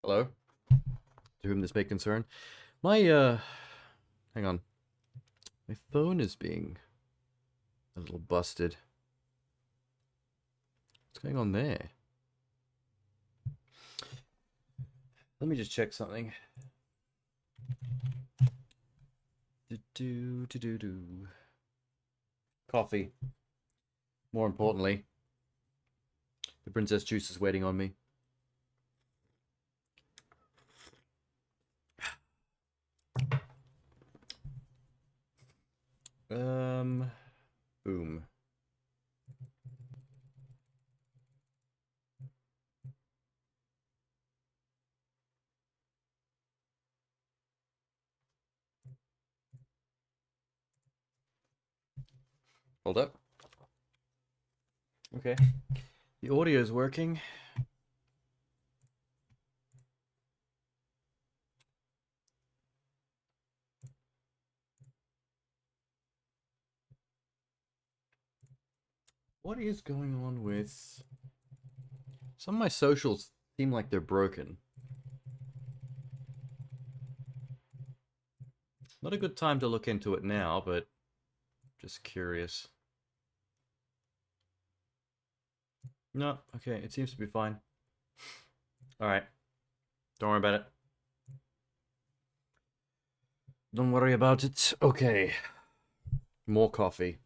Hello, to whom this may concern. My, hang on. My phone is being a little busted. What's going on there? Let me just check something. Do. Coffee. More importantly, the princess juice is waiting on me. Boom. Hold up. Okay. The audio is working. What is going on with... Some of my socials seem like they're broken. Not a good time to look into it now, but just curious. No, okay, it seems to be fine. Alright. Don't worry about it. Don't worry about it. Okay. More coffee.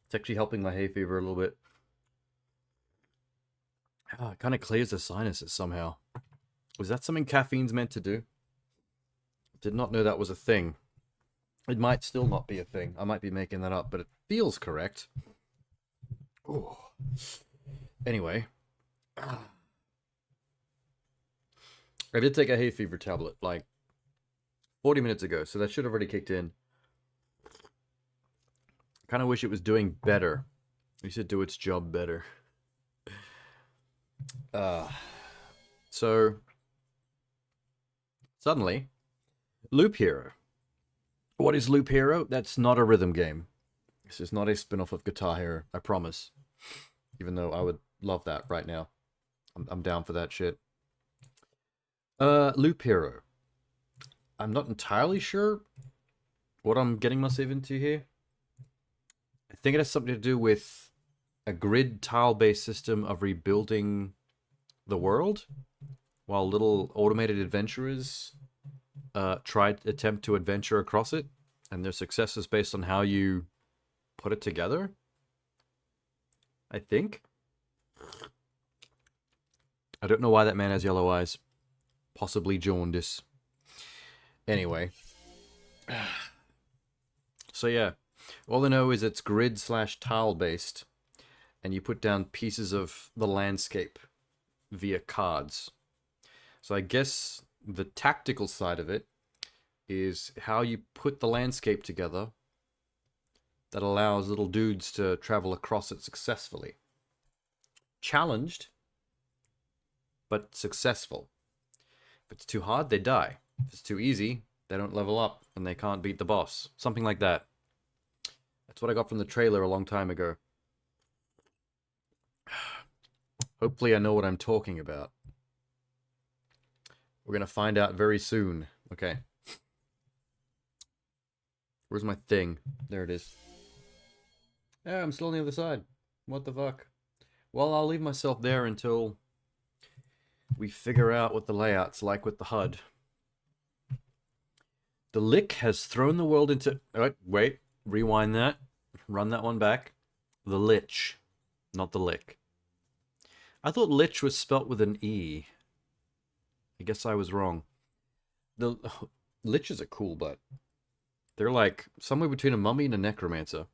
It's actually helping my hay fever a little bit. It kind of clears the sinuses somehow. Was that something caffeine's meant to do? Did not know that was a thing. It might still not be a thing. I might be making that up, but it feels correct. Ooh. Anyway. I did take a hay fever tablet, like, 40 minutes ago, so that should have already kicked in. I kind of wish it was doing better. We should do its job better. So, suddenly, Loop Hero. What is Loop Hero? That's not a rhythm game. This is not a spin-off of Guitar Hero, I promise. Even though I would love that right now. I'm down for that shit. Loop Hero. I'm not entirely sure what I'm getting myself into here. I think it has something to do with a grid tile-based system of rebuilding the world, while little automated adventurers attempt to adventure across it, and their success is based on how you put it together. I think. I don't know why that man has yellow eyes. Possibly jaundice. Anyway. So yeah. All I know is it's grid/tile based. And you put down pieces of the landscape via cards. So I guess the tactical side of it is how you put the landscape together that allows little dudes to travel across it successfully. Challenged, but successful. If it's too hard, they die. If it's too easy, they don't level up and they can't beat the boss. Something like that. That's what I got from the trailer a long time ago. Hopefully I know what I'm talking about. We're going to find out very soon. Okay. Where's my thing? There it is. Yeah, I'm still on the other side. What the fuck? Well, I'll leave myself there until we figure out what the layout's like with the HUD. The Lick has thrown the world into... Oh, wait. Rewind that. Run that one back. The Lich. Not the Lick. I thought Lich was spelt with an E. I guess I was wrong. The Liches are cool, but they're like somewhere between a mummy and a necromancer.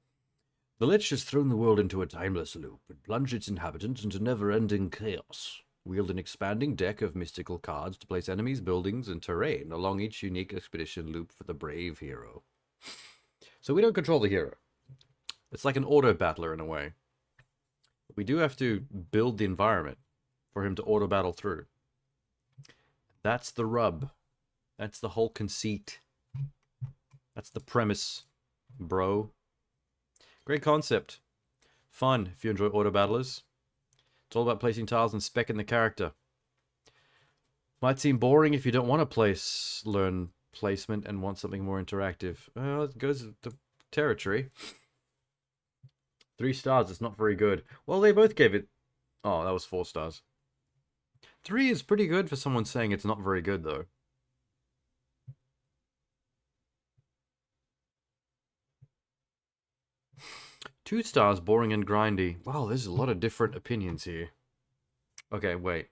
The Lich has thrown the world into a timeless loop and plunged its inhabitants into never-ending chaos. Wield an expanding deck of mystical cards to place enemies, buildings, and terrain along each unique expedition loop for the brave hero. So we don't control the hero. It's like an auto-battler in a way. We do have to build the environment for him to auto-battle through. That's the rub. That's the whole conceit. That's the premise, bro. Great concept. Fun if you enjoy auto-battlers. It's all about placing tiles and spec'ing the character. Might seem boring if you don't want to learn placement and want something more interactive. Well, it goes to territory. 3 stars, it's not very good. Well, they both gave it... Oh, that was 4 stars. 3 is pretty good for someone saying it's not very good, though. Two stars, boring and grindy. Wow, there's a lot of different opinions here. Okay, wait.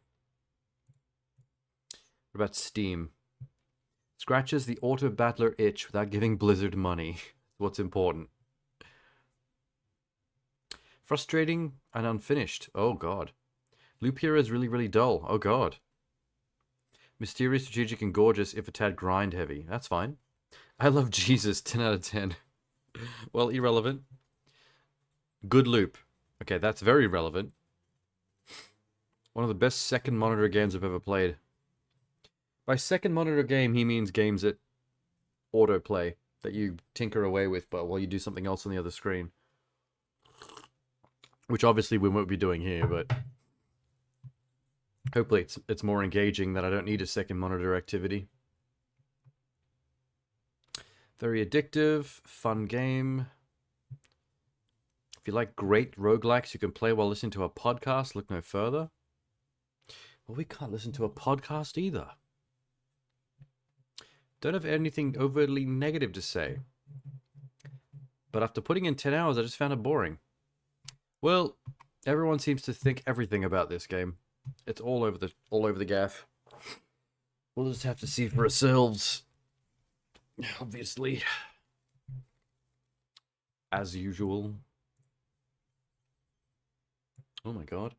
What about Steam? Scratches the auto-battler itch without giving Blizzard money. What's important. Frustrating and unfinished. Oh, God. Loop Hero is really, really dull. Oh, God. Mysterious, strategic, and gorgeous, if a tad grind-heavy. That's fine. I love Jesus. 10 out of 10. Well, irrelevant. Good loop. Okay, that's very relevant. One of the best second monitor games I've ever played. By second monitor game, he means games that autoplay, that you tinker away with but while you do something else on the other screen. Which obviously we won't be doing here, but hopefully it's more engaging that I don't need a second monitor activity. Very addictive, fun game. If you like great roguelikes you can play while listening to a podcast, look no further. Well, we can't listen to a podcast either. Don't have anything overtly negative to say. But after putting in 10 hours, I just found it boring. Well, everyone seems to think everything about this game. It's all over the gaff. We'll just have to see for ourselves. Obviously. As usual. Oh my god.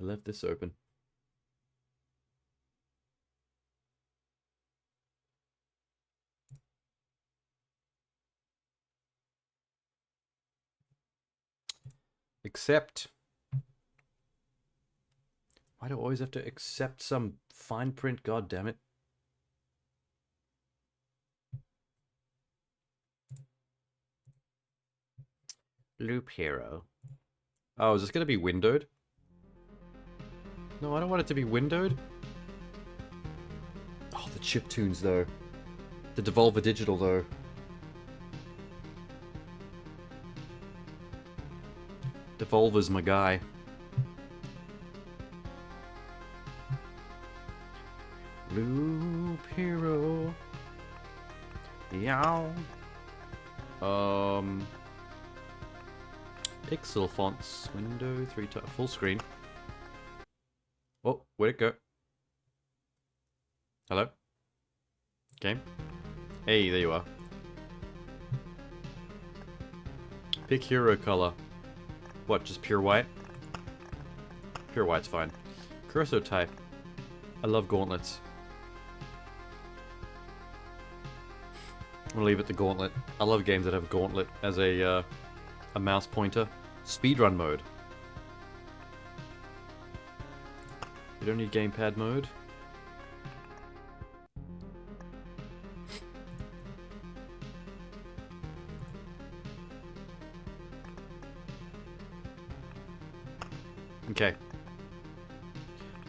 I left this open. Accept. Why do I always have to accept some fine print, god damn it? Loop Hero. Oh, is this gonna be windowed? No, I don't want it to be windowed. Oh, the chiptunes though. The Devolver Digital though. Devolver's my guy. Loop Hero. Yow. Pixel fonts. Window 3 full screen. Oh, where'd it go? Hello? Game? Hey, there you are. Pick hero color. What, just pure white? Pure white's fine. Cursor type. I love gauntlets. I'm gonna leave it to gauntlet. I love games that have gauntlet as a mouse pointer. Speedrun mode. You don't need gamepad mode. Okay.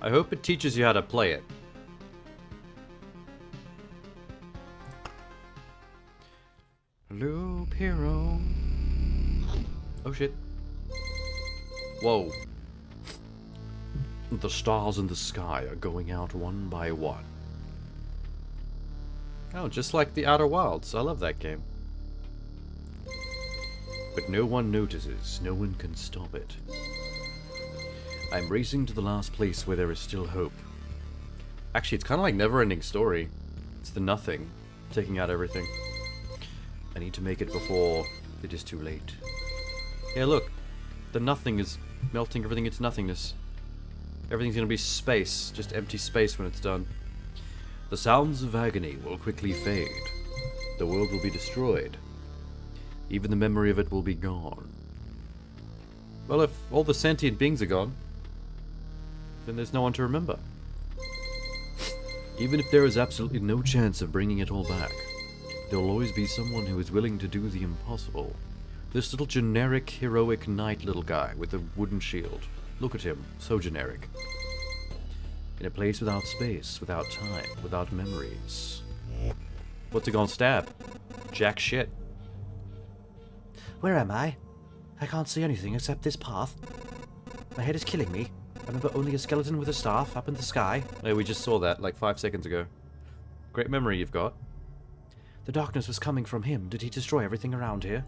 I hope it teaches you how to play it. Loop Hero. Oh shit. Whoa. The stars in the sky are going out one by one. Oh, just like the Outer Wilds. I love that game. But no one notices. No one can stop it. I'm racing to the last place where there is still hope. Actually, it's kind of like Never-Ending Story. It's the nothing, taking out everything. I need to make it before it is too late. Yeah, look. The nothing is melting everything into nothingness. Everything's gonna be space, just empty space when it's done. The sounds of agony will quickly fade. The world will be destroyed. Even the memory of it will be gone. Well, if all the sentient beings are gone, then there's no one to remember. Even if there is absolutely no chance of bringing it all back, there will always be someone who is willing to do the impossible. This little generic, heroic knight little guy with a wooden shield. Look at him, so generic. In a place without space, without time, without memories. What's it gonna stab? Jack shit. Where am I? I can't see anything except this path. My head is killing me. I remember only a skeleton with a staff up in the sky. Hey, we just saw that like 5 seconds ago. Great memory you've got. The darkness was coming from him. Did he destroy everything around here?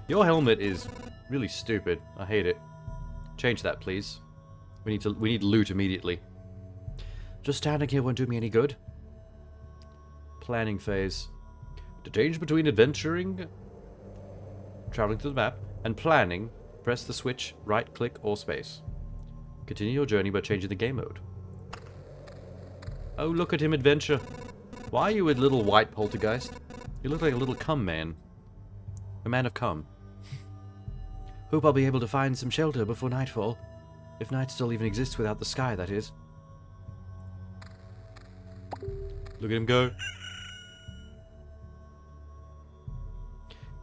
Your helmet is really stupid. I hate it. Change that, please. We need loot immediately. Just standing here won't do me any good. Planning phase. To change between adventuring, traveling through the map, and planning, press the switch, right click or space. Continue your journey by changing the game mode. Oh, look at him adventure. Why are you a little white poltergeist? You look like a little cum man. A man of cum. Hope I'll be able to find some shelter before nightfall. If night still even exists without the sky, that is. Look at him go.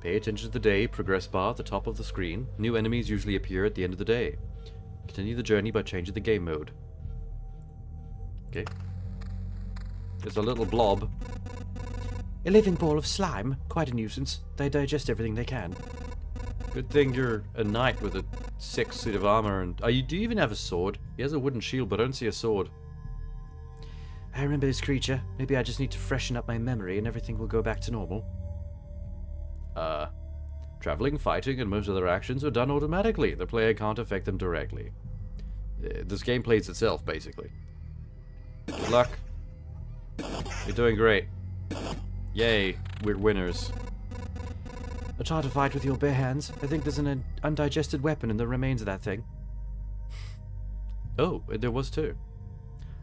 Pay attention to the day, progress bar at the top of the screen. New enemies usually appear at the end of the day. Continue the journey by changing the game mode. Okay. There's a little blob. A living ball of slime. Quite a nuisance. They digest everything they can. Good thing you're a knight with a 6 suit of armor and... do you even have a sword? He has a wooden shield, but I don't see a sword. I remember this creature. Maybe I just need to freshen up my memory and everything will go back to normal. Traveling, fighting, and most other actions are done automatically. The player can't affect them directly. This game plays itself, basically. Good luck. You're doing great. Yay, we're winners. A try to fight with your bare hands. I think there's an undigested weapon in the remains of that thing. Oh, there was too.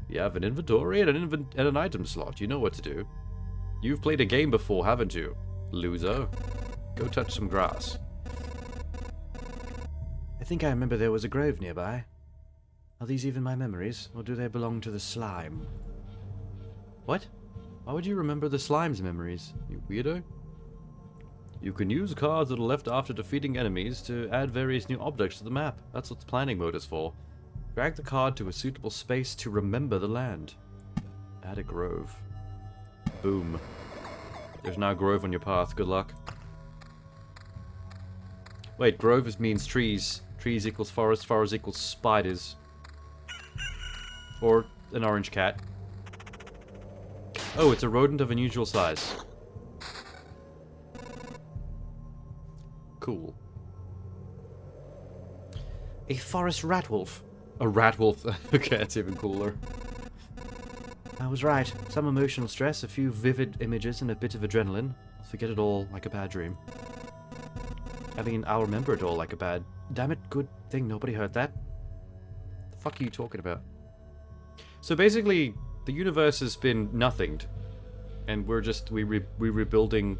You have an inventory and an item slot. You know what to do. You've played a game before, haven't you, loser? Go touch some grass. I think I remember there was a grove nearby. Are these even my memories, or do they belong to the slime? What? Why would you remember the slime's memories, you weirdo? You can use cards that are left after defeating enemies to add various new objects to the map. That's what the planning mode is for. Drag the card to a suitable space to remember the land. Add a grove. Boom. There's now a grove on your path. Good luck. Wait, grove means trees. Trees equals forest. Forest equals spiders. Or an orange cat. Oh, it's a rodent of unusual size. Cool. A forest rat wolf. A rat wolf. Okay, that's even cooler. I was right. Some emotional stress, a few vivid images, and a bit of adrenaline. I'll forget it all like a bad dream. I mean, I'll remember it all like a bad... Damn it, good thing nobody heard that. The fuck are you talking about? So basically, the universe has been nothinged. And we're rebuilding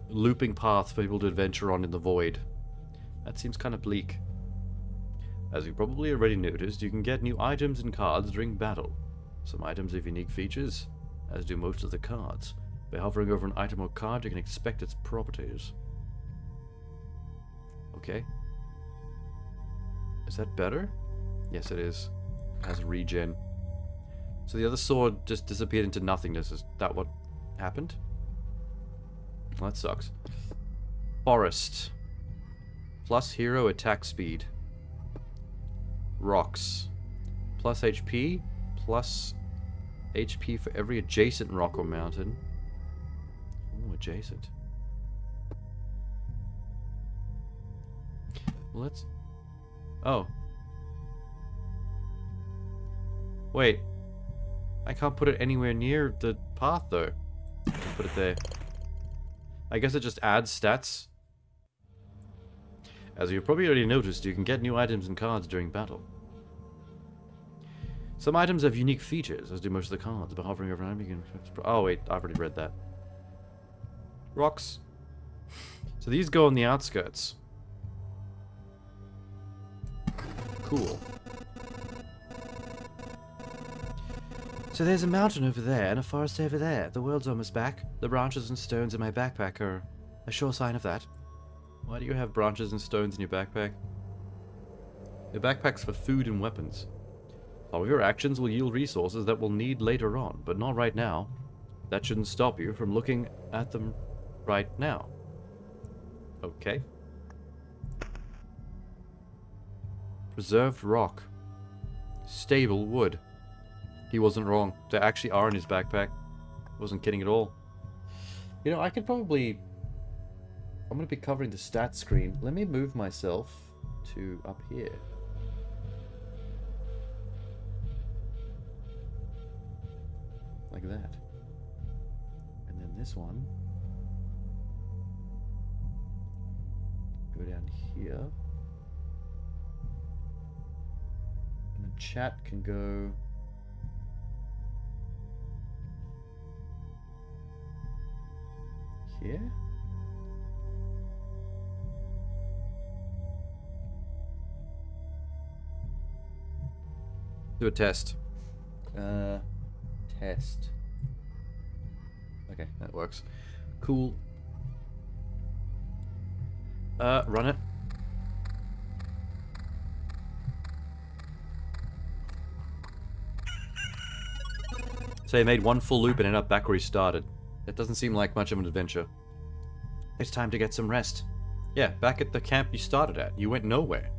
looping paths for people to adventure on in the void. That seems kind of bleak. As you probably already noticed, you can get new items and cards during battle. Some items have unique features, as do most of the cards. By hovering over an item or card, you can expect its properties. Okay. Is that better? Yes, it is. It has regen. So the other sword just disappeared into nothingness. Is that what happened? Well, that sucks. Forest. Plus hero attack speed. Rocks. Plus HP. Plus HP for every adjacent rock or mountain. Ooh, adjacent. Well, let's... Oh. Wait. I can't put it anywhere near the path, though. Put it there. I guess it just adds stats. As you've probably already noticed, you can get new items and cards during battle. Some items have unique features, as do most of the cards. By hovering over an item, you can... Oh, wait, I've already read that. Rocks. So these go on the outskirts. Cool. So there's a mountain over there and a forest over there. The world's almost back. The branches and stones in my backpack are a sure sign of that. Why do you have branches and stones in your backpack? Your backpack's for food and weapons. Some of your actions will yield resources that we'll need later on, but not right now. That shouldn't stop you from looking at them right now. Okay. Preserved rock. Stable wood. He wasn't wrong. There actually are in his backpack. Wasn't kidding at all. You know, I could probably... I'm going to be covering the stats screen. Let me move myself to up here. Like that. And then this one. Go down here. And then chat can go... here? Do a test. Test. Okay, that works. Cool. Run it. So he made one full loop and ended up back where he started. That doesn't seem like much of an adventure. It's time to get some rest. Yeah, back at the camp you started at. You went nowhere.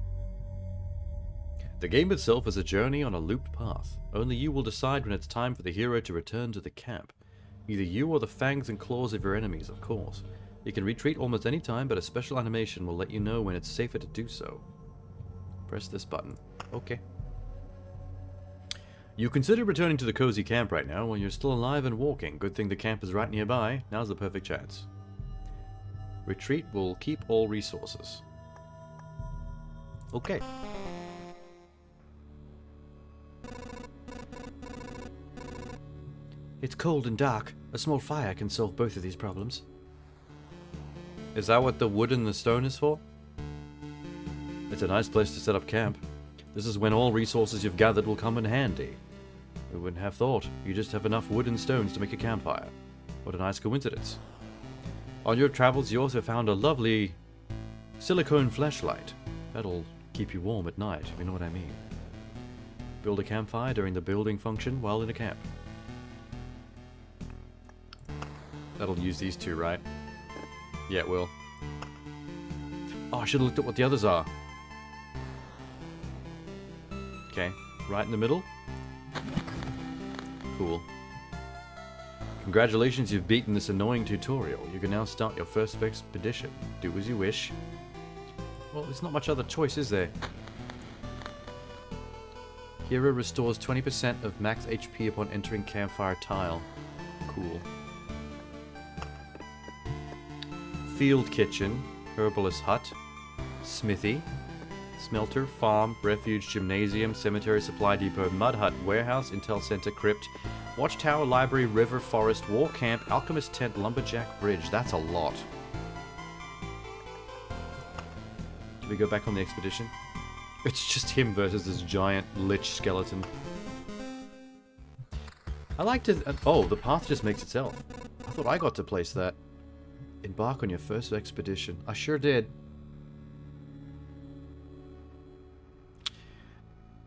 The game itself is a journey on a looped path. Only you will decide when it's time for the hero to return to the camp. Either you or the fangs and claws of your enemies, of course. You can retreat almost any time, but a special animation will let you know when it's safer to do so. Press this button. Okay. You consider returning to the cozy camp right now when you're still alive and walking. Good thing the camp is right nearby. Now's the perfect chance. Retreat will keep all resources. Okay. It's cold and dark. A small fire can solve both of these problems. Is that what the wood and the stone is for? It's a nice place to set up camp. This is when all resources you've gathered will come in handy. Who wouldn't have thought? You just have enough wood and stones to make a campfire. What a nice coincidence. On your travels, you also found a lovely silicone flashlight. That'll keep you warm at night, if you know what I mean. Build a campfire during the building function while in a camp. That'll use these two, right? Yeah, it will. Oh, I should have looked at what the others are. Okay, right in the middle. Cool. Congratulations, you've beaten this annoying tutorial. You can now start your first expedition. Do as you wish. Well, there's not much other choice, is there? Hero restores 20% of max HP upon entering campfire tile. Cool. Field kitchen, herbalist hut, smithy, smelter, farm, refuge, gymnasium, cemetery, supply depot, mud hut, warehouse, intel center, crypt, watchtower, library, river, forest, war camp, alchemist tent, lumberjack, bridge. That's a lot. Do we go back on the expedition? It's just him versus this giant lich skeleton. I like to... oh, the path just makes itself. I thought I got to place that. Embark on your first expedition. I sure did.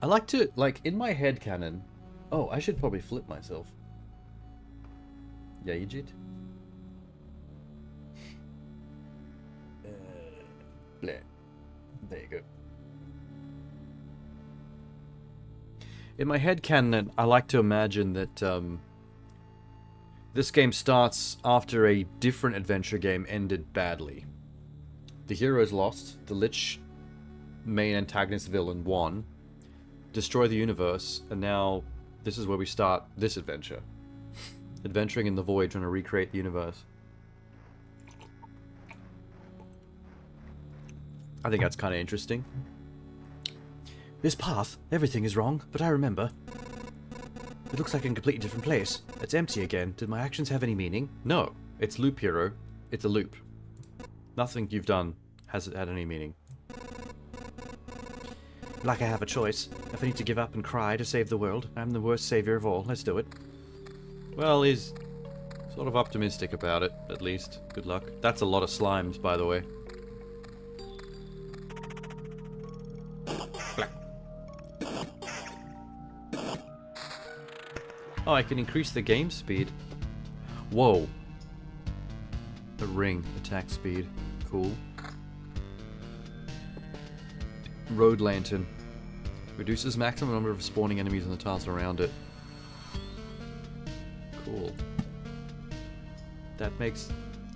I like to, like, in my head canon... Oh, I should probably flip myself. Yeah, you did. Bleh. There you go. In my head canon, I like to imagine that this game starts after a different adventure game ended badly. The heroes lost, the Lich main antagonist villain won, destroy the universe, and now this is where we start this adventure. Adventuring in the void, trying to recreate the universe. I think that's kind of interesting. This path, everything is wrong, but I remember. It looks like a completely different place. It's empty again. Did my actions have any meaning? No, it's loop, hero. It's a loop. Nothing you've done has had any meaning. Like I have a choice. If I need to give up and cry to save the world, I'm the worst savior of all. Let's do it. Well, he's sort of optimistic about it, at least. Good luck. That's a lot of slimes, by the way. Black. Oh, I can increase the game speed. Whoa. A ring. Attack speed. Cool. Road lantern. Reduces maximum number of spawning enemies in the tiles around it. Cool. That makes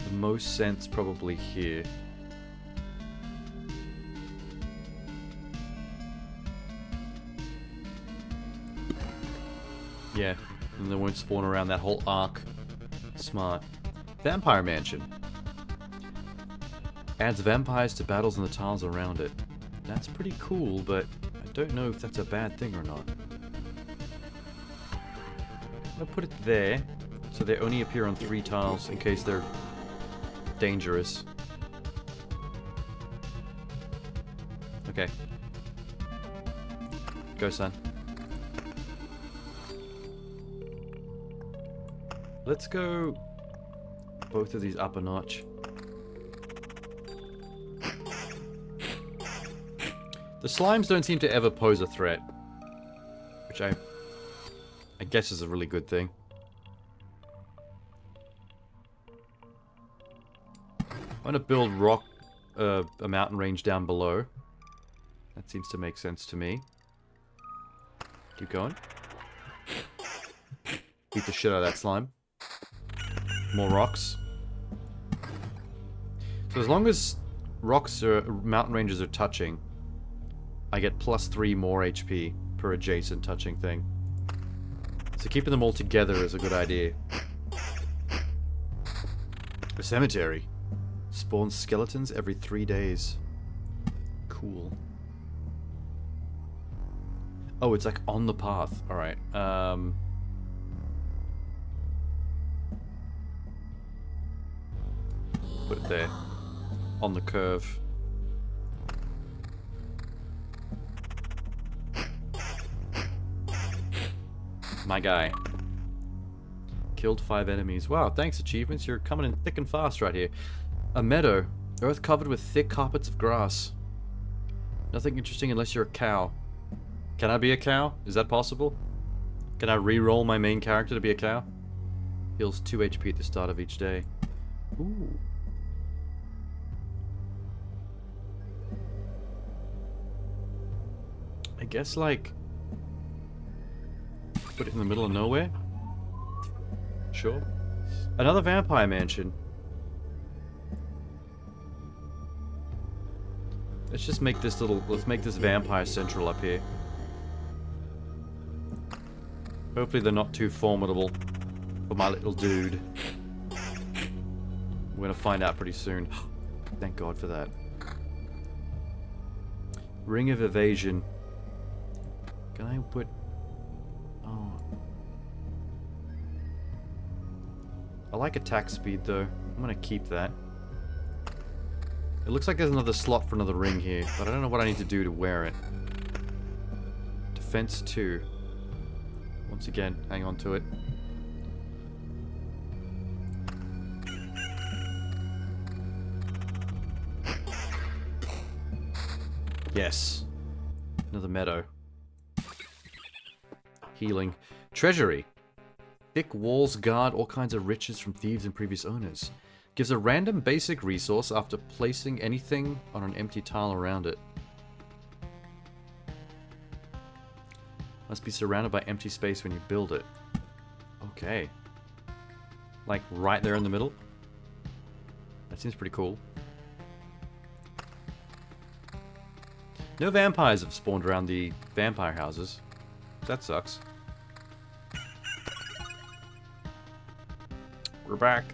the most sense probably here. Yeah, and they won't spawn around that whole arc. Smart. Vampire Mansion. Adds vampires to battles in the tiles around it. That's pretty cool, but I don't know if that's a bad thing or not. I'll put it there, so they only appear on 3 tiles in case they're dangerous. Okay. Go, son. Let's go both of these up a notch. The slimes don't seem to ever pose a threat, which I guess is a really good thing. I'm gonna build a mountain range down below. That seems to make sense to me. Keep going. Beat the shit out of that slime. More rocks. So as long as rocks or mountain ranges are touching, I get +3 more HP per adjacent touching thing. So keeping them all together is a good idea. A cemetery. Spawns skeletons every 3 days. Cool. Oh, it's like on the path. Alright. Put it there. On the curve. My guy. Killed 5 enemies. Wow, thanks achievements. You're coming in thick and fast right here. A meadow. Earth covered with thick carpets of grass. Nothing interesting unless you're a cow. Can I be a cow? Is that possible? Can I re-roll my main character to be a cow? Heals 2 HP at the start of each day. Ooh. I guess, like, put it in the middle of nowhere? Sure. Another vampire mansion. Let's just make this let's make this vampire central up here. Hopefully they're not too formidable for my little dude. We're gonna find out pretty soon. Thank God for that. Ring of Evasion. Can I put... Oh. I like attack speed though. I'm gonna keep that. It looks like there's another slot for another ring here, but I don't know what I need to do to wear it. Defense 2. Once again, hang on to it. Yes. Another meadow. Healing. Treasury. Thick walls guard all kinds of riches from thieves and previous owners. Gives a random basic resource after placing anything on an empty tile around it. Must be surrounded by empty space when you build it. Okay. Like right there in the middle? That seems pretty cool. No vampires have spawned around the vampire houses. That sucks. We're back.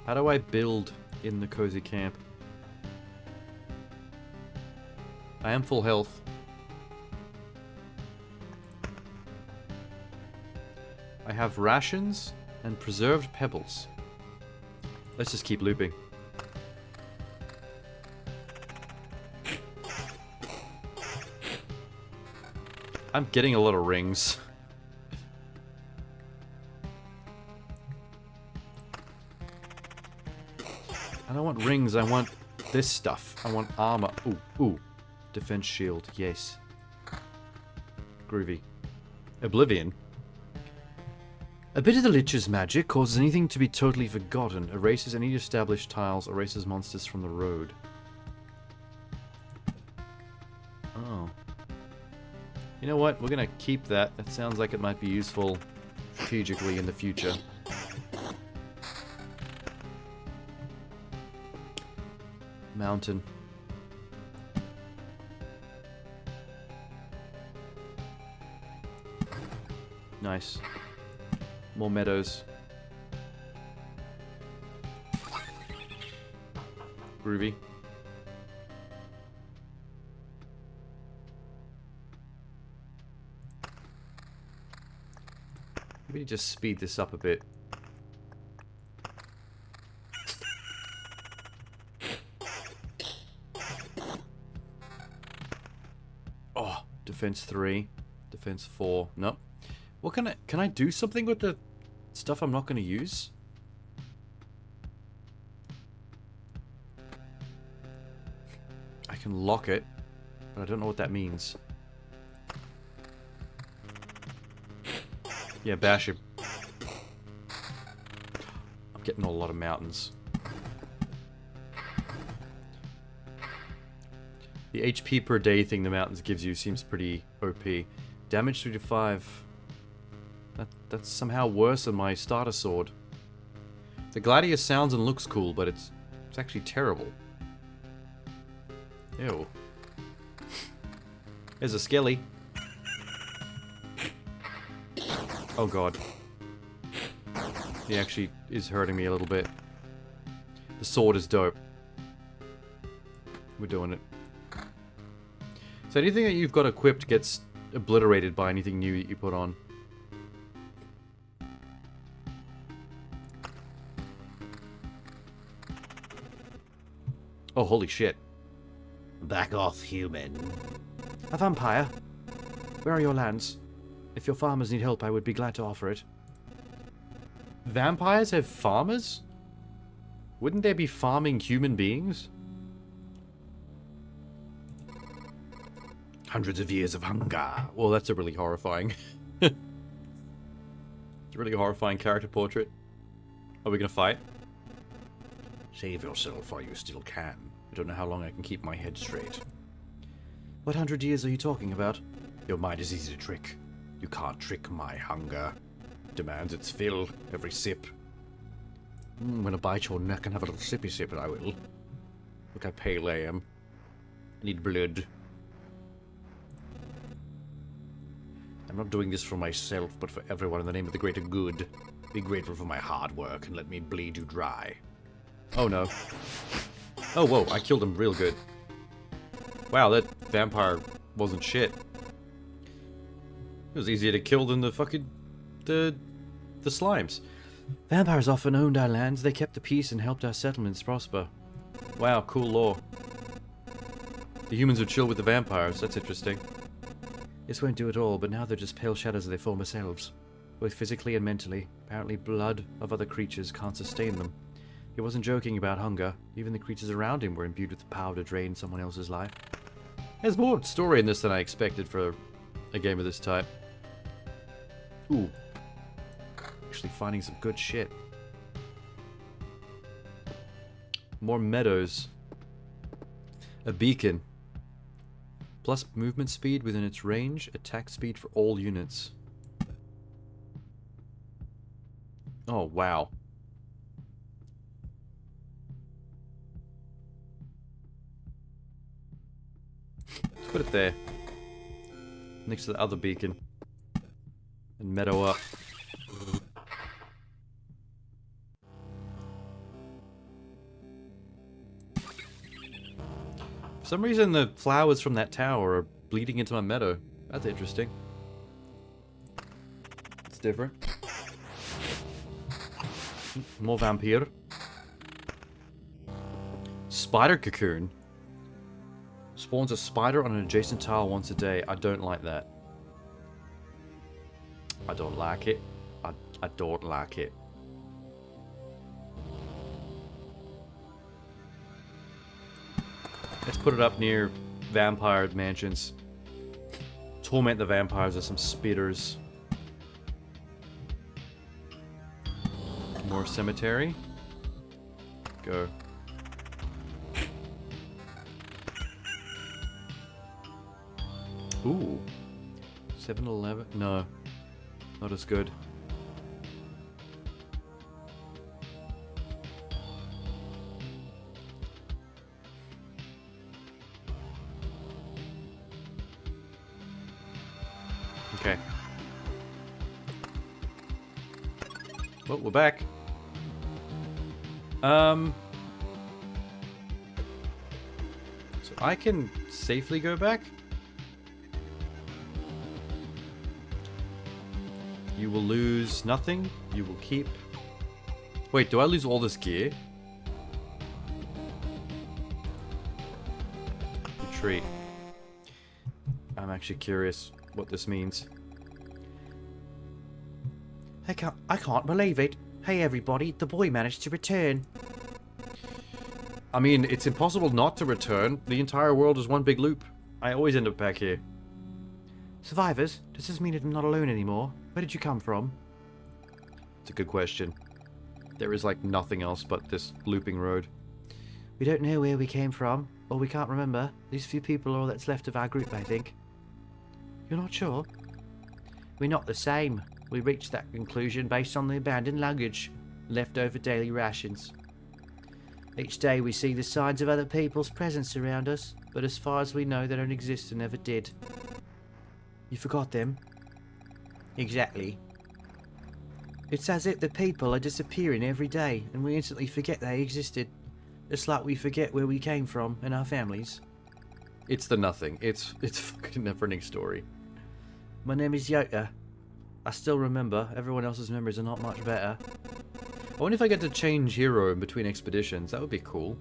How do I build in the cozy camp? I am full health. I have rations and preserved pebbles. Let's just keep looping. I'm getting a lot of rings. I don't want rings, I want this stuff. I want armor. Ooh, ooh. Defense shield, yes. Groovy. Oblivion. A bit of the Lich's magic causes anything to be totally forgotten, erases any established tiles, erases monsters from the road. Oh. You know what? We're gonna keep that. That sounds like it might be useful strategically in the future. Mountain. Nice. More meadows. Groovy. Maybe just speed this up a bit. Oh, defense 3, defense 4. Nope. What can I do something with the stuff I'm not going to use? I can lock it, but I don't know what that means. Yeah, bash him. I'm getting a lot of mountains. The HP per day thing the mountains gives you seems pretty OP. Damage 3 to 5. That's somehow worse than my starter sword. The Gladius sounds and looks cool, but it's actually terrible. Ew. There's a skelly. Oh god. He actually is hurting me a little bit. The sword is dope. We're doing it. So anything that you've got equipped gets obliterated by anything new that you put on. Oh, holy shit. Back off, human. A vampire? Where are your lands? If your farmers need help, I would be glad to offer it. Vampires have farmers? Wouldn't they be farming human beings? Hundreds of years of hunger. Well, that's a really horrifying... It's a really horrifying character portrait. Are we gonna fight? Save yourself while you still can. I don't know how long I can keep my head straight. What 100 years are you talking about? Your mind is easy to trick. You can't trick my hunger. Demands its fill, every sip. I'm gonna bite your neck and have a little sippy sip, I will. Look how pale I am. I need blood. I'm not doing this for myself, but for everyone in the name of the greater good. Be grateful for my hard work and let me bleed you dry. Oh no. Oh whoa, I killed him real good. Wow, that vampire wasn't shit. It was easier to kill than the fucking... the slimes. Vampires often owned our lands. They kept the peace and helped our settlements prosper. Wow, cool lore. The humans would chill with the vampires, that's interesting. This won't do it all, but now they're just pale shadows of their former selves. Both physically and mentally. Apparently blood of other creatures can't sustain them. He wasn't joking about hunger. Even the creatures around him were imbued with the power to drain someone else's life. There's more story in this than I expected for a game of this type. Ooh. Actually finding some good shit. More meadows. A beacon. Plus movement speed within its range. Attack speed for all units. Oh, wow. Let's put it there. Next to the other beacon. And meadow up. For some reason the flowers from that tower are bleeding into my meadow. That's interesting. It's different. More vampire. Spider cocoon. Spawns a spider on an adjacent tile once a day. I don't like that. I don't like it. I don't like it. Let's put it up near vampire mansions. Torment the vampires with some spitters. more cemetery. Go. Ooh. 7-Eleven? No. Not as good. Okay. Well, we're back. So I can safely go back? You will lose nothing. You will keep... Wait, do I lose all this gear? Retreat. I'm actually curious what this means. I can't believe it. Hey everybody, the boy managed to return. I mean, it's impossible not to return. The entire world is one big loop. I always end up back here. Survivors, does this mean I'm not alone anymore? Where did you come from? It's a good question. There is like nothing else but this looping road. We don't know where we came from, or we can't remember. These few people are all that's left of our group, I think. You're not sure? We're not the same. We reached that conclusion based on the abandoned luggage, leftover daily rations. Each day we see the signs of other people's presence around us, but as far as we know they don't exist and never did. You forgot them? Exactly. It's as if the people are disappearing every day, and we instantly forget they existed. Just like we forget where we came from and our families. It's the nothing. It's fucking never-ending story. My name is Yota. I still remember. Everyone else's memories are not much better. I wonder if I get to change hero in between expeditions. That would be cool.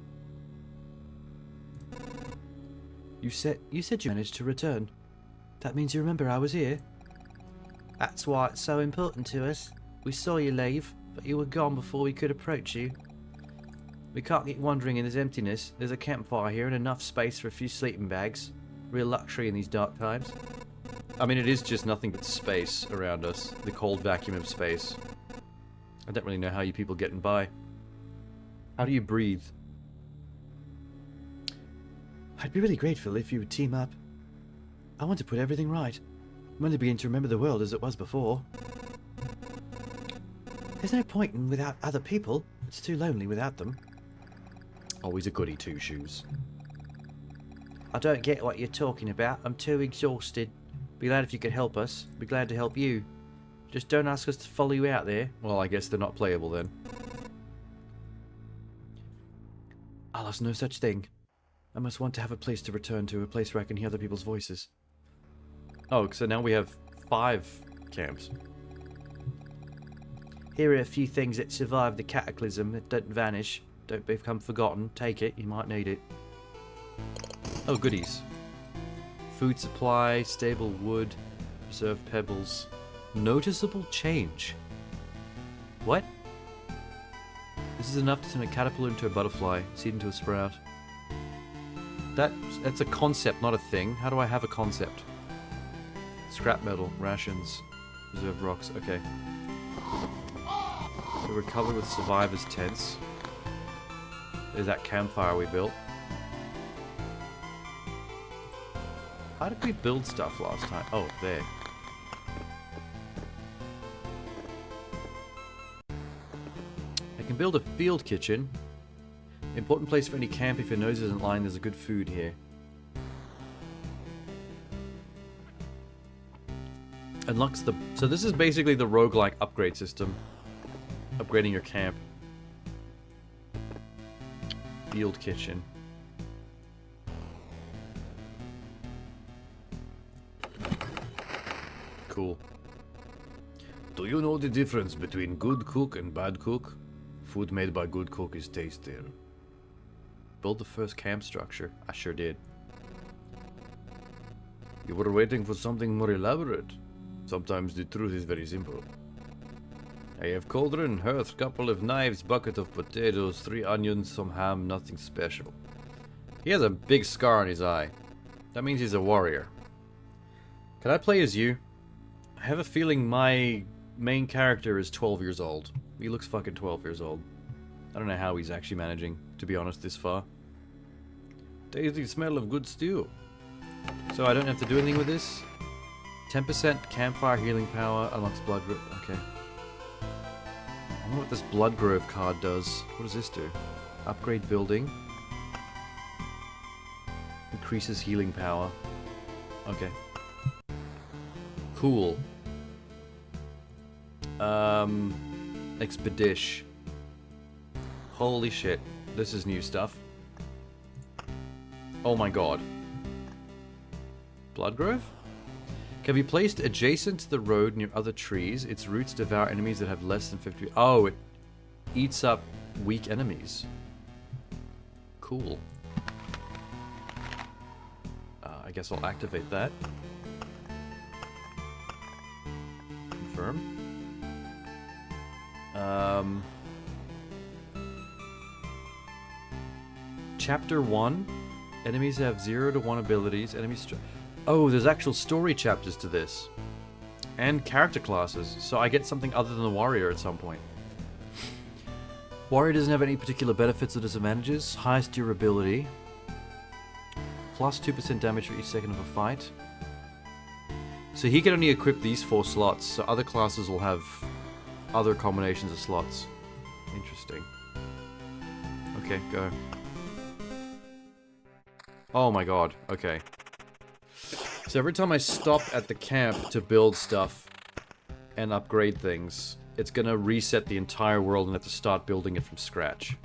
You said you managed to return. That means you remember I was here. That's why it's so important to us. We saw you leave, but you were gone before we could approach you. We can't keep wandering in this emptiness. There's a campfire here and enough space for a few sleeping bags. Real luxury in these dark times. I mean, it is just nothing but space around us. The cold vacuum of space. I don't really know how you people getting by. How do you breathe? I'd be really grateful if you would team up. I want to put everything right. I'm only beginning to remember the world as it was before. There's no point in without other people. It's too lonely without them. Always a goody two-shoes. I don't get what you're talking about. I'm too exhausted. Be glad if you could help us. Be glad to help you. Just don't ask us to follow you out there. Well, I guess they're not playable then. Alas, no such thing. I must want to have a place to return to, a place where I can hear other people's voices. Oh, so now we have 5 camps. Here are a few things that survive the cataclysm, that don't vanish, don't become forgotten. Take it, you might need it. Oh, goodies. Food supply, stable wood, preserved pebbles. Noticeable change. What? This is enough to turn a caterpillar into a butterfly, seed into a sprout. That's a concept, not a thing. How do I have a concept? Scrap metal, rations, preserved rocks. Okay. So we're covered with survivors' tents. There's that campfire we built. How did we build stuff last time? Oh, there. I can build a field kitchen. Important place for any camp if your nose isn't lying. There's a good food here. Unlocks the... So this is basically the roguelike upgrade system. Upgrading your camp. Field kitchen. Cool. Do you know the difference between good cook and bad cook? Food made by good cook is tastier. Build the first camp structure. I sure did. You were waiting for something more elaborate. Sometimes the truth is very simple. I have cauldron, hearth, couple of knives, bucket of potatoes, 3 onions, some ham, nothing special. He has a big scar on his eye. That means he's a warrior. Can I play as you? I have a feeling my main character is 12 years old. He looks fucking 12 years old. I don't know how he's actually managing, to be honest, this far. Tasty smell of good stew. So I don't have to do anything with this. 10% campfire healing power unlocks blood grove. Okay. I wonder what this blood grove card does. What does this do? Upgrade building. Increases healing power. Okay. Cool. Expedish. Holy shit. This is new stuff. Oh my god. Bloodgrove? Can be placed adjacent to the road near other trees. Its roots devour enemies that have less than 50... Oh, it eats up weak enemies. Cool. I guess I'll activate that. Confirm. Chapter 1. Enemies have 0 to 1 abilities. Oh, there's actual story chapters to this. And character classes. So I get something other than the warrior at some point. Warrior doesn't have any particular benefits or disadvantages. Highest durability. Plus 2% damage for each second of a fight. So he can only equip these 4 slots. So other classes will have other combinations of slots. Interesting. Okay, go. Oh my god, okay. So every time I stop at the camp to build stuff and upgrade things, it's gonna reset the entire world and have to start building it from scratch.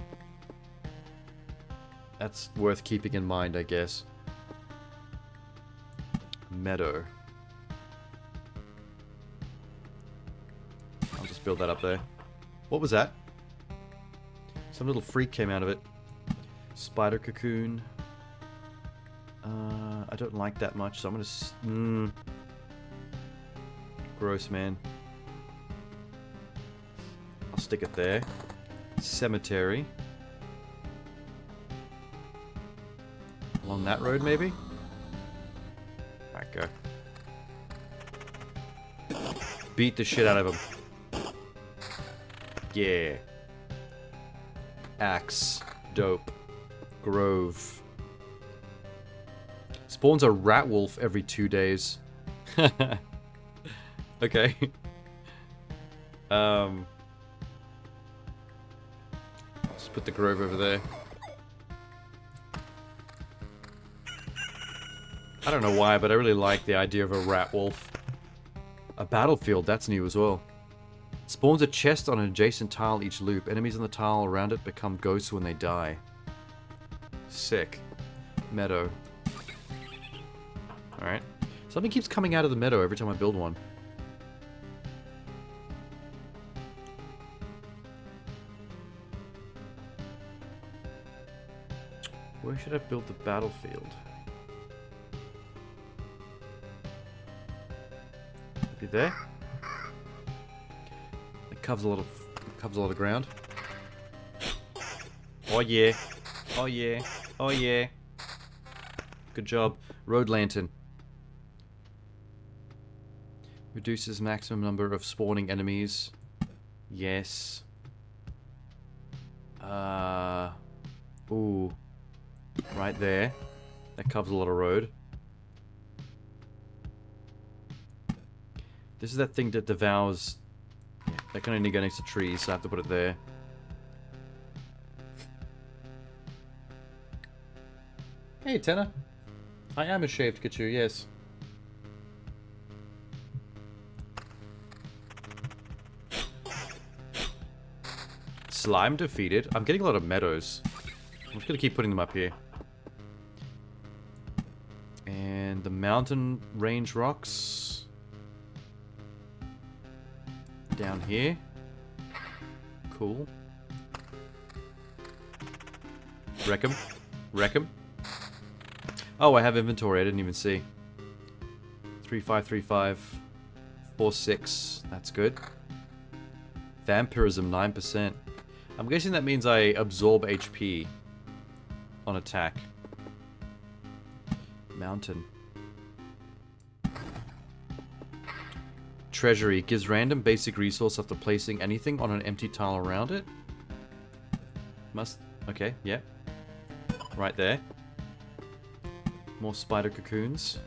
That's worth keeping in mind, I guess. Meadow. I'll just build that up there. What was that? Some little freak came out of it. Spider cocoon. I don't like that much, so I'm gonna... Gross, man. I'll stick it there. Cemetery. Along that road, maybe? Alright, go. Beat the shit out of him. Yeah. Axe. Dope. Grove. Spawns a rat wolf every 2 days. Okay. Just put the grove over there. I don't know why, but I really like the idea of a rat wolf. A battlefield, that's new as well. Spawns a chest on an adjacent tile each loop. Enemies on the tile around it become ghosts when they die. Sick. Meadow. Alright. Something keeps coming out of the meadow every time I build one. Where should I build the battlefield? Maybe there? It covers a lot of ground. Oh yeah. Oh yeah. Oh yeah. Good job. Road lantern. Reduces maximum number of spawning enemies. Yes. Ooh. Right there. That covers a lot of road. This is that thing that devours... That can only go next to trees, so I have to put it there. Hey, Tenor. I am a shaved Kichu, yes. Slime defeated. I'm getting a lot of meadows. I'm just gonna keep putting them up here. And the mountain range rocks. Down here. Cool. Wreck 'em. Wreck 'em. Oh, I have inventory. I didn't even see. 3535. 46. That's good. Vampirism, 9%. I'm guessing that means I absorb HP on attack. Mountain. Treasury gives random basic resource after placing anything on an empty tile around it. Must... Okay, yeah. Right there. More spider cocoons.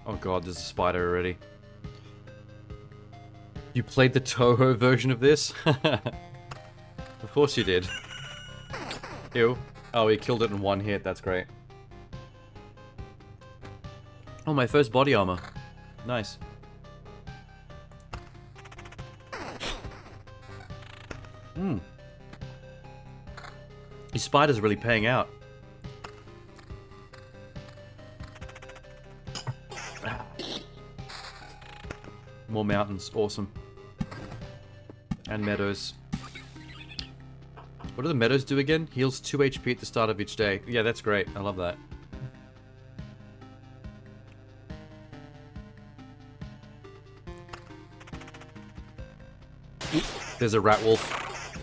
Oh god, there's a spider already. You played the Toho version of this? Of course you did. Ew. Oh, he killed it in one hit, that's great. Oh, my first body armor. Nice. Hmm. These spiders are really paying out. More mountains, awesome. And meadows. What do the meadows do again? Heals 2 HP at the start of each day. Yeah, that's great. I love that. There's a rat wolf.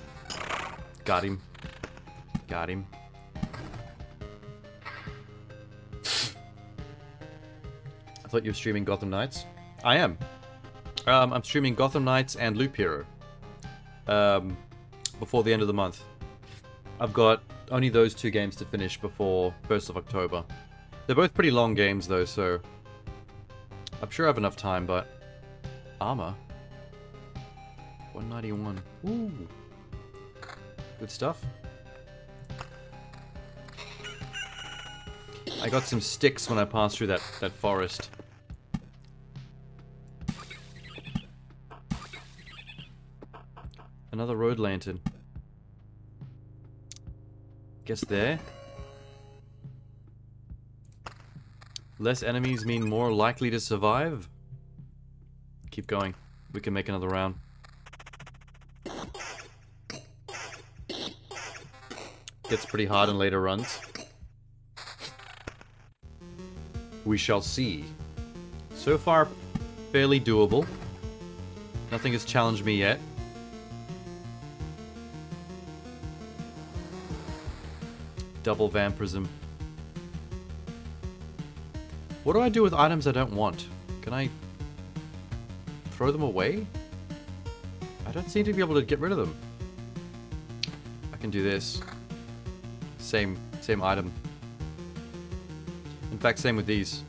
Got him. Got him. I thought you were streaming Gotham Knights. I am. I'm streaming Gotham Knights and Loop Hero. Before the end of the month. I've got only those 2 games to finish before 1st of October. They're both pretty long games though, so... I'm sure I have enough time, but... Armor? 191. Ooh. Good stuff. I got some sticks when I passed through that forest. Another road lantern. Guess there. Less enemies mean more likely to survive. Keep going. We can make another round. Gets pretty hard in later runs. We shall see. So far, fairly doable. Nothing has challenged me yet. Double vampirism. What do I do with items I don't want? Can I throw them away? I don't seem to be able to get rid of them. I can do this. Same item. In fact, same with these.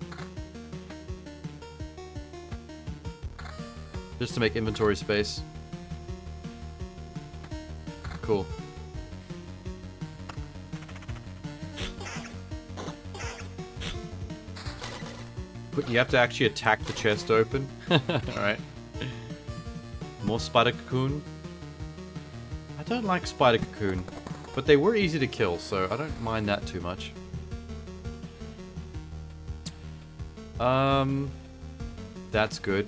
Just to make inventory space. Cool. But you have to actually attack the chest open. Alright. More spider cocoon. I don't like spider cocoon. But they were easy to kill, so I don't mind that too much. That's good.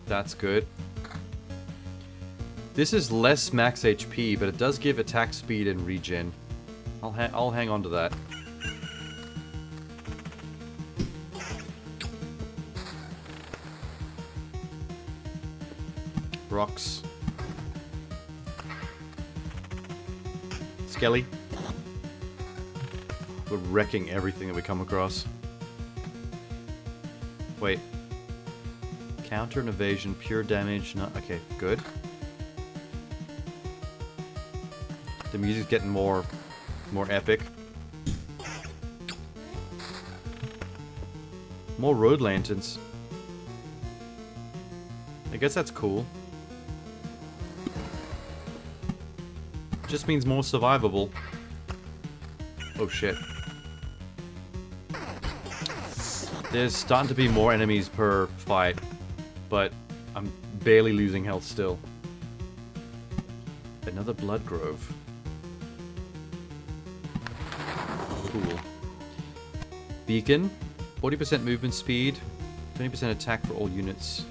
That's good. This is less max HP, but it does give attack speed and regen. I'll hang on to that. Rocks. Skelly. We're wrecking everything that we come across. Wait. Counter and evasion, pure damage, not... Okay, good. The music's getting more epic. More road lanterns. I guess that's cool. Just means more survivable. Oh shit. There's starting to be more enemies per fight, but I'm barely losing health still. Another blood grove. Cool. Beacon. 40% movement speed. 20% attack for all units.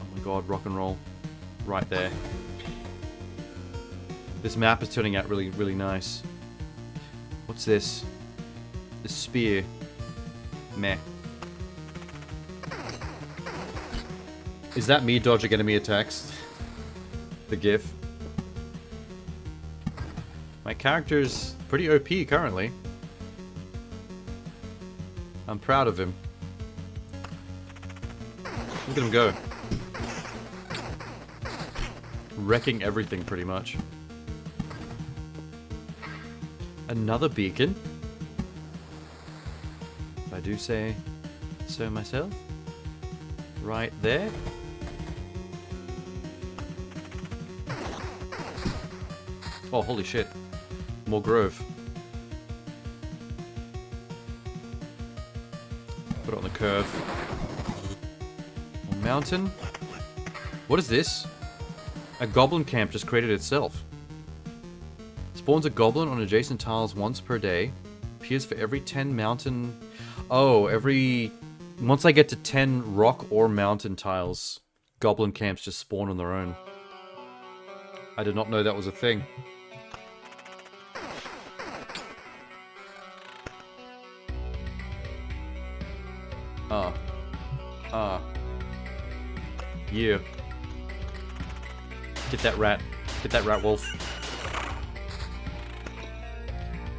Oh my god, rock and roll. Right there. This map is turning out really, really nice. What's this? The spear. Meh. Is that me dodging enemy attacks? The gif. My character's Pretty OP currently. I'm proud of him. Look at him go. Wrecking everything pretty much. Another beacon. If I do say so myself. Right there. Oh, holy shit. More grove. Put it on the curve. More mountain. What is this? A goblin camp just created itself. Spawns a goblin on adjacent tiles once per day. Appears for every 10 mountain... Oh, every... Once I get to 10 rock or mountain tiles, goblin camps just spawn on their own. I did not know that was a thing. Yeah. Get that rat. Get that rat wolf.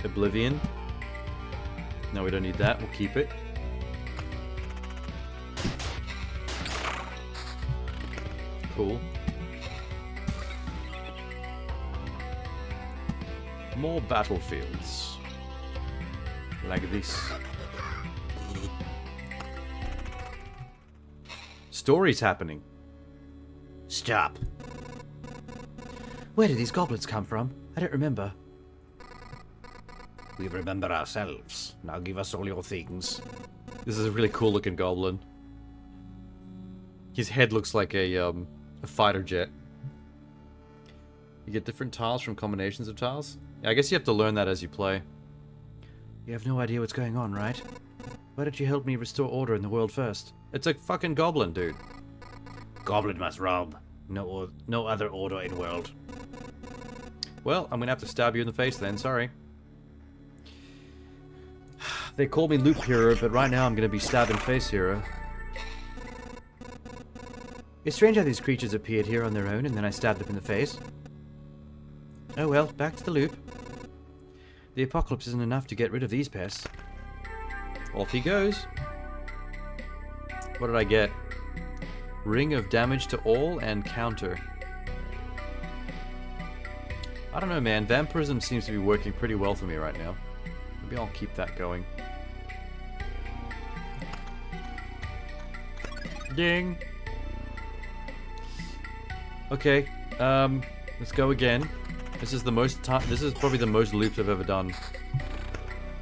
Oblivion. No, we don't need that. We'll keep it. Cool. More battlefields. Like this. Stories happening. Stop. Where did these goblins come from? I don't remember. We remember ourselves. Now give us all your things. This is a really cool looking goblin. His head looks like a fighter jet. You get different tiles from combinations of tiles? Yeah, I guess you have to learn that as you play. You have no idea what's going on, right? Why don't you help me restore order in the world first? It's a fucking goblin, dude. Goblin must roam. No other order in world. Well, I'm gonna have to stab you in the face then, sorry. They call me Loop Hero, but right now I'm gonna be stabbing face hero. It's strange how these creatures appeared here on their own and then I stabbed them in the face. Oh well, back to the loop. The apocalypse isn't enough to get rid of these pests. Off he goes. What did I get? Ring of damage to all and counter. I don't know, man. Vampirism seems to be working pretty well for me right now. Maybe I'll keep that going. Ding! Okay, let's go again. This is probably the most loops I've ever done.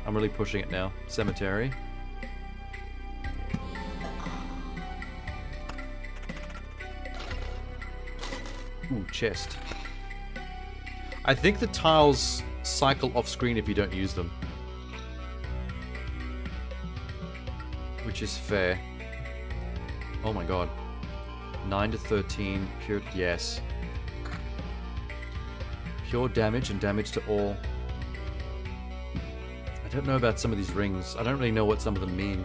I'm really pushing it now. Cemetery. Ooh, chest. I think the tiles cycle off screen if you don't use them. Which is fair. Oh my god. 9 to 13, pure, yes. Pure damage and damage to all. I don't know about some of these rings. I don't really know what some of them mean.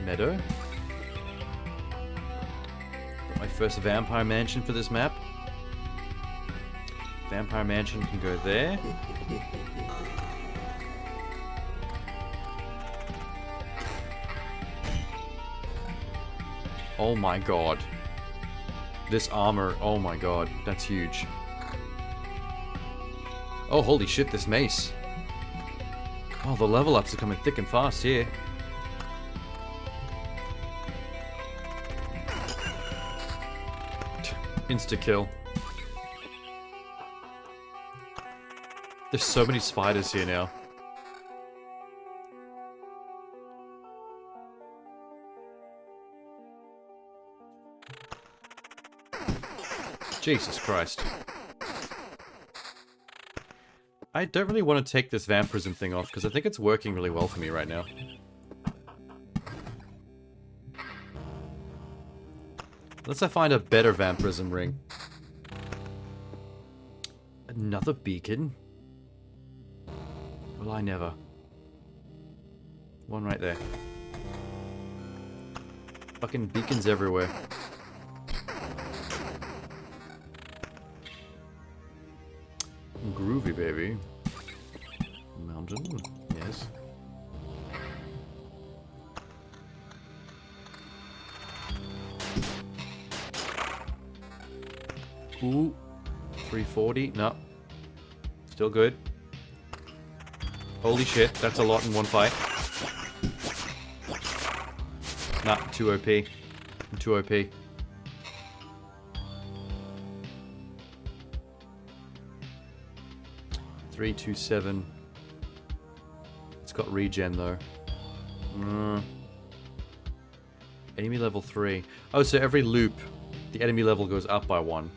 Meadow. Got my first vampire mansion for this map. Vampire mansion can go there. Oh my god. This armor, oh my god, that's huge. Oh, holy shit, this mace. Oh, the level ups are coming thick and fast here. Insta-kill. There's so many spiders here now. Jesus Christ. I don't really want to take this vampirism thing off, because I think it's working really well for me right now. Unless I find a better vampirism ring. Another beacon? Well, I never. One right there. Fucking beacons everywhere. Groovy, baby. Mountain. Yes. Ooh. 340. No. Still good. Holy shit, that's a lot in one fight. Nah, too OP. I'm too OP. 327. It's got regen though. Enemy level 3. Oh, so every loop, the enemy level goes up by 1.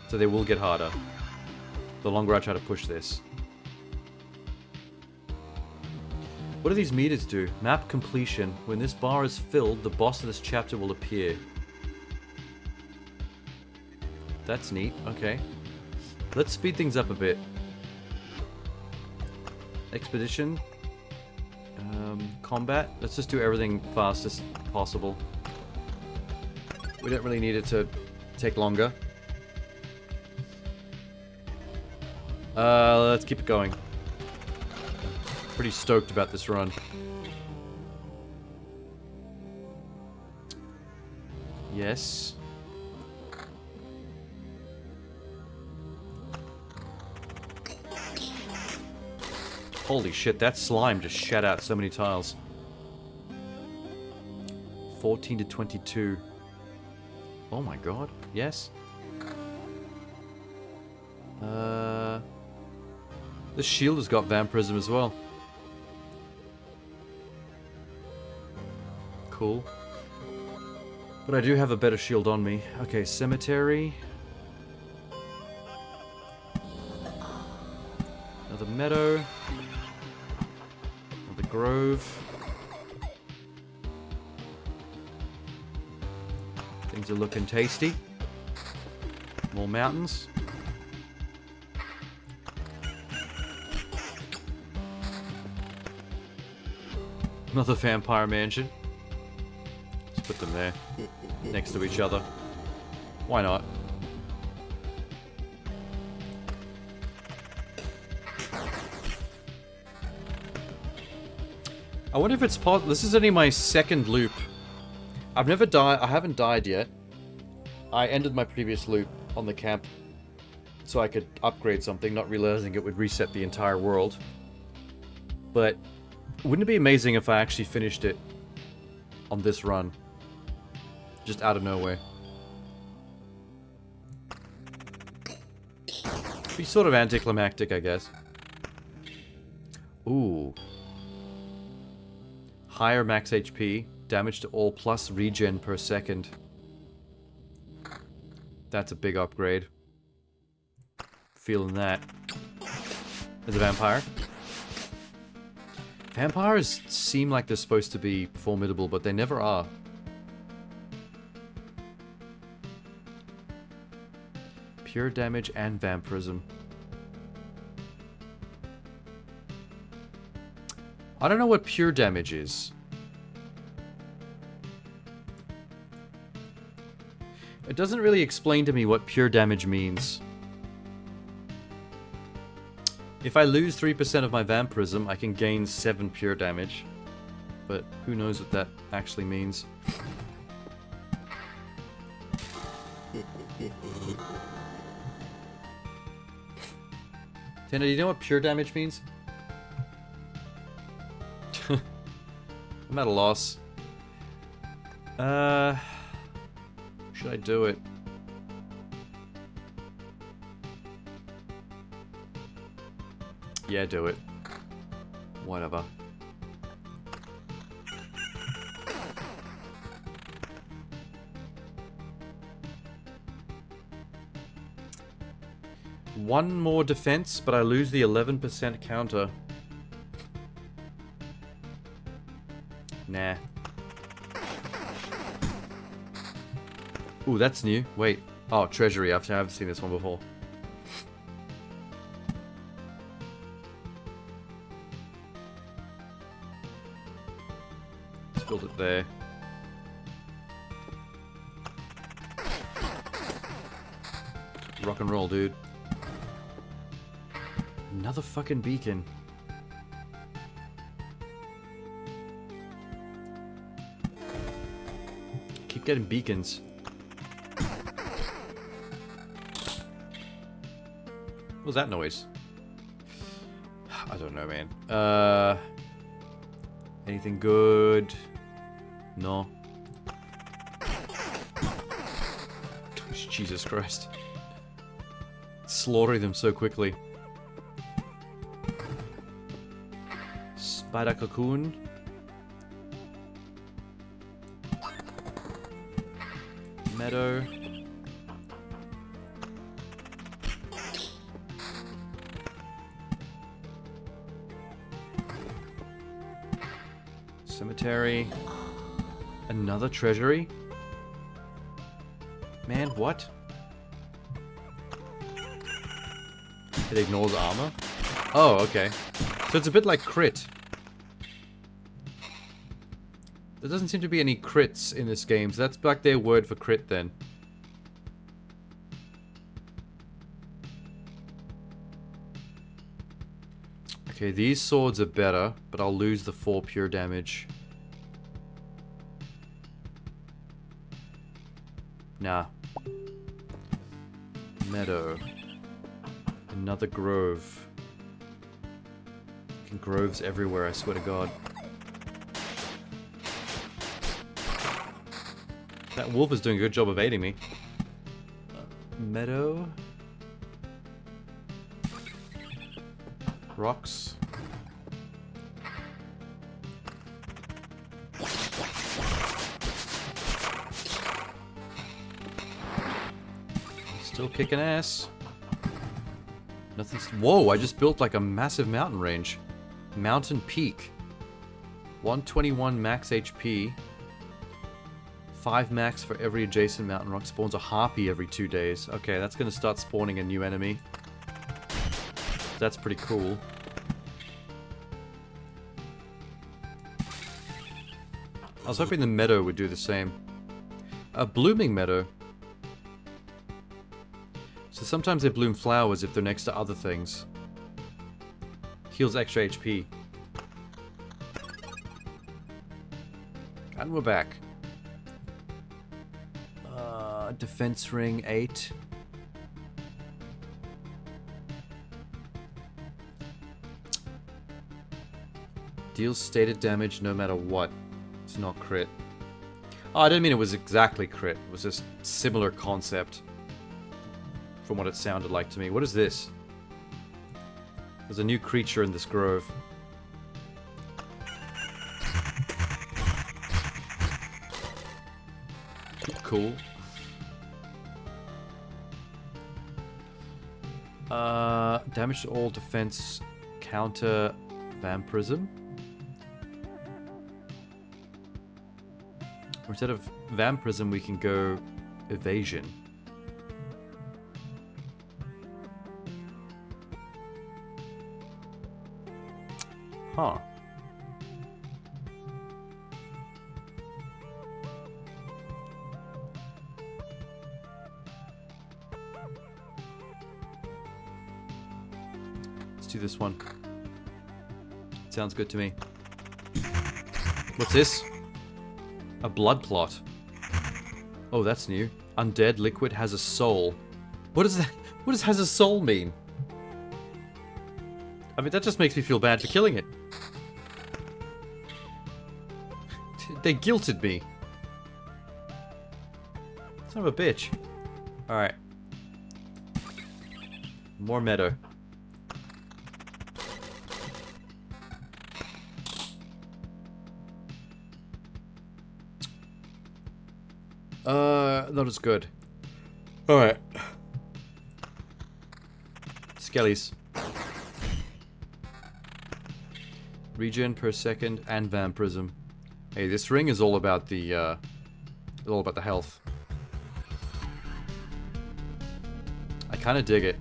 So they will get harder. The longer I try to push this. What do these meters do? Map completion. When this bar is filled, the boss of this chapter will appear. That's neat. Okay. Let's speed things up a bit. Expedition. Combat. Let's just do everything fast as possible. We don't really need it to take longer. Let's keep it going. Pretty stoked about this run. Yes. Holy shit, that slime just shat out so many tiles. 14 to 22. Oh my god. Yes. This shield has got vampirism as well. Cool. But I do have a better shield on me. Okay, cemetery. Another meadow. Another grove. Things are looking tasty. More mountains. Another vampire mansion. Let's put them there. Next to each other. Why not? I wonder if it's possible. This is only my second loop. I've never died. I haven't died yet. I ended my previous loop on the camp so I could upgrade something, not realizing it would reset the entire world. But wouldn't it be amazing if I actually finished it on this run? Just out of nowhere. Be sort of anticlimactic, I guess. Ooh. Higher max HP, damage to all plus regen per second. That's a big upgrade. Feeling that. As a vampire. Vampires seem like they're supposed to be formidable, but they never are. Pure damage and vampirism. I don't know what pure damage is. It doesn't really explain to me what pure damage means. If I lose 3% of my vampirism, I can gain 7 pure damage. But who knows what that actually means. Tana, do you know what pure damage means? I'm at a loss. Should I do it? Yeah, do it. Whatever. One more defense, but I lose the 11% counter. Nah. Ooh, that's new. Wait. Oh, treasury. I haven't seen this one before. Let's build it there. Rock and roll, dude. Another fucking beacon. Keep getting beacons. What was that noise? I don't know, man. Anything good? No. Jesus Christ. Slaughtering them so quickly. Spider cocoon. Meadow. Cemetery. Another treasury? Man, what? It ignores armor? Oh, okay. So it's a bit like crit. There doesn't seem to be any crits in this game, so that's like their word for crit then. Okay, these swords are better, but I'll lose the 4 pure damage. Nah. Meadow. Another grove. Fucking groves everywhere, I swear to God. That wolf is doing a good job of aiding me. Meadow. Rocks. Still kicking ass. Nothing's... Whoa, I just built like a massive mountain range. Mountain Peak. 121 max HP. 5 max for every adjacent mountain rock. Spawns a harpy every 2 days. Okay, that's going to start spawning a new enemy. That's pretty cool. I was hoping the meadow would do the same. A blooming meadow. So sometimes they bloom flowers if they're next to other things. Heals extra HP. And we're back. Defense ring 8. Deals stated damage no matter what. It's not crit. Oh, I didn't mean it was exactly crit. It was just similar concept. From what it sounded like to me. What is this? There's a new creature in this grove. Cool. Damage to all defense counter vampirism. Or instead of vampirism, we can go evasion. Huh. Let's do this one. Sounds good to me. What's this? A blood clot. Oh, that's new. Undead liquid has a soul. What is that? What does has a soul mean? I mean, that just makes me feel bad for killing it. They guilted me. Son of a bitch. Alright. More meadow. Not as good. Alright. Skellies. Regen per second and vampirism. Hey, this ring is all about the health. I kind of dig it.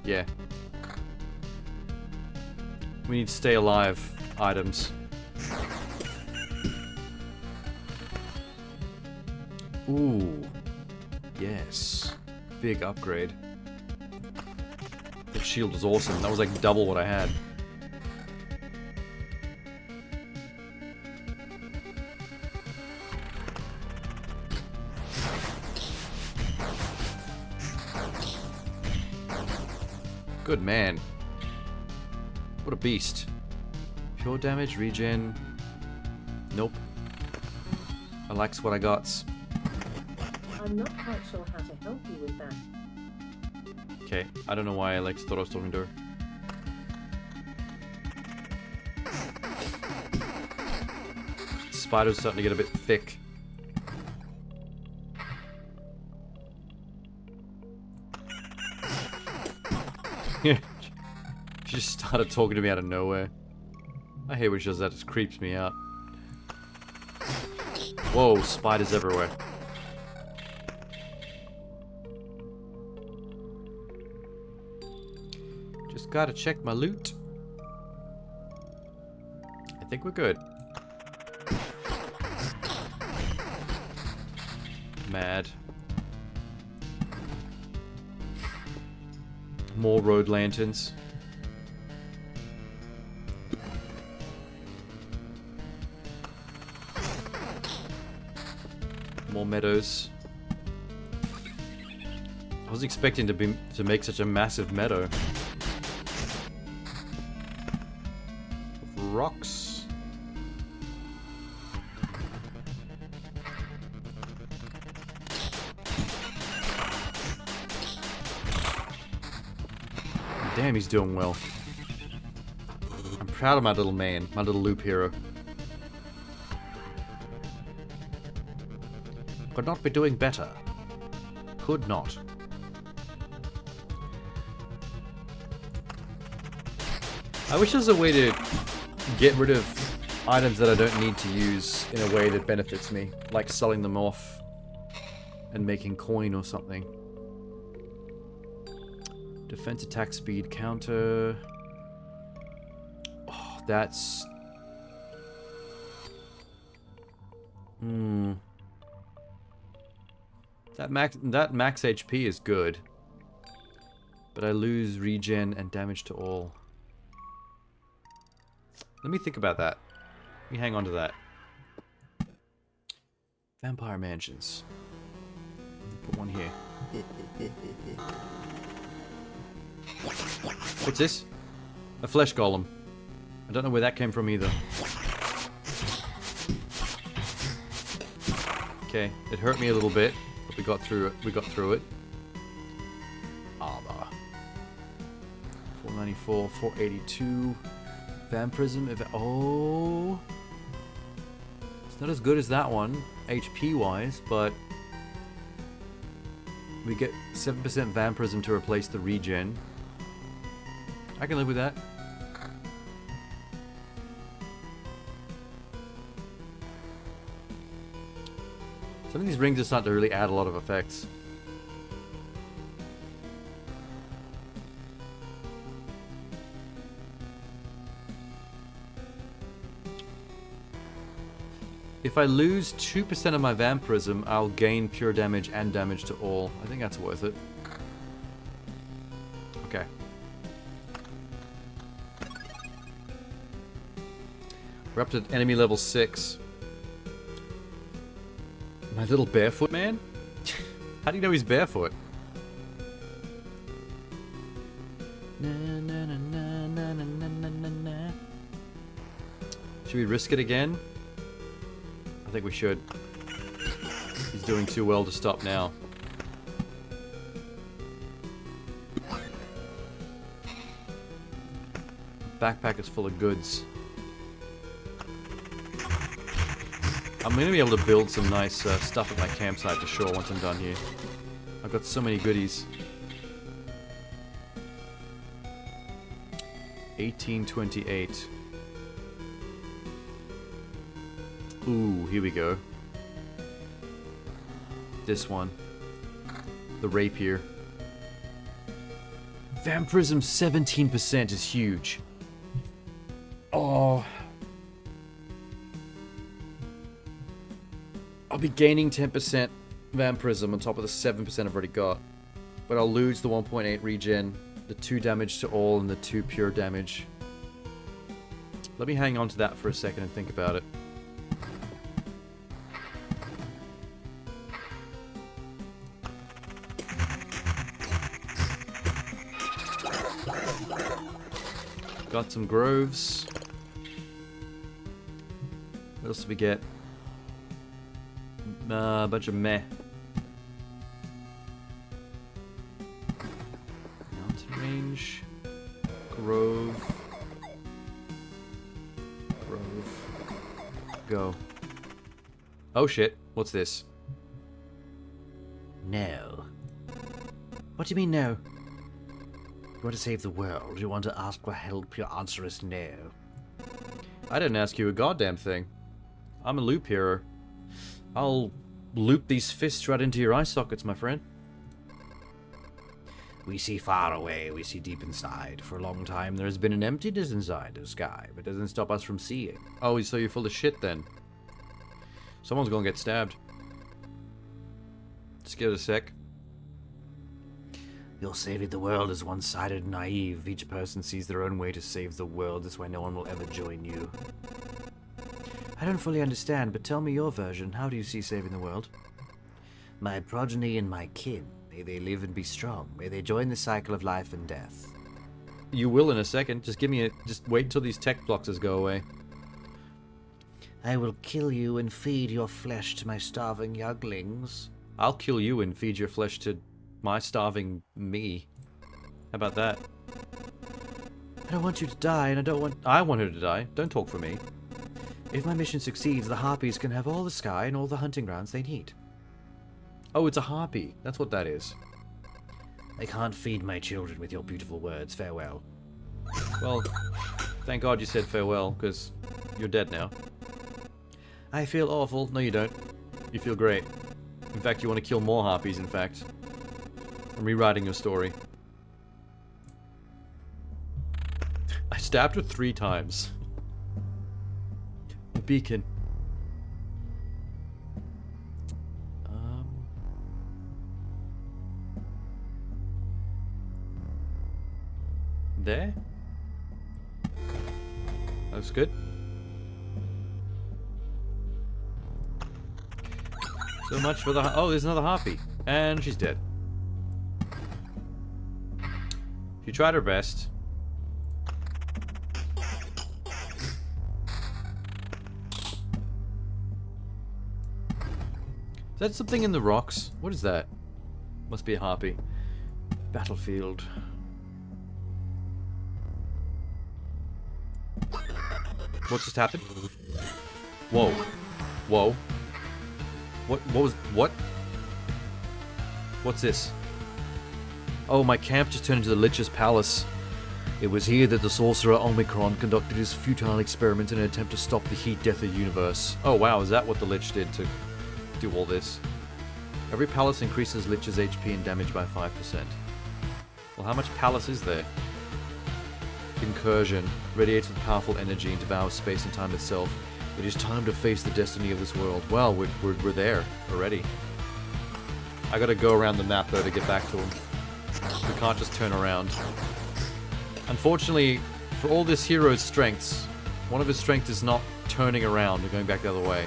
Yeah. We need stay alive items. Ooh. Yes. Big upgrade. That shield was awesome. That was like double what I had. Good man. What a beast. Pure damage, regen. Nope. I likes what I got. I'm not quite sure how to help you with that. Okay, I don't know why Alex thought I was talking to her. Spider's starting to get a bit thick. She just started talking to me out of nowhere. I hate when she does that, it just creeps me out. Whoa, spiders everywhere. Just gotta check my loot. I think we're good. Mad. More road lanterns. More meadows. I was expecting to make such a massive meadow. Rocks. Damn, he's doing well. I'm proud of my little man, my little loop hero. Could not be doing better. Could not. I wish there was a way to get rid of items that I don't need to use in a way that benefits me. Like selling them off and making coin or something. Defense attack speed counter. Oh, that's... That max HP is good. But I lose regen and damage to all. Let me think about that. Let me hang on to that. Vampire mansions. Put one here. What's this? A flesh golem. I don't know where that came from either. Okay, it hurt me a little bit, but we got through it. We got through it. Armor. 494, 482. Vampirism. Oh, it's not as good as that one, HP wise, but we get 7% vampirism to replace the regen. I can live with that. Some of these rings are starting to really add a lot of effects. If I lose 2% of my vampirism, I'll gain pure damage and damage to all. I think that's worth it. Okay. We're up to enemy level 6. My little barefoot man? How do you know he's barefoot? Should we risk it again? I think we should. He's doing too well to stop now. Backpack is full of goods. I'm going to be able to build some nice stuff at my campsite for sure once I'm done here. I've got so many goodies. 1828. Ooh, here we go. This one. The rapier. Vampirism 17% is huge. Oh. I'll be gaining 10% vampirism on top of the 7% I've already got. But I'll lose the 1.8 regen The 2 damage to all and the 2 pure damage. Let me hang on to that for a second and think about it. Got some groves. What else do we get? A bunch of meh. Mountain range. Grove. Go. Oh shit, what's this? No. What do you mean, no? You want to save the world? You want to ask for help? Your answer is no. I didn't ask you a goddamn thing. I'm a loop hero. I'll loop these fists right into your eye sockets, my friend. We see far away, we see deep inside. For a long time there has been an emptiness inside the sky, but it doesn't stop us from seeing. Oh, so you're full of shit then. Someone's gonna get stabbed. Just give it a sec. Your saving the world is one-sided and naive. Each person sees their own way to save the world. This way no one will ever join you. I don't fully understand, but tell me your version. How do you see saving the world? My progeny and my kin. May they live and be strong. May they join the cycle of life and death. You will in a second. Just give me a... Just wait till these tech boxes go away. I will kill you and feed your flesh to my starving younglings. I'll kill you and feed your flesh to my starving me. How about that? I don't want you to die, and I want her to die. Don't talk for me. If my mission succeeds, the Harpies can have all the sky and all the hunting grounds they need. Oh, it's a harpy. That's what that is. I can't feed my children with your beautiful words. Farewell. Well, thank God you said farewell, because you're dead now. I feel awful. No, you don't. You feel great. In fact, you want to kill more harpies, in fact. I'm rewriting your story. I stabbed her 3 times. A beacon. There? Looks good. So much for the... Oh, there's another harpy. And she's dead. She tried her best. Is that something in the rocks? What is that? Must be a harpy. Battlefield. What just happened? Whoa. Whoa. What was... What? What's this? Oh, my camp just turned into the Lich's palace. It was here that the sorcerer Omicron conducted his futile experiment in an attempt to stop the heat death of the universe. Oh wow, is that what the Lich did to do all this? Every palace increases Lich's HP and damage by 5%. Well, how much palace is there? Incursion. Radiates with powerful energy and devours space and time itself. It is time to face the destiny of this world. Well, we're there already. I gotta go around the map though to get back to him. We can't just turn around. Unfortunately, for all this hero's strengths, one of his strengths is not turning around and going back the other way.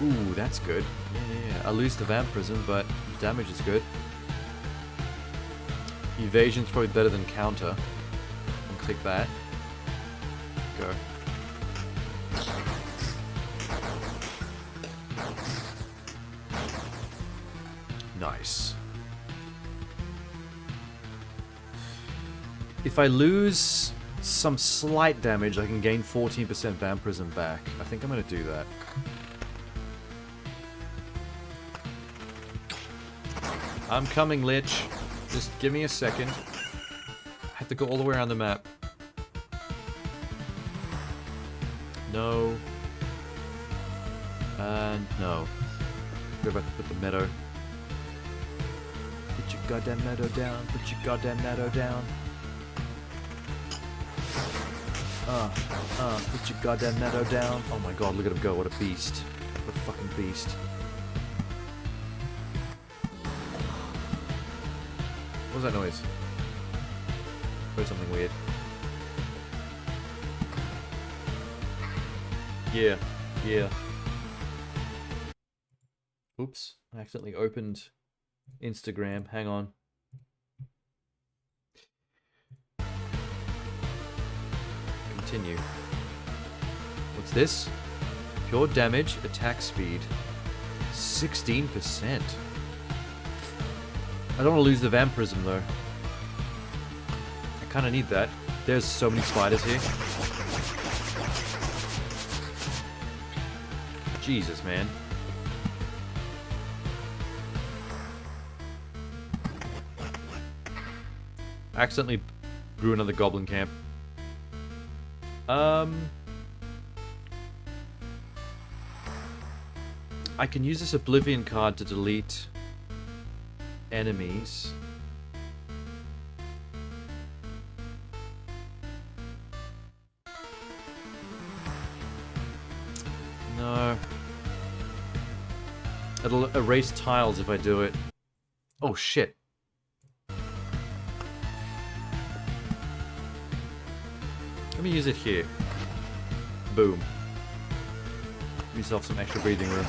Ooh, that's good. Yeah, I lose the vampirism, but damage is good. Evasion's probably better than counter. I'll click that. Go. Nice. If I lose some slight damage, I can gain 14% vampirism back. I think I'm going to do that. I'm coming, Lich. Just give me a second. I have to go all the way around the map. No. And no. Go back to put the meadow. Put your goddamn meadow down. Put your goddamn meadow down. Put your goddamn meadow down. Oh my god, look at him go. What a beast. The fucking beast. What was that noise? Heard something weird. Yeah, yeah. Oops, I accidentally opened Instagram. Hang on. Continue. What's this? Pure damage, attack speed. 16%. I don't want to lose the vampirism though. I kind of need that. There's so many spiders here. Jesus, man. Accidentally grew another goblin camp. I can use this Oblivion card to delete enemies. No. It'll erase tiles if I do it. Oh shit. Let me use it here. Boom. Give yourself some extra breathing room.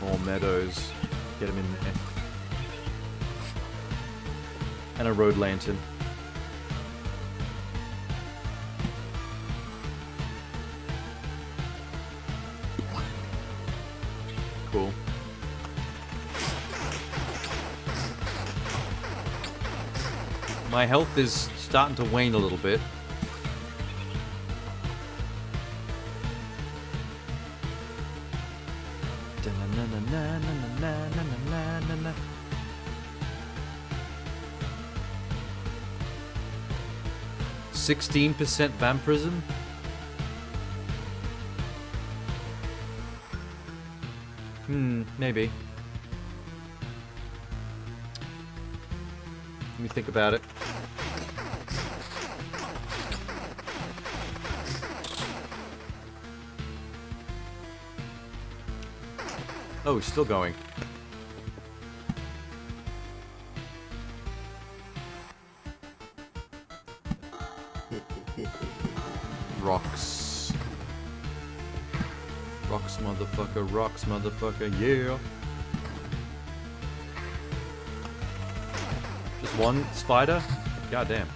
More meadows. Get them in there. And a road lantern. Cool. My health is starting to wane a little bit. %16 vampirism? Maybe. Let me think about it. Oh, he's still going. Rocks. Rocks, motherfucker. Rocks, motherfucker. Yeah. Just one spider? Goddamn.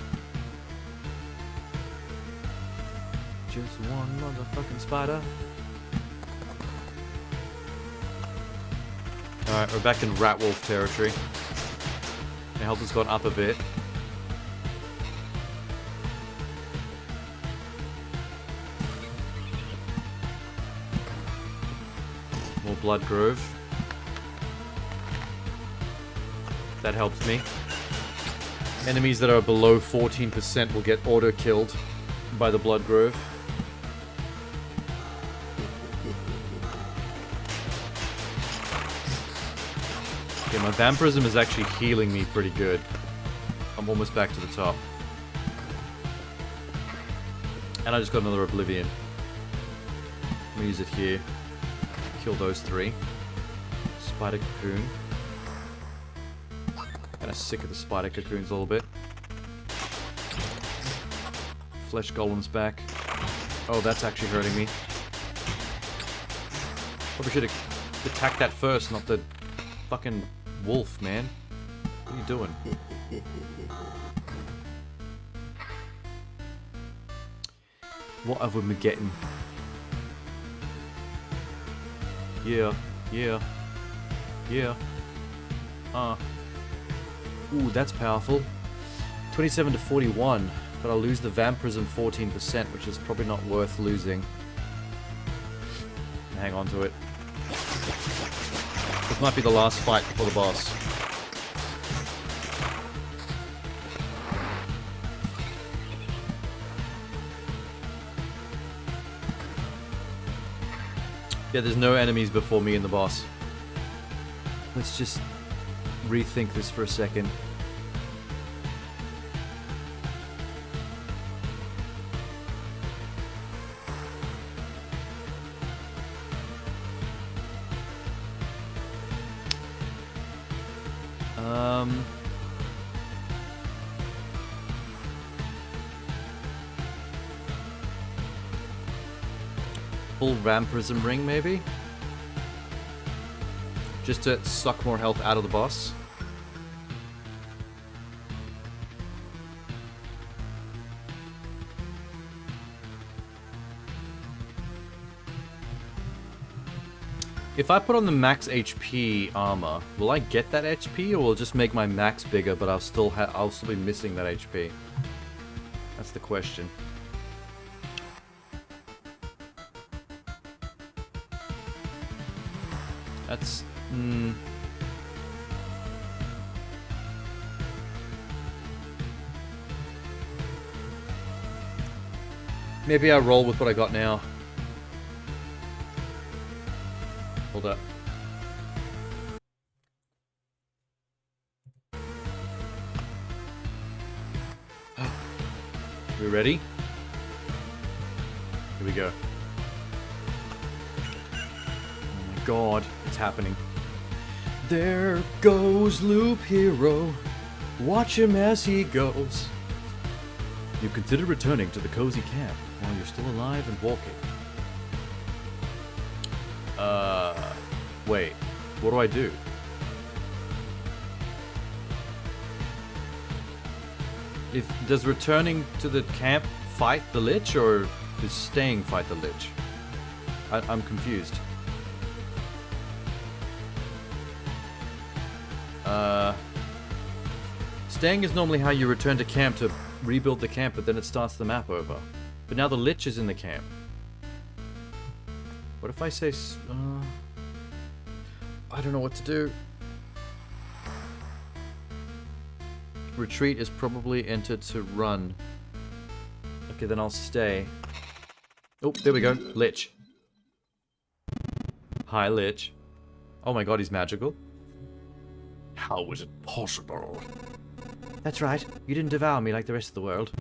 Just one motherfucking spider. Alright, we're back in Rat Wolf territory. My health has gone up a bit. More Blood Grove. That helps me. Enemies that are below 14% will get auto-killed by the Blood Grove. Okay, my vampirism is actually healing me pretty good. I'm almost back to the top. And I just got another Oblivion. Let me use it here. Kill those three. Spider Cocoon. Kinda sick of the spider cocoons a little bit. Flesh Golem's back. Oh, that's actually hurting me. Probably should have attacked that first, not the fucking wolf, man. What are you doing? What have we been getting? Yeah, yeah, yeah. Ooh, that's powerful. 27 to 41, but I'll lose the vampirism 14%, which is probably not worth losing. Hang on to it. This might be the last fight before the boss. Yeah, there's no enemies before me and the boss. Let's just rethink this for a second. Full vampirism ring, maybe? Just to suck more health out of the boss. If I put on the max HP armor, will I get that HP, or will it just make my max bigger, but I'll still be missing that HP? That's the question. That's... Maybe I roll with what I got now. Hold up. We ready? Here we go. Oh my god, it's happening. There goes Loop Hero. Watch him as he goes. You consider returning to the cozy camp while you're still alive and walking. Wait. What do I do? Does returning to the camp fight the Lich, or does staying fight the Lich? I'm confused. Staying is normally how you return to camp to rebuild the camp, but then it starts the map over. But now the Lich is in the camp. What if I say... I don't know what to do. Retreat is probably entered to run. Okay, then I'll stay. Oh, there we go. Lich. Hi, Lich. Oh my god, he's magical. How was it possible? That's right. You didn't devour me like the rest of the world.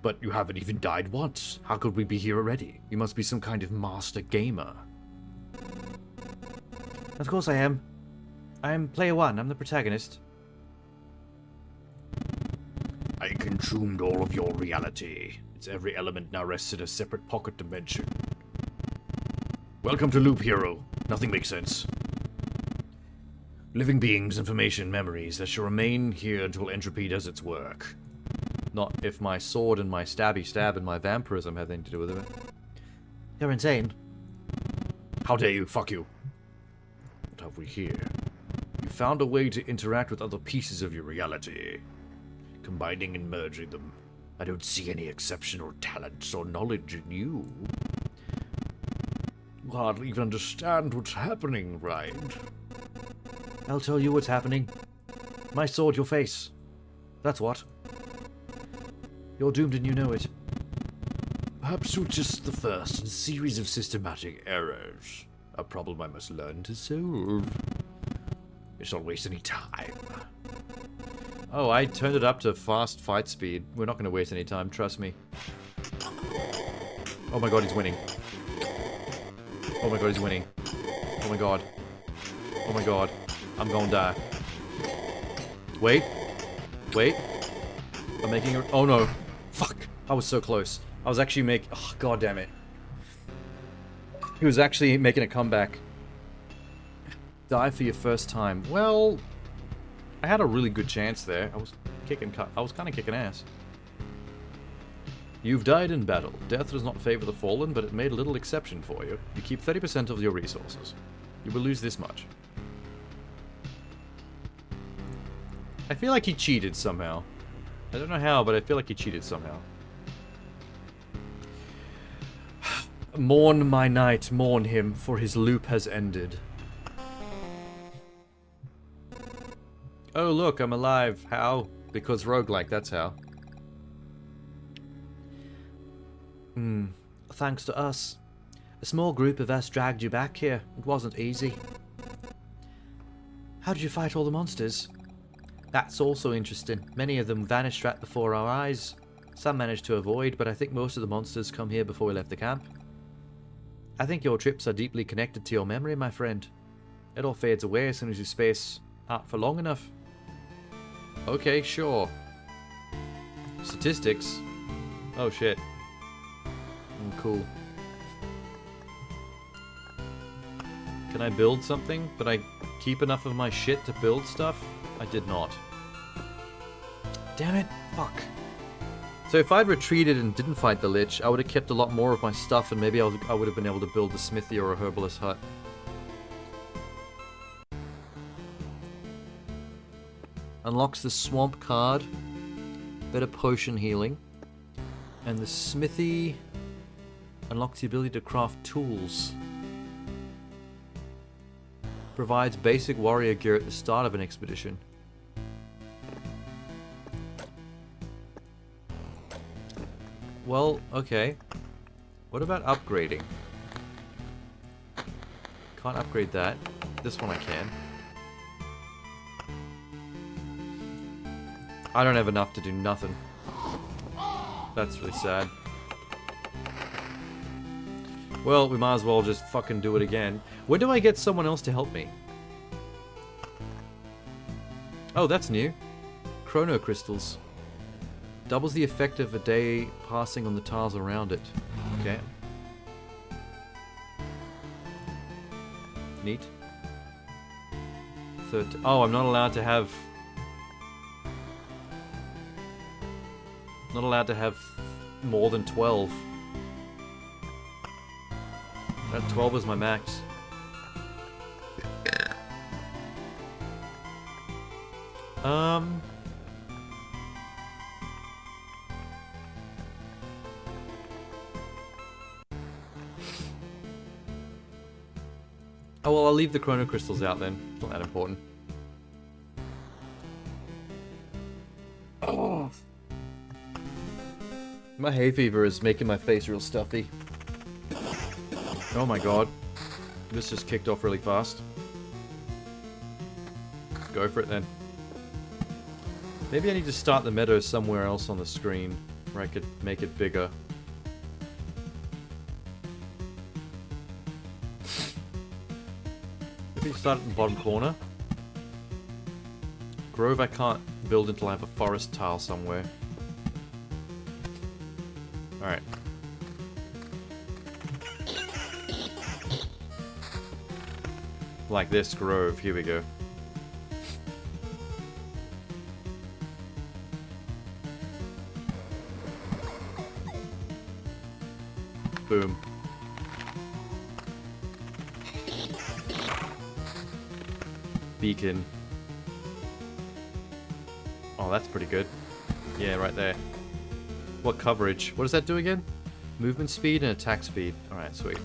But you haven't even died once. How could we be here already? You must be some kind of master gamer. Of course I am. I'm player one. I'm the protagonist. I consumed all of your reality. Its every element now rests in a separate pocket dimension. Welcome to Loop Hero. Nothing makes sense. Living beings, information, memories that shall remain here until entropy does its work. Not if my sword and my stabby stab and my vampirism have anything to do with it. You're insane. How dare you? Fuck you. What have we here? You found a way to interact with other pieces of your reality, combining and merging them. I don't see any exceptional talents or knowledge in you. You hardly even understand what's happening, right? I'll tell you what's happening. My sword, your face. That's what. You're doomed and you know it. Perhaps you're just the first in a series of systematic errors. A problem I must learn to solve. Let's not waste any time. Oh, I turned it up to fast fight speed. We're not going to waste any time, trust me. Oh my god, he's winning. Oh my god, he's winning. Oh my god. Oh my god. I'm gonna die. Wait. Wait. I'm making a... Oh no. Fuck. I was so close. I was actually making... Oh, god damn it. He was actually making a comeback. Die for your first time. Well... I had a really good chance there. I was kind of kicking ass. You've died in battle. Death does not favor the fallen, but it made a little exception for you. You keep 30% of your resources. You will lose this much. I feel like he cheated somehow. I don't know how, but I feel like he cheated somehow. Mourn my knight, mourn him, for his loop has ended. Oh look, I'm alive. How? Because roguelike, that's how. Thanks to us. A small group of us dragged you back here. It wasn't easy. How did you fight all the monsters? That's also interesting. Many of them vanished right before our eyes. Some managed to avoid, but I think most of the monsters come here before we left the camp. I think your trips are deeply connected to your memory, my friend. It all fades away as soon as you space for long enough. Okay, sure. Statistics. Oh shit. Cool. Can I build something? Did I keep enough of my shit to build stuff? I did not. Damn it. Fuck. So if I'd retreated and didn't fight the Lich, I would have kept a lot more of my stuff and maybe I would have been able to build a smithy or a herbalist hut. Unlocks the swamp card. Better potion healing. And the smithy unlocks the ability to craft tools. Provides basic warrior gear at the start of an expedition. Well, okay. What about upgrading? Can't upgrade that. This one I can. I don't have enough to do nothing. That's really sad. Well, we might as well just fucking do it again. When do I get someone else to help me? Oh, that's new. Chrono crystals. Doubles the effect of a day passing on the tiles around it. Okay. Neat. Oh, I'm not allowed to have... Not allowed to have more than 12. That 12 is my max. Oh, well, I'll leave the chrono crystals out then. It's not that important. Oh. My hay fever is making my face real stuffy. Oh my god. This just kicked off really fast. Let's go for it then. Maybe I need to start the meadow somewhere else on the screen where I could make it bigger. Maybe start in the bottom corner. Grove I can't build until I have a forest tile somewhere. Alright. Like this grove, here we go. Boom. Beacon. Oh, that's pretty good. Yeah, right there. What coverage? What does that do again? Movement speed and attack speed. Alright, sweet.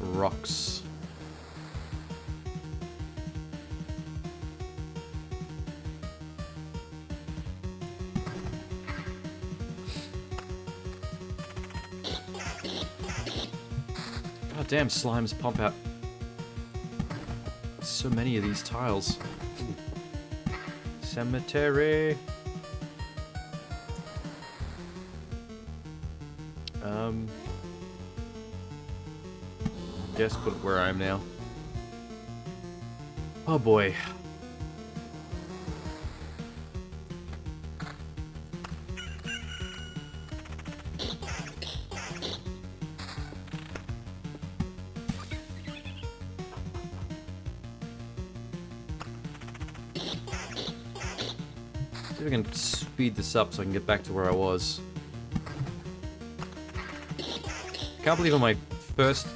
Rocks. God damn, slimes pump out so many of these tiles. Cemetery. Guess put it where I am now. Oh boy. See if I can speed this up so I can get back to where I was. Can't believe on my first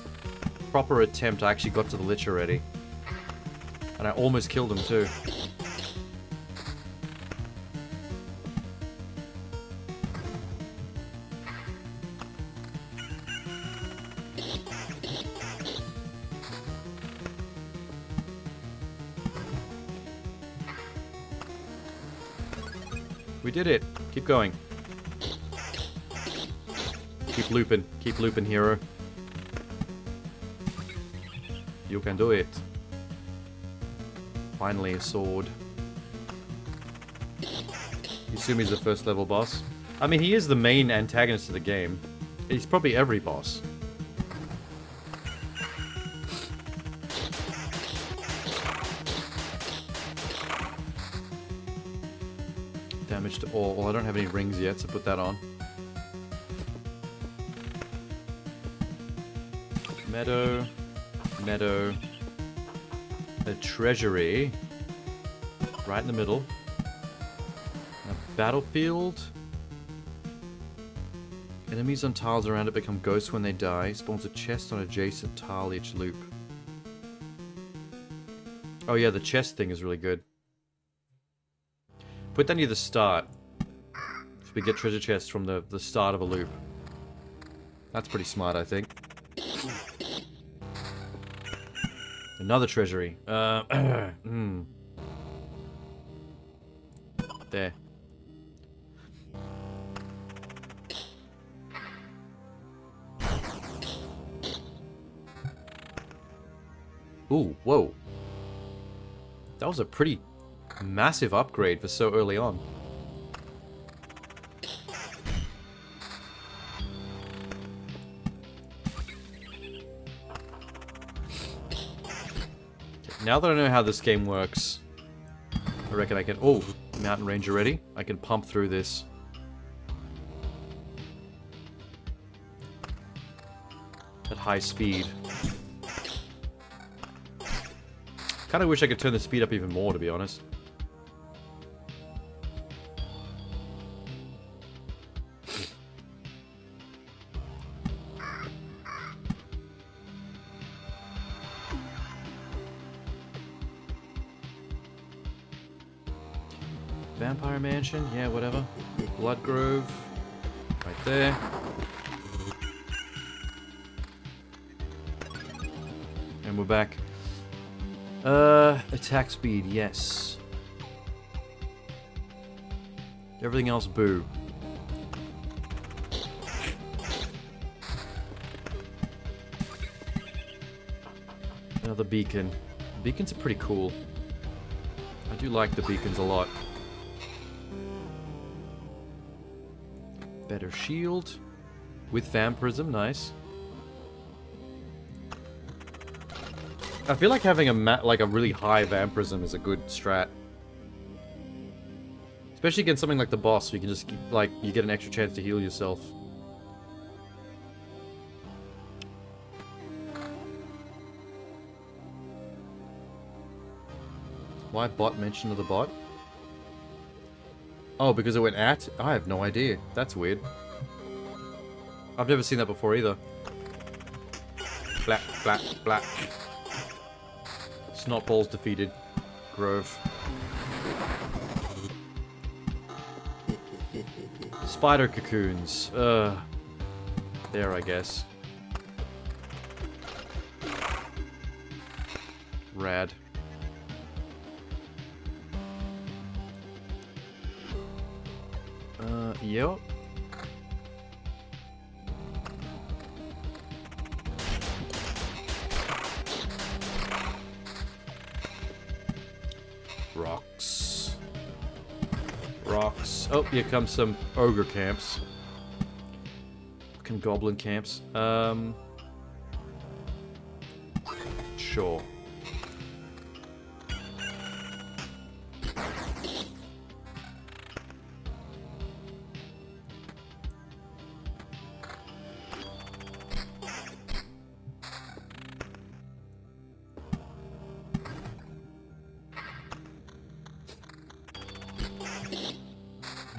proper attempt I actually got to the Lich already. And I almost killed him too. We did it! Keep going. Keep looping, hero. You can do it. Finally, a sword. You assume he's the first level boss? I mean, he is the main antagonist of the game. He's probably every boss. Damage to all. Well, I don't have any rings yet, so put that on. Meadow. Meadow. A treasury. Right in the middle. A battlefield. Enemies on tiles around it become ghosts when they die. Spawns a chest on adjacent tile each loop. Oh yeah, the chest thing is really good. Put that near the start. So we get treasure chests from the start of a loop. That's pretty smart, I think. Another treasury. There. Ooh, whoa. That was a pretty massive upgrade for so early on. Now that I know how this game works, I reckon I can... Oh, mountain ranger ready. I can pump through this. At high speed. Kinda wish I could turn the speed up even more, to be honest. Vampire Mansion, yeah, whatever. Blood Grove, right there. And we're back. Attack speed, yes. Everything else, boo. Another beacon. Beacons are pretty cool. I do like the beacons a lot. Better shield. With vampirism, nice. I feel like having a really high vampirism is a good strat. Especially against something like the boss, so you can just, you get an extra chance to heal yourself. Why bot mention of the bot? Oh, because it went at? I have no idea. That's weird. I've never seen that before either. Black, black, black. Snotballs defeated. Grove. Spider cocoons. There, I guess. Rad. Yep. Rocks. Rocks. Oh, here comes some ogre camps. Fucking goblin camps. Sure.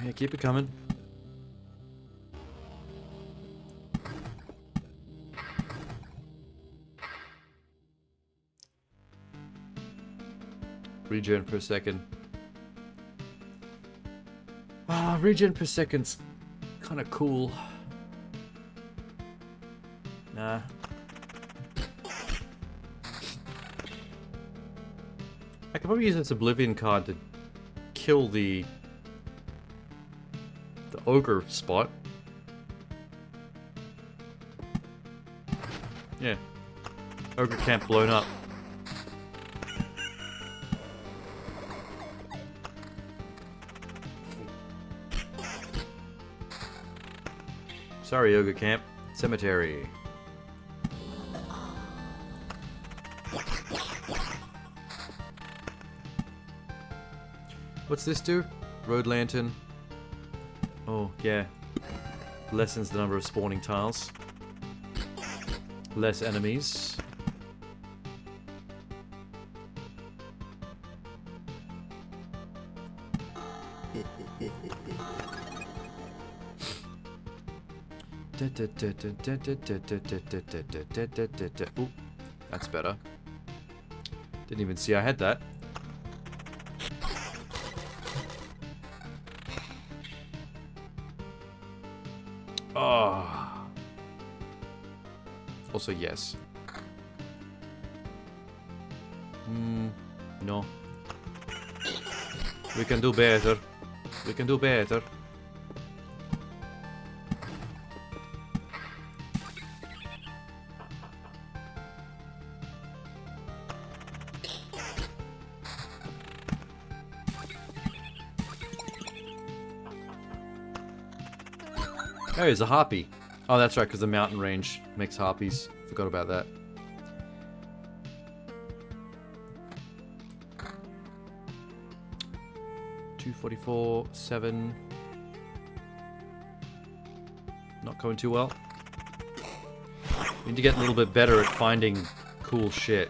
Yeah, keep it coming. Regen per second. Ah, regen per second's kind of cool. Nah. I could probably use this Oblivion card to kill the ogre spot. Yeah. Ogre camp blown up. Sorry, Yoga Camp. Cemetery. What's this do? Road lantern. Oh, yeah. Lessens the number of spawning tiles. Less enemies. Ooh, that's better. Didn't even see I had that. Oh. Also, yes. No. We can do better. We can do better. Oh, he's a harpy. Oh, that's right, because the mountain range makes harpies. Forgot about that. $244, 7. Not going too well. Need to get a little bit better at finding cool shit.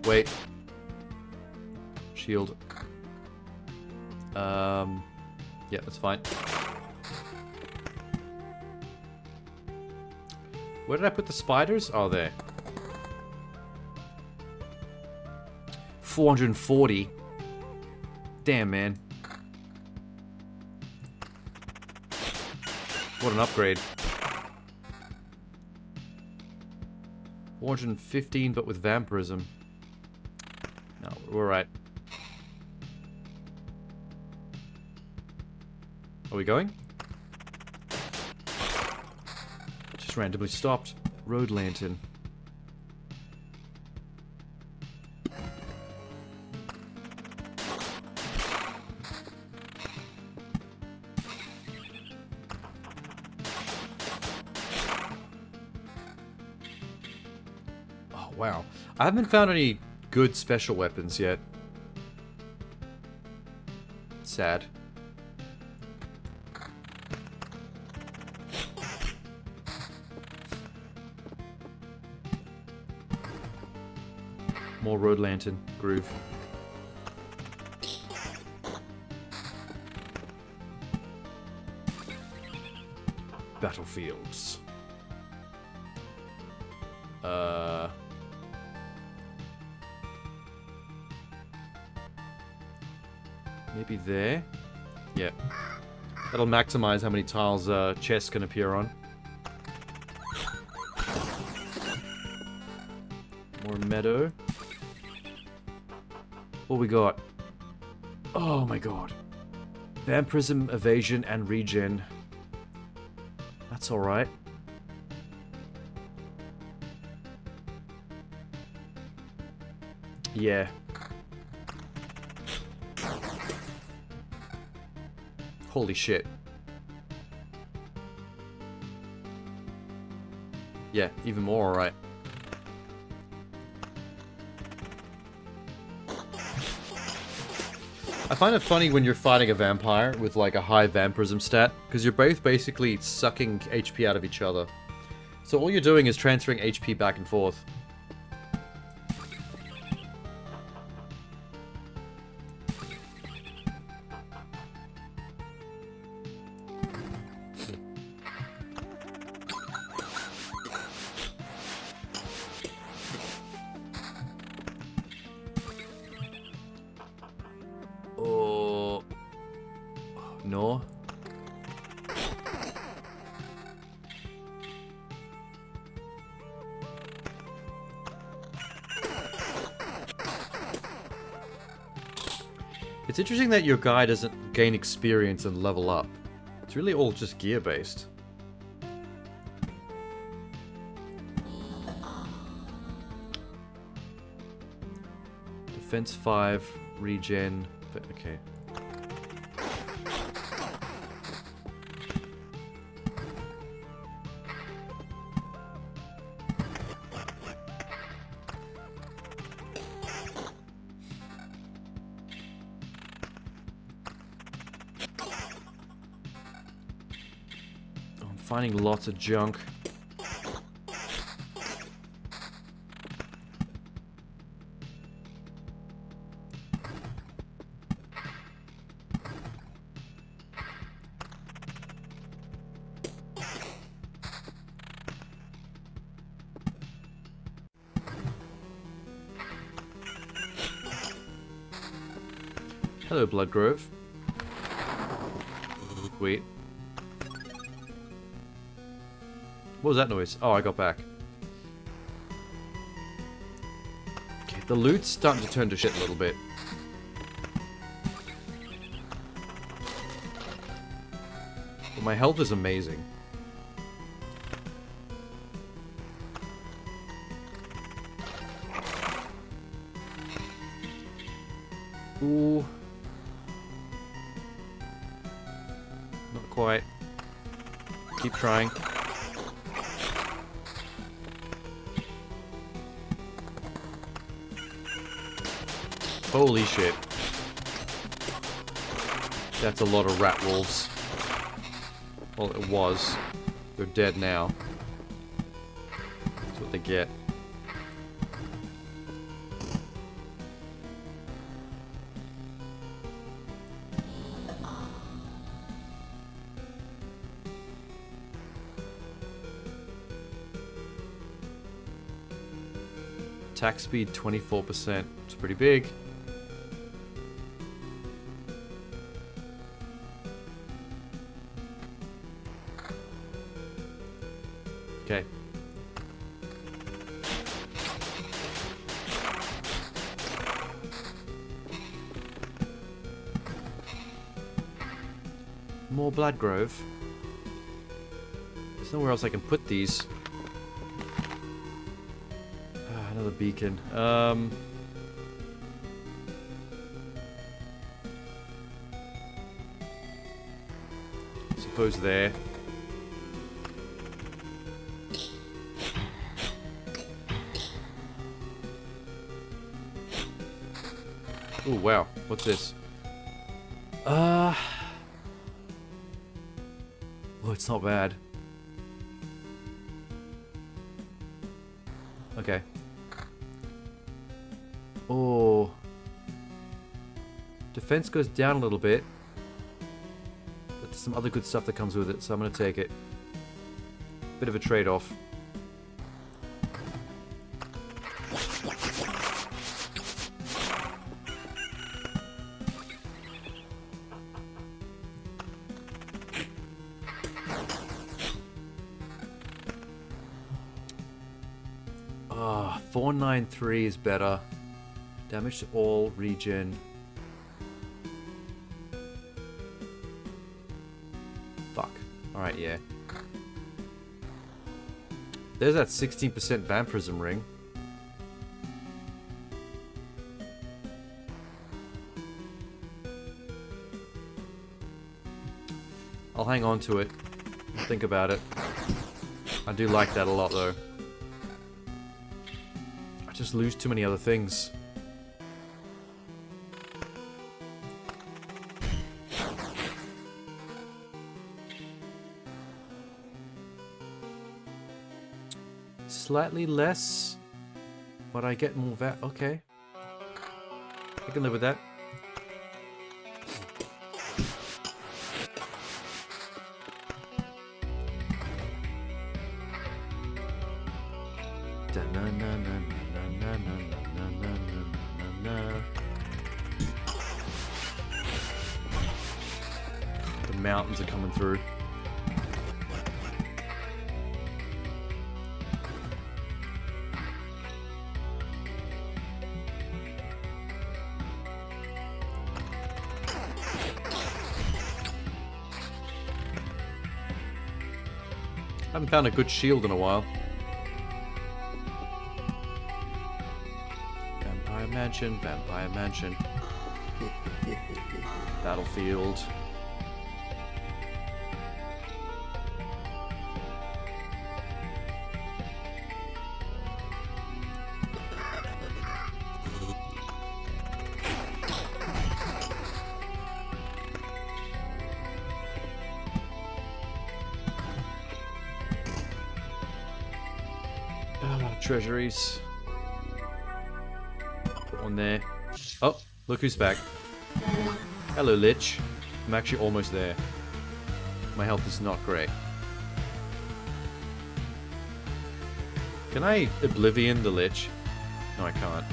Wait. Shield. Yeah, that's fine. Where did I put the spiders? Oh, there. 440. Damn, man. What an upgrade. 415, but with vampirism. No, we're right. Are we going? Just randomly stopped. Road lantern. Oh, wow. I haven't found any good special weapons yet. Sad. More road lantern groove. Battlefields. Maybe there? Yeah. That'll maximize how many tiles chests can appear on. More meadow. What we got? Oh my god. Vampirism, evasion, and regen. That's alright. Yeah. Holy shit. Yeah, even more alright. I find it funny when you're fighting a vampire with like a high vampirism stat, because you're both basically sucking HP out of each other. So all you're doing is transferring HP back and forth. No. It's interesting that your guy doesn't gain experience and level up. It's really all just gear based. Defense 5, regen. But okay. I'm finding lots of junk. Hello, Bloodgrove. Wait. What was that noise? Oh, I got back. Okay, the loot's starting to turn to shit a little bit. But my health is amazing. Ooh. Not quite. Keep trying. Holy shit. That's a lot of rat wolves. Well, it was. They're dead now. That's what they get. Attack speed 24%. It's pretty big. Okay. More Bloodgrove. There's nowhere else I can put these. Another beacon. Suppose there. Oh wow, what's this? Oh, it's not bad. Okay. Oh. Defense goes down a little bit. But there's some other good stuff that comes with it, so I'm gonna take it. Bit of a trade-off. Ah, 493 is better. Damage to all, regen. Fuck. Alright, yeah. There's that 16% vampirism ring. I'll hang on to it. Think about it. I do like that a lot, though. I just lose too many other things. Slightly less, but I get more okay. I can live with that. The mountains are coming through. I haven't found a good shield in a while. Vampire mansion, vampire mansion. Battlefield. Treasuries. Put one there. Oh, look who's back. Hello, Lich. I'm actually almost there. My health is not great. Can I Oblivion the Lich? No, I can't.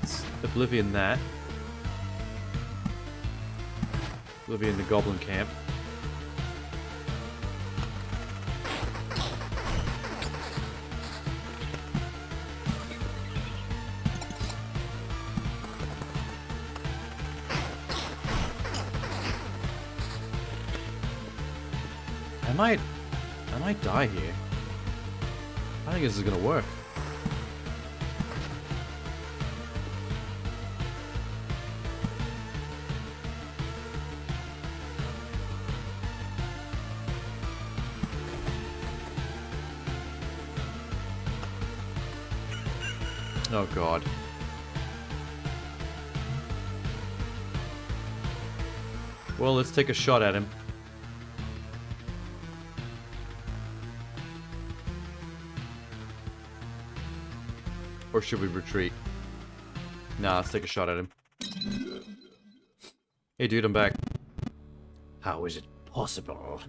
Let's Oblivion that. Oblivion the Goblin Camp. I might die here. I think this is gonna work. Oh god. Well, let's take a shot at him. Or should we retreat? Nah, let's take a shot at him. Hey dude, I'm back. How is it possible?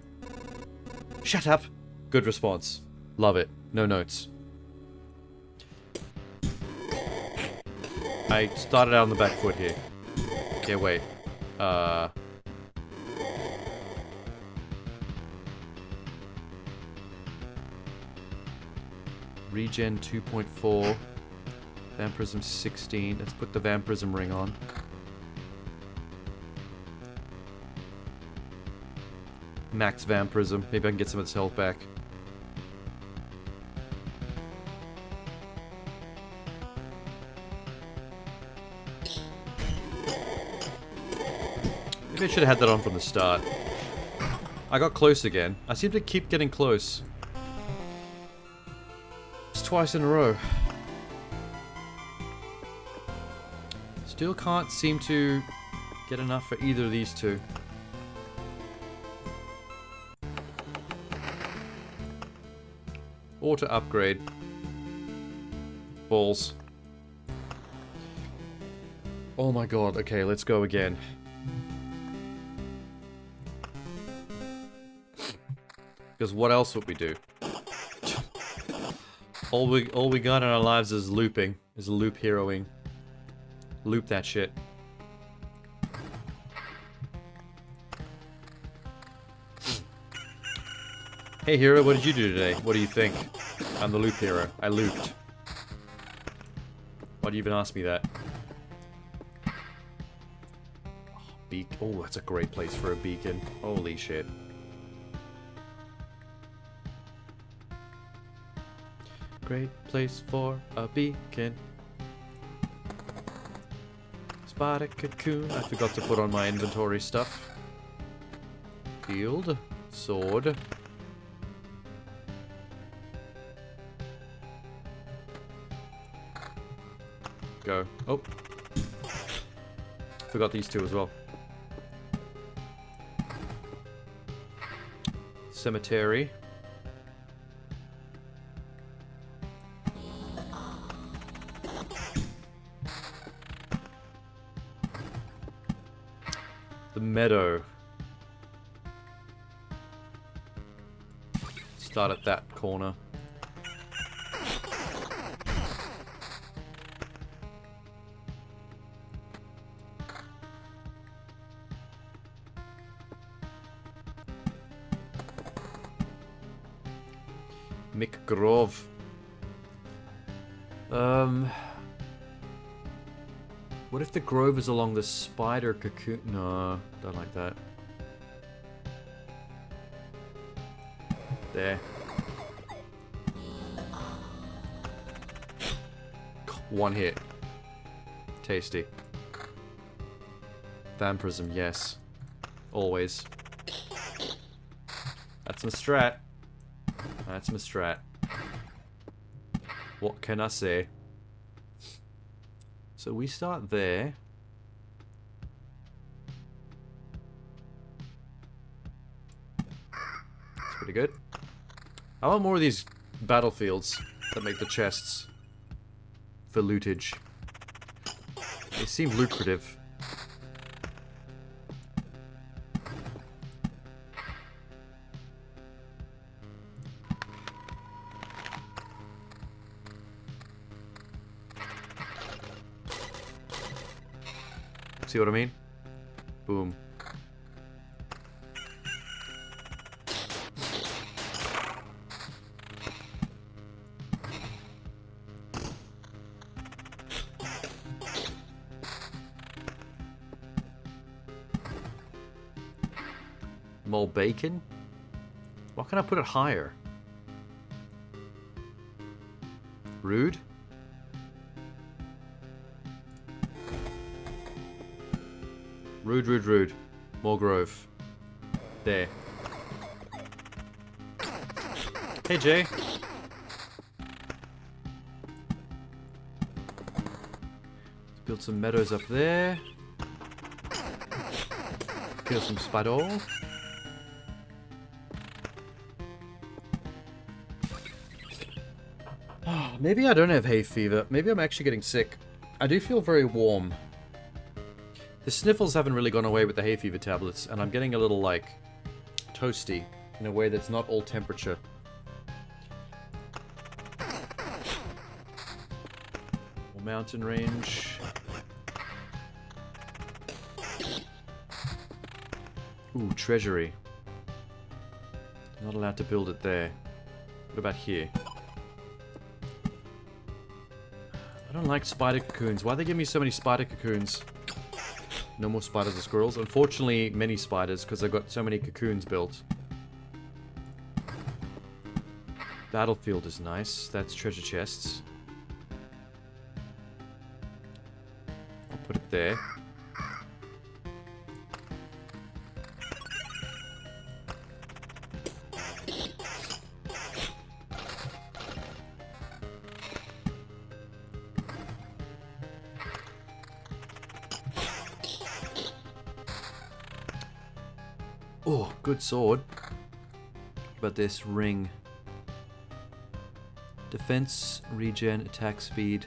Shut up! Good response. Love it. No notes. I started out on the back foot here. Okay, wait. Regen 2.4. Vampirism 16. Let's put the Vampirism ring on. Max Vampirism. Maybe I can get some of this health back. Maybe I should have had that on from the start. I got close again. I seem to keep getting close. It's twice in a row. Still can't seem to get enough for either of these two. Or to upgrade. Balls. Oh my god, okay, let's go again. Because what else would we do? all we got in our lives is looping. Is loop heroing. Loop that shit. Hey hero, what did you do today? What do you think? I'm the loop hero. I looped. Why do you even ask me that? Oh, that's a great place for a beacon. Holy shit. Great place for a beacon. Spider cocoon. I forgot to put on my inventory stuff. Shield. Sword. Go. Oh. Forgot these two as well. Cemetery. The meadow. Start at that corner. Mick Grove. What if the grove is along the spider cocoon? No, don't like that. There. One hit. Tasty. Vampirism, yes. Always. That's my strat. That's my strat. What can I say? So we start there. That's pretty good. I want more of these battlefields that make the chests for lootage. They seem lucrative. See what I mean? Boom. More bacon? Why can't I put it higher? Rude? Rude, rude, rude. More grove. There. Hey, Jay. Let's build some meadows up there. Kill some spider. Maybe I don't have hay fever. Maybe I'm actually getting sick. I do feel very warm. The sniffles haven't really gone away with the hay fever tablets, and I'm getting a little, like, toasty in a way that's not all temperature. More mountain range. Ooh, treasury. Not allowed to build it there. What about here? I don't like spider cocoons. Why'd they give me so many spider cocoons? No more spiders or squirrels. Unfortunately, many spiders, because I got so many cocoons built. Battlefield is nice. That's treasure chests. I'll put it there. Oh, good sword. But this ring. Defense, regen, attack speed.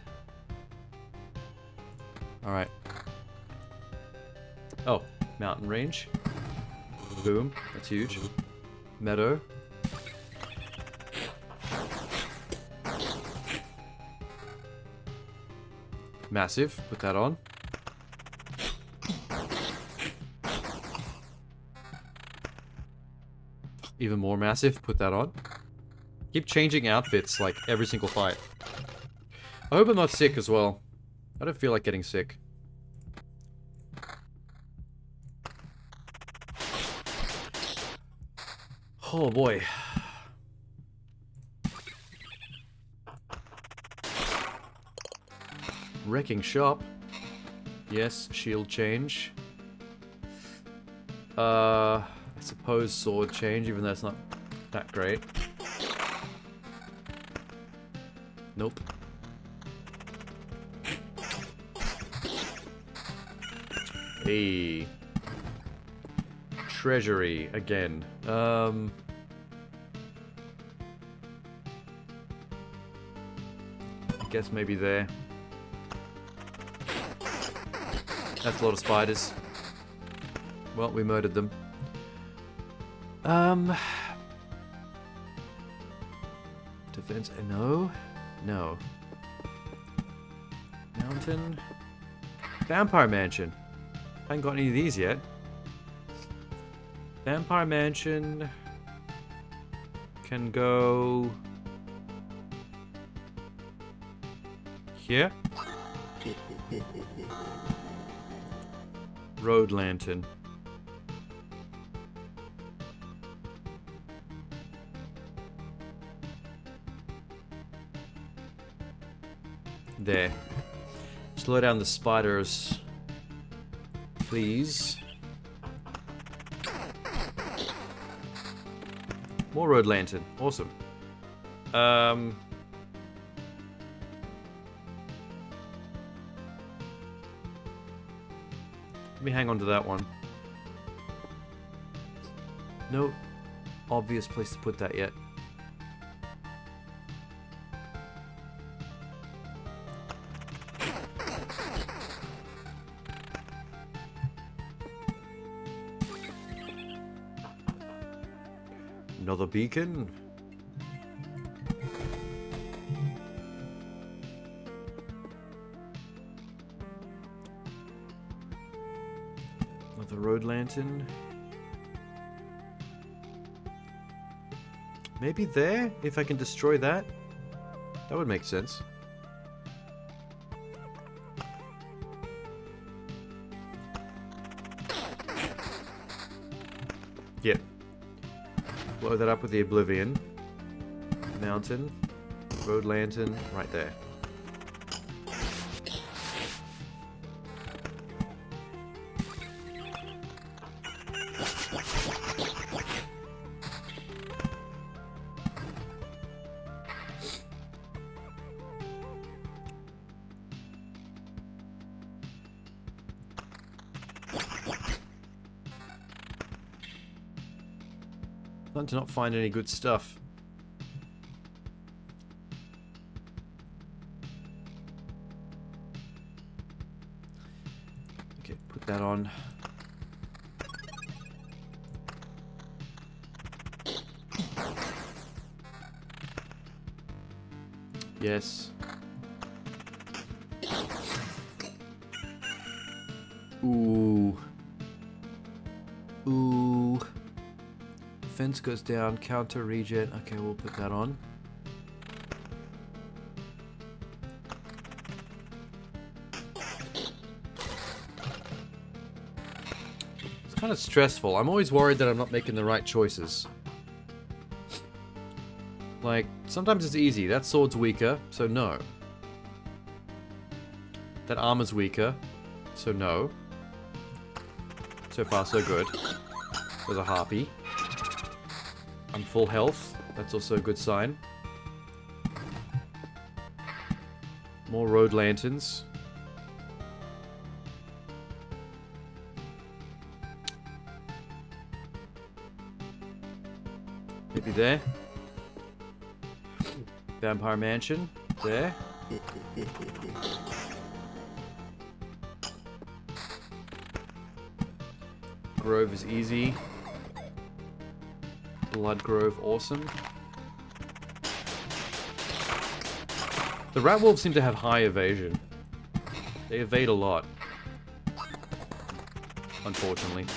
Alright. Oh, mountain range. Boom, that's huge. Meadow. Massive, put that on. Even more massive, put that on. Keep changing outfits, like, every single fight. I hope I'm not sick as well. I don't feel like getting sick. Oh boy. Wrecking shop. Yes, shield change. I suppose sword change, even though it's not that great. Nope. Hey. Treasury, again. I guess maybe there. That's a lot of spiders. Well, we murdered them. Defense, no. No. Mountain. Vampire Mansion. I haven't got any of these yet. Vampire Mansion can go here. Road Lantern. There. Slow down the spiders. Please. More road lantern. Awesome. Let me hang on to that one. No obvious place to put that yet. Another beacon. Another road lantern. Maybe there, if I can destroy that. That would make sense. Yep. Blow that up with the Oblivion. Mountain. Road lantern. Right there. To not find any good stuff. Okay, put that on. Yes. Ooh. Ooh. Fence goes down, counter regen. Okay, we'll put that on. It's kind of stressful. I'm always worried that I'm not making the right choices. Like, sometimes it's easy. That sword's weaker, so no. That armor's weaker, so no. So far, so good. There's a harpy. I'm full health. That's also a good sign. More road lanterns. Maybe there. Vampire Mansion. There. Grove is easy. Blood Grove, awesome. The rat wolves seem to have high evasion. They evade a lot. Unfortunately.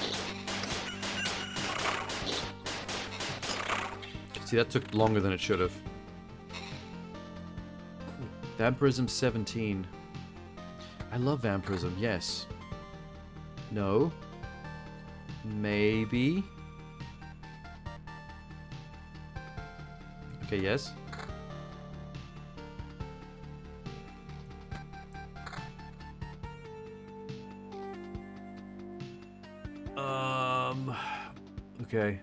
See, that took longer than it should have. Vampirism 17. I love vampirism, yes. No. Maybe. Okay, yes. Okay.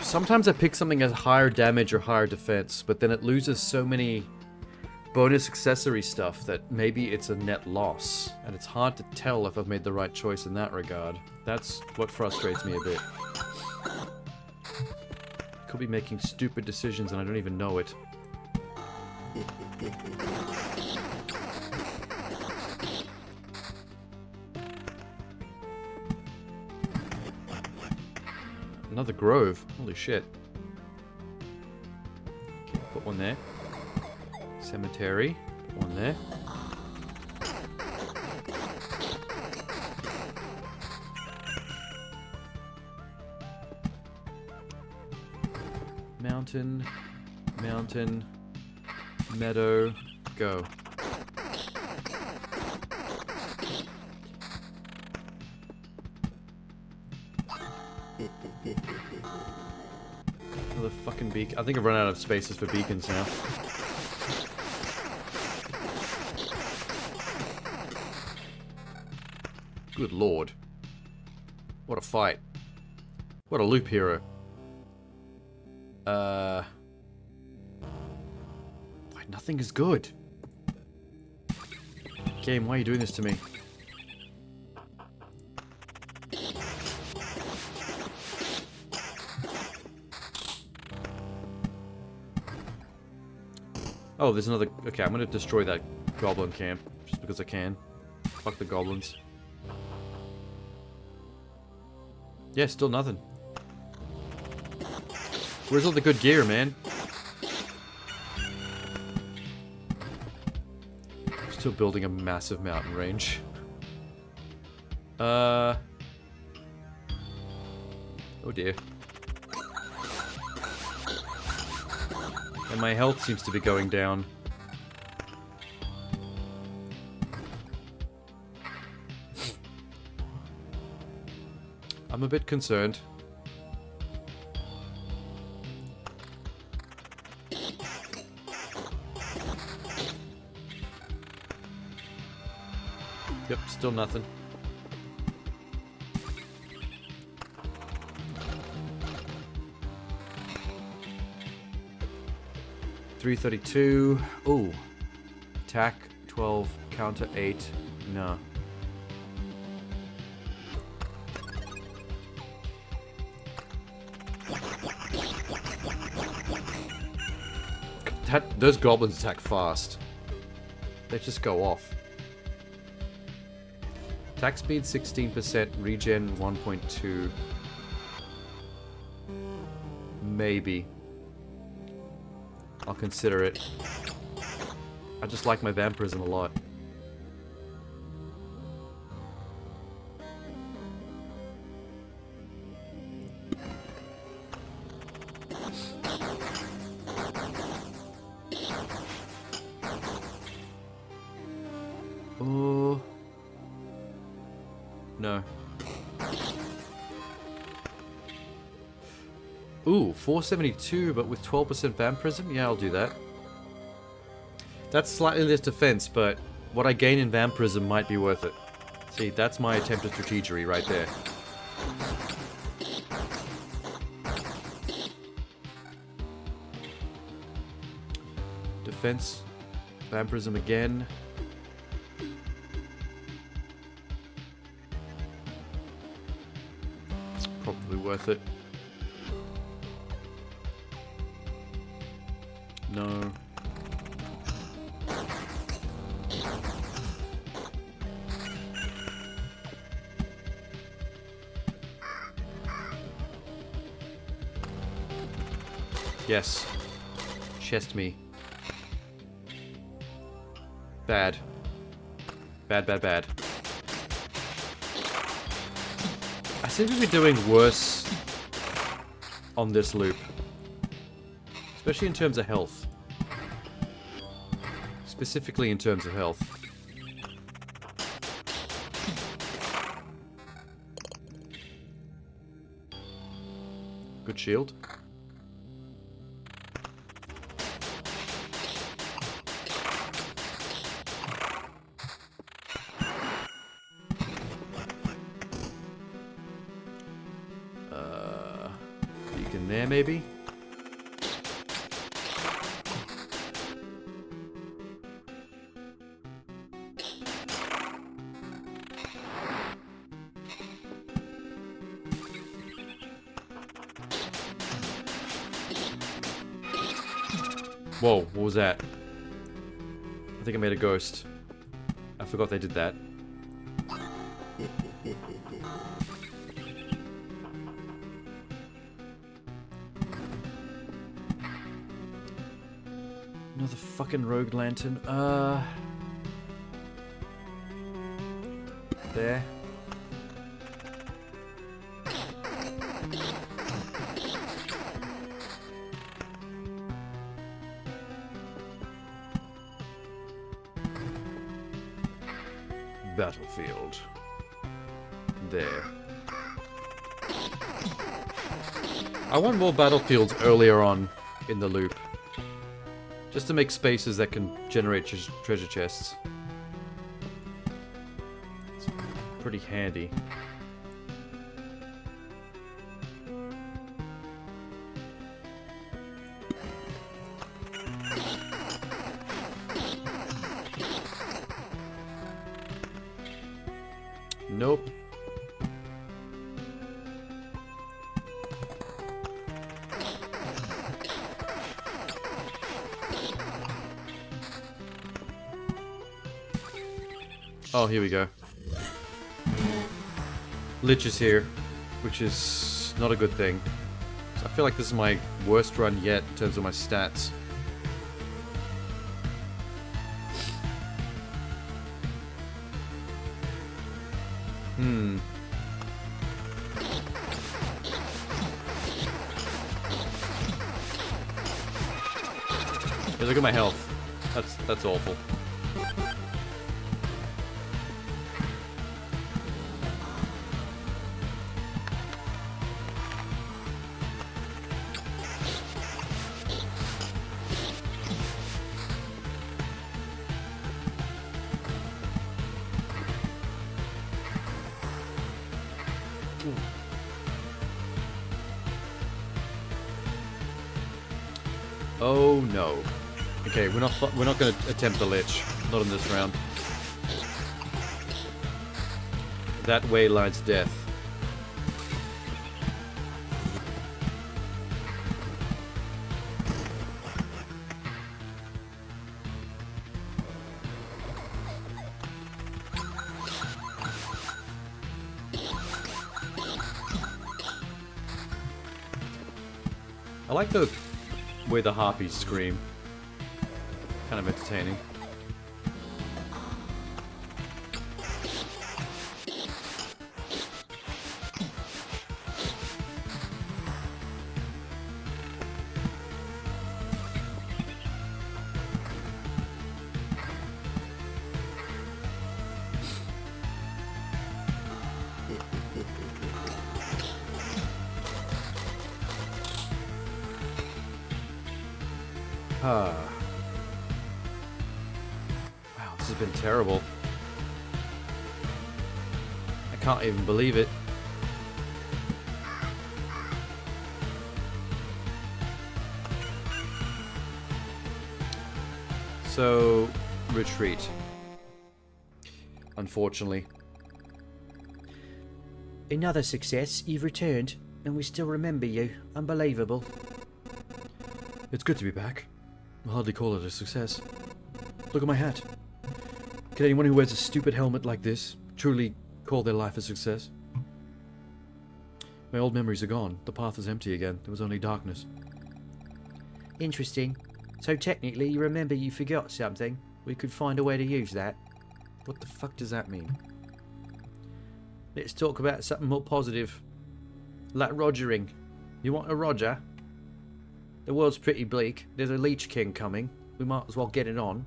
Sometimes I pick something as higher damage or higher defense, but then it loses so many bonus accessory stuff that maybe it's a net loss. And it's hard to tell if I've made the right choice in that regard. That's what frustrates me a bit. Could be making stupid decisions and I don't even know it. Another grove. Holy shit. Okay, put one there. Cemetery. Put one there. Mountain. Mountain. Meadow. Go. Another fucking beacon. I think I've run out of spaces for beacons now. Good lord. What a fight. What a loop hero. Why, nothing is good. Game, why are you doing this to me? Oh, there's another... Okay, I'm gonna destroy that goblin camp. Just because I can. Fuck the goblins. Yeah, still nothing. Where's all the good gear, man? Still building a massive mountain range. Oh dear. And my health seems to be going down. I'm a bit concerned. Yep, still nothing. $332. Ooh. Attack 12, counter 8. No. Those goblins attack fast. They just go off. Attack speed 16%, regen 1.2. Maybe. I'll consider it. I just like my vampirism a lot. Oh. No. Ooh, 472, but with 12% vampirism? Yeah, I'll do that. That's slightly less defense, but what I gain in vampirism might be worth it. See, that's my attempt at strategery right there. Defense. Vampirism again. Probably worth it. No. Yes. Chest me. Bad. Bad, bad, bad. I seem to be doing worse on this loop. Especially in terms of health. Specifically in terms of health. Good shield. Beacon there, maybe? Whoa, what was that? I think I made a ghost. I forgot they did that. Another fucking rogue lantern. There. Battlefield. There. I want more battlefields earlier on in the loop. Just to make spaces that can generate treasure chests. pretty handy. Nope. Oh, here we go. Lich is here, which is not a good thing. So I feel like this is my worst run yet in terms of my stats. Hey, look at my health. That's awful. Oh no. Okay, we're not going to attempt the Lich. Not in this round. That way lies death. I like the way the harpies scream. Kind of entertaining. Ah. Wow, this has been terrible. I can't even believe it. So, retreat. Unfortunately. Another success. You've returned, and we still remember you. Unbelievable. It's good to be back. I'll hardly call it a success. Look at my hat. Can anyone who wears a stupid helmet like this truly call their life a success? My old memories are gone. The path is empty again. There was only darkness. Interesting. So technically, you remember you forgot something. We could find a way to use that. What the fuck does that mean? Let's talk about something more positive. Like Rogering. You want a Roger? The world's pretty bleak. There's a Leech King coming. We might as well get it on.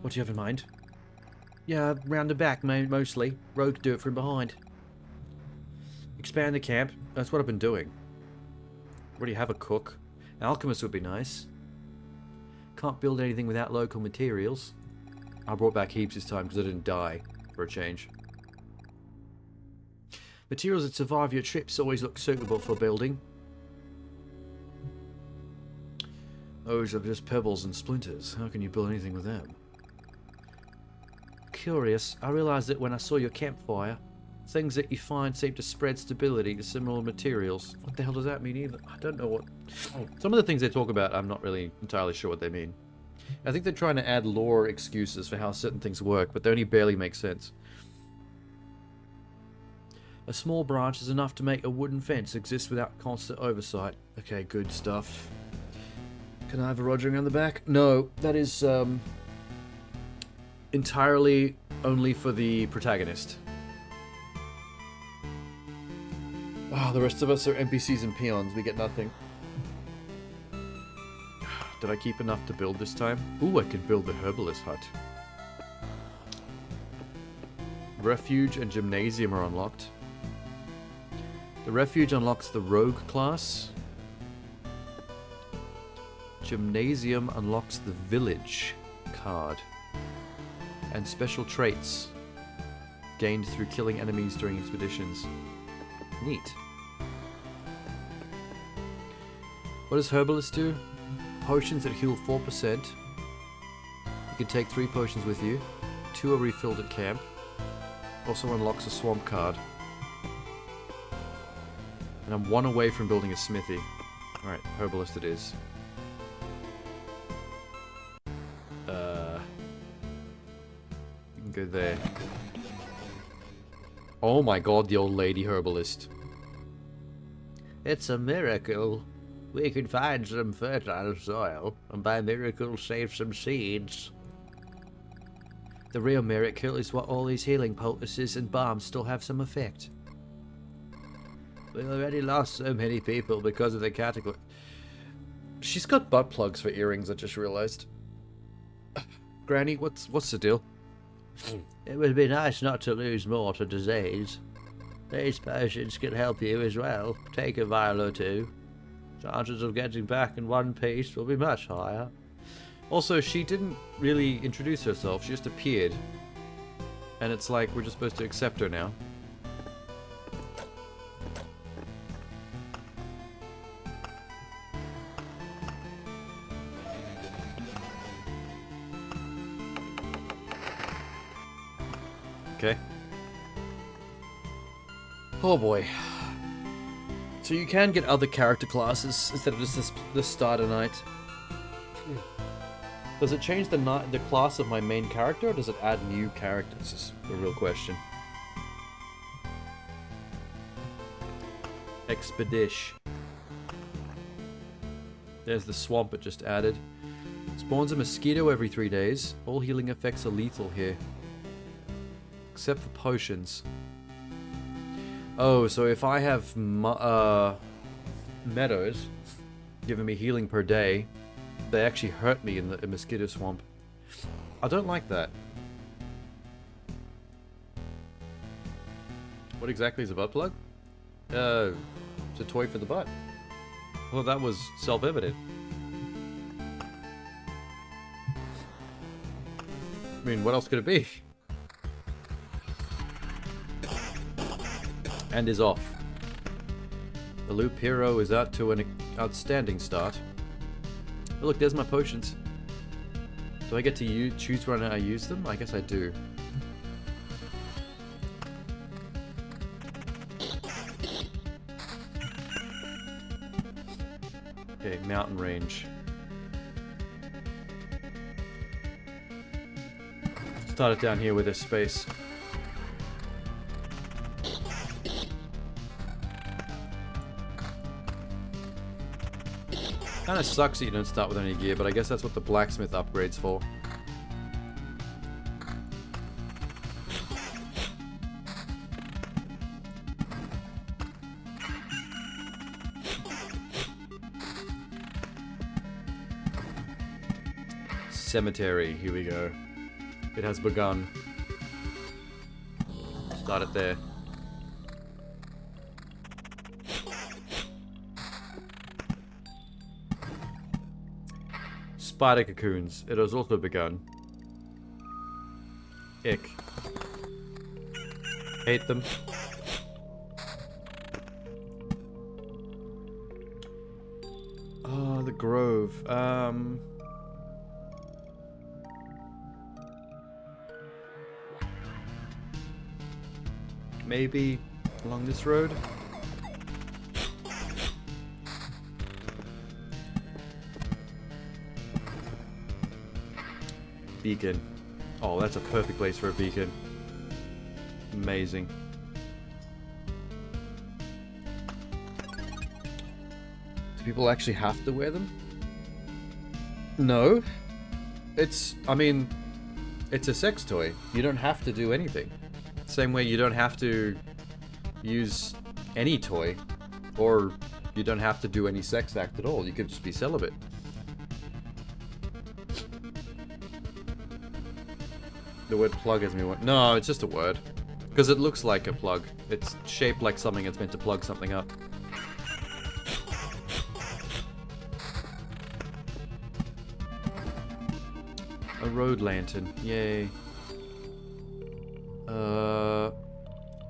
What do you have in mind? Yeah, round the back, mostly. Rogue do it from behind. Expand the camp. That's what I've been doing. Already have a cook. An alchemist would be nice. Can't build anything without local materials. I brought back heaps this time because I didn't die, for a change. Materials that survive your trips always look suitable for building. Those are just pebbles and splinters. How can you build anything with them? Curious, I realised that when I saw your campfire. Things that you find seem to spread stability to similar materials. What the hell does that mean either? I don't know what... Oh, some of the things they talk about, I'm not really entirely sure what they mean. I think they're trying to add lore excuses for how certain things work, but they only barely make sense. A small branch is enough to make a wooden fence exist without constant oversight. Okay, good stuff. Can I have a Rogering on the back? No, that is entirely only for the protagonist. Ah, the rest of us are NPCs and peons. We get nothing. Did I keep enough to build this time? Ooh, I could build the herbalist hut. Refuge and Gymnasium are unlocked. The Refuge unlocks the Rogue class. Gymnasium unlocks the Village card. And special traits gained through killing enemies during expeditions. Neat. What does Herbalist do? Potions that heal 4%. You can take 3 potions with you. 2 are refilled at camp. Also unlocks a swamp card. And I'm 1 away from building a smithy. Alright, Herbalist it is. You can go there. Oh my god, the old lady Herbalist. It's a miracle. We could find some fertile soil, and by miracle save some seeds. The real miracle is what all these healing poultices and balms still have some effect. We already lost so many people because of the cataclysm. She's got butt plugs for earrings, I just realized. Granny, what's the deal? It would be nice not to lose more to disease. These potions can help you as well. Take a vial or 2. Chances of getting back in one piece will be much higher. Also, she didn't really introduce herself, she just appeared. And it's like we're just supposed to accept her now. Okay. Oh boy. So you can get other character classes instead of just the starter knight. Does it change the class of my main character, or does it add new characters? Is the real question. Expedition. There's the swamp it just added. Spawns a mosquito every 3 days. All healing effects are lethal here. Except for potions. Oh, so if I have meadows giving me healing per day, they actually hurt me in the mosquito swamp. I don't like that. What exactly is a butt plug? It's a toy for the butt. Well, that was self-evident. I mean, what else could it be? And is off. The Loop Hero is out to an outstanding start. Oh, look, there's my potions. Do I get to choose when I use them? I guess I do. Okay, mountain range. Start it down here with this space. Kinda sucks that you don't start with any gear, but I guess that's what the blacksmith upgrade's for. Cemetery, here we go. It has begun. Start it there. Spider cocoons. It has also begun. Ick. Hate them. Oh, the grove. Maybe along this road? Beacon. Oh, that's a perfect place for a beacon. Amazing. Do people actually have to wear them? No. I mean, it's a sex toy. You don't have to do anything. Same way you don't have to use any toy, or you don't have to do any sex act at all. You could just be celibate. The word plug has me. No, it's just a word. Because it looks like a plug. It's shaped like something that's meant to plug something up. A road lantern. Yay.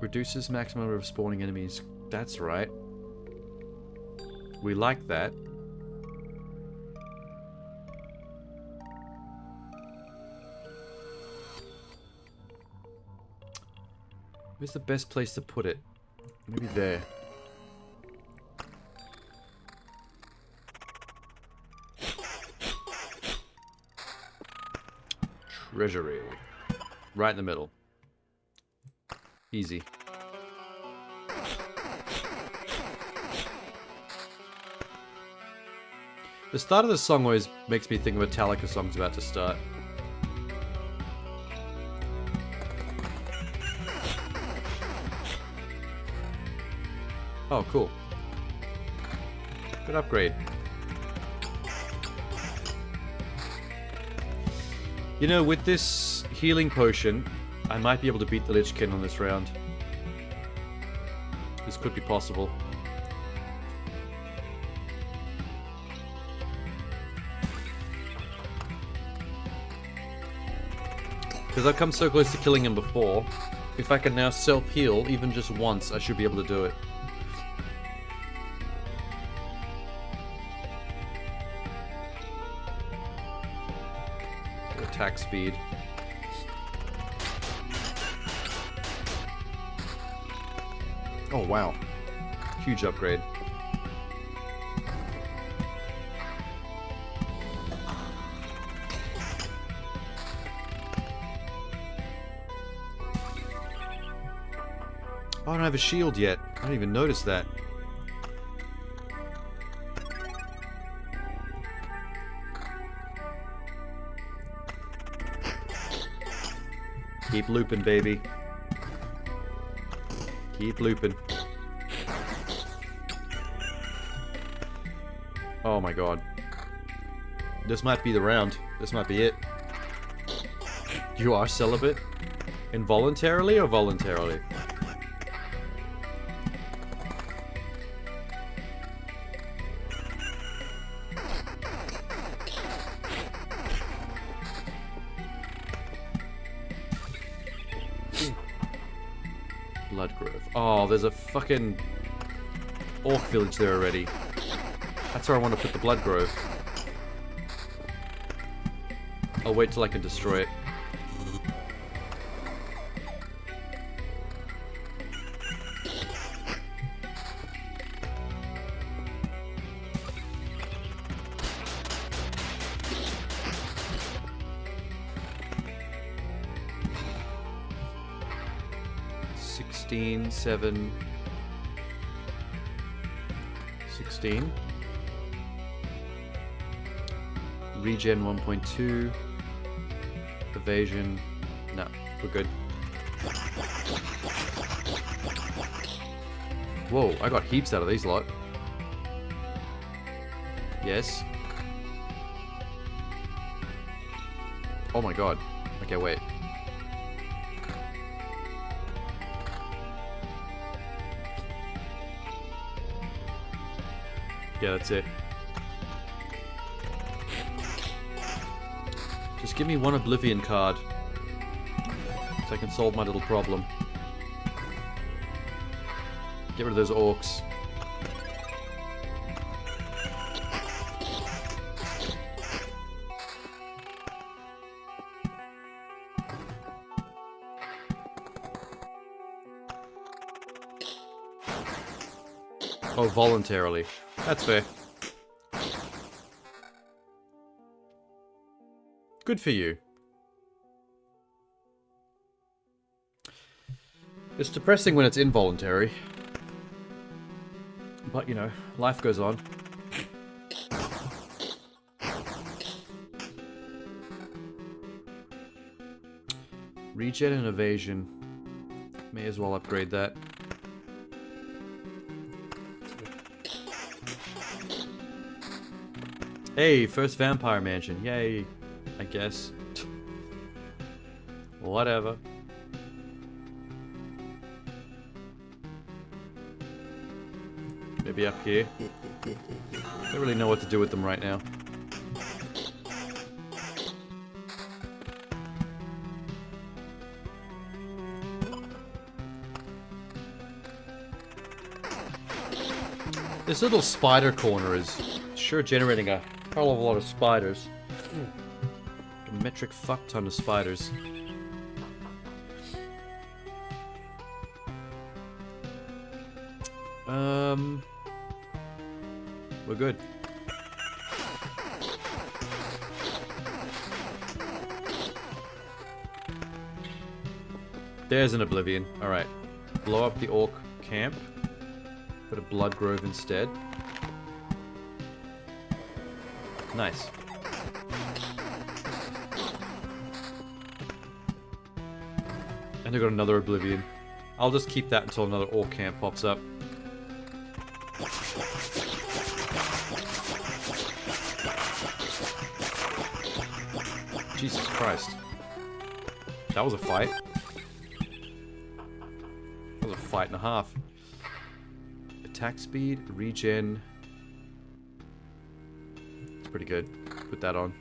Reduces maximum number of spawning enemies. That's right. We like that. Where's the best place to put it? Maybe there. Treasury. Right in the middle. Easy. The start of the song always makes me think a Metallica song's about to start. Oh, cool. Good upgrade. You know, with this healing potion, I might be able to beat the Lich King on this round. This could be possible. Because I've come so close to killing him before. If I can now self-heal, even just once, I should be able to do it. Attack speed. Oh wow. Huge upgrade. Oh, I don't have a shield yet. I didn't even notice that. Keep looping, baby. Keep looping. Oh my god. This might be the round. This might be it. You are celibate? Involuntarily or voluntarily? Bloodgrove. Oh, there's a fucking orc village there already. That's where I want to put the Bloodgrove. I'll wait till I can destroy it. Seven, 16. Regen 1.2. Evasion. No, we're good. Whoa, I got heaps out of these lot. Yes. Oh my god. Okay, wait. Yeah, that's it. Just give me one Oblivion card, so I can solve my little problem. Get rid of those orcs. Oh, voluntarily. That's fair. Good for you. It's depressing when it's involuntary. But, you know, life goes on. Regen and evasion. May as well upgrade that. Hey, first vampire mansion. Yay, I guess. Whatever. Maybe up here. Don't really know what to do with them right now. This little spider corner is sure generating a hell of a lot of spiders. A metric fuck ton of spiders. We're good. There's an Oblivion. Alright. Blow up the orc camp. Put a blood grove instead. Nice. And I got another Oblivion. I'll just keep that until another orc camp pops up. Jesus Christ. That was a fight. That was a fight and a half. Attack speed, regen. It's pretty good. Put that on.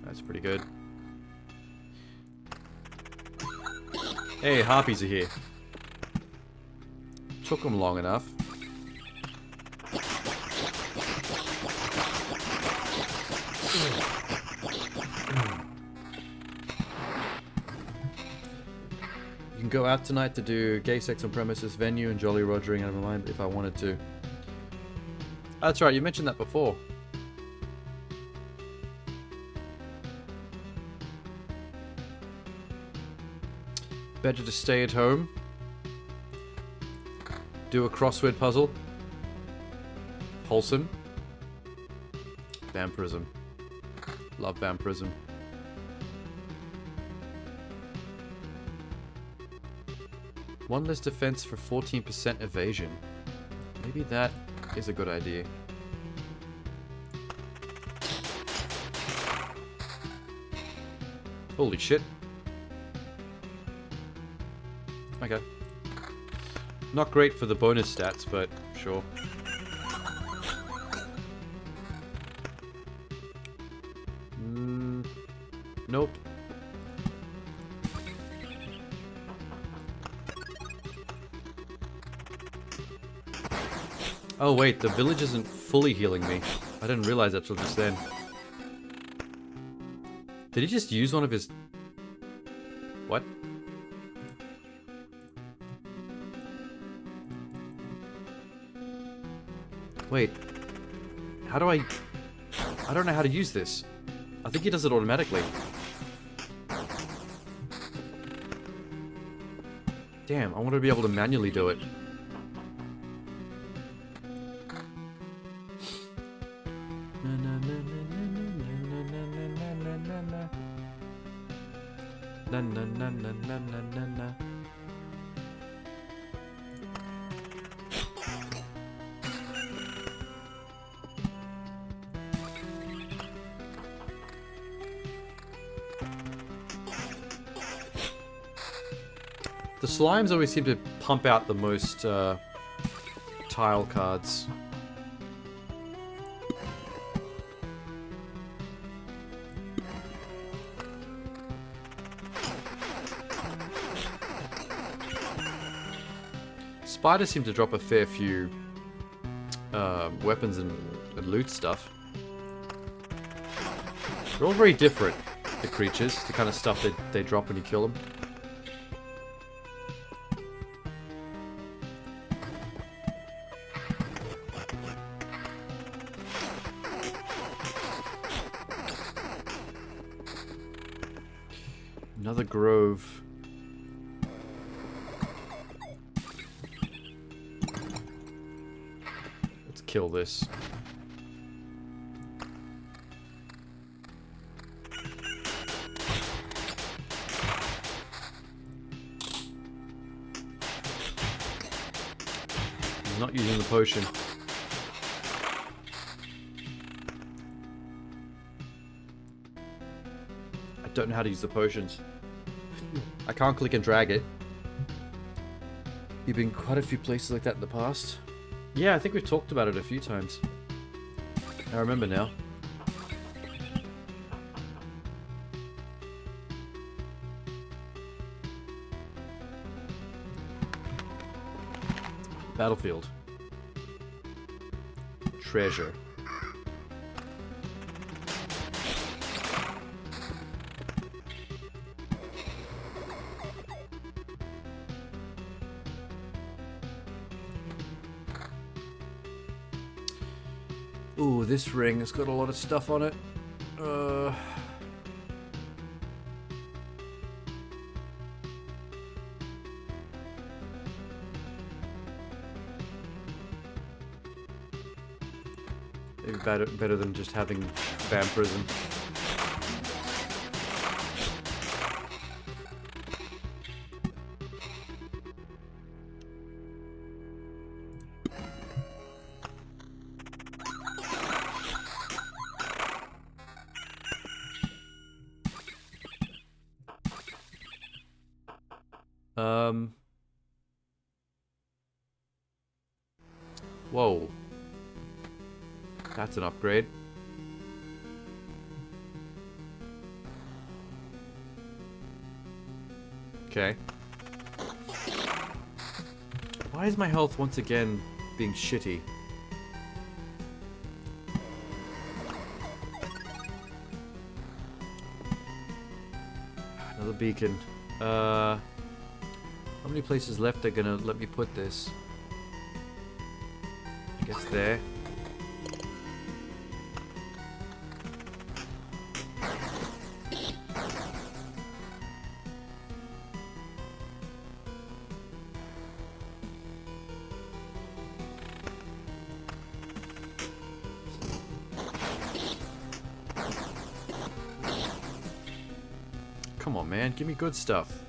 That's pretty good. Hey, harpies are here. Took them long enough. You can go out tonight to do gay sex on premises, venue, and jolly rogering out of my mind if I wanted to. That's right, you mentioned that before. Better to stay at home. Do a crossword puzzle. Wholesome. Vampirism. Love vampirism. One less defense for 14% evasion. Maybe that is a good idea. Holy shit. Okay. Not great for the bonus stats, but sure. Nope. Oh wait, the village isn't fully healing me. I didn't realize that till just then. Did he just use one of his... What? Wait. How do I don't know how to use this. I think he does it automatically. Damn, I want to be able to manually do it. Na na na na na na na na. The slimes always seem to pump out the most tile cards. Spiders seem to drop a fair few weapons and loot stuff. They're all very different, the creatures, the kind of stuff that they drop when you kill them. Another grove. Let's kill this. I'm not using the potion. I don't know how to use the potions. I can't click and drag it. You've been quite a few places like that in the past. Yeah, I think we've talked about it a few times. I remember now. Battlefield. Treasure. Ooh, this ring has got a lot of stuff on it. Maybe better than just having vampirism. Whoa. That's an upgrade. Okay. Why is my health once again being shitty? Another beacon. How many places left are gonna let me put this? I guess there. Come on, man. Give me good stuff.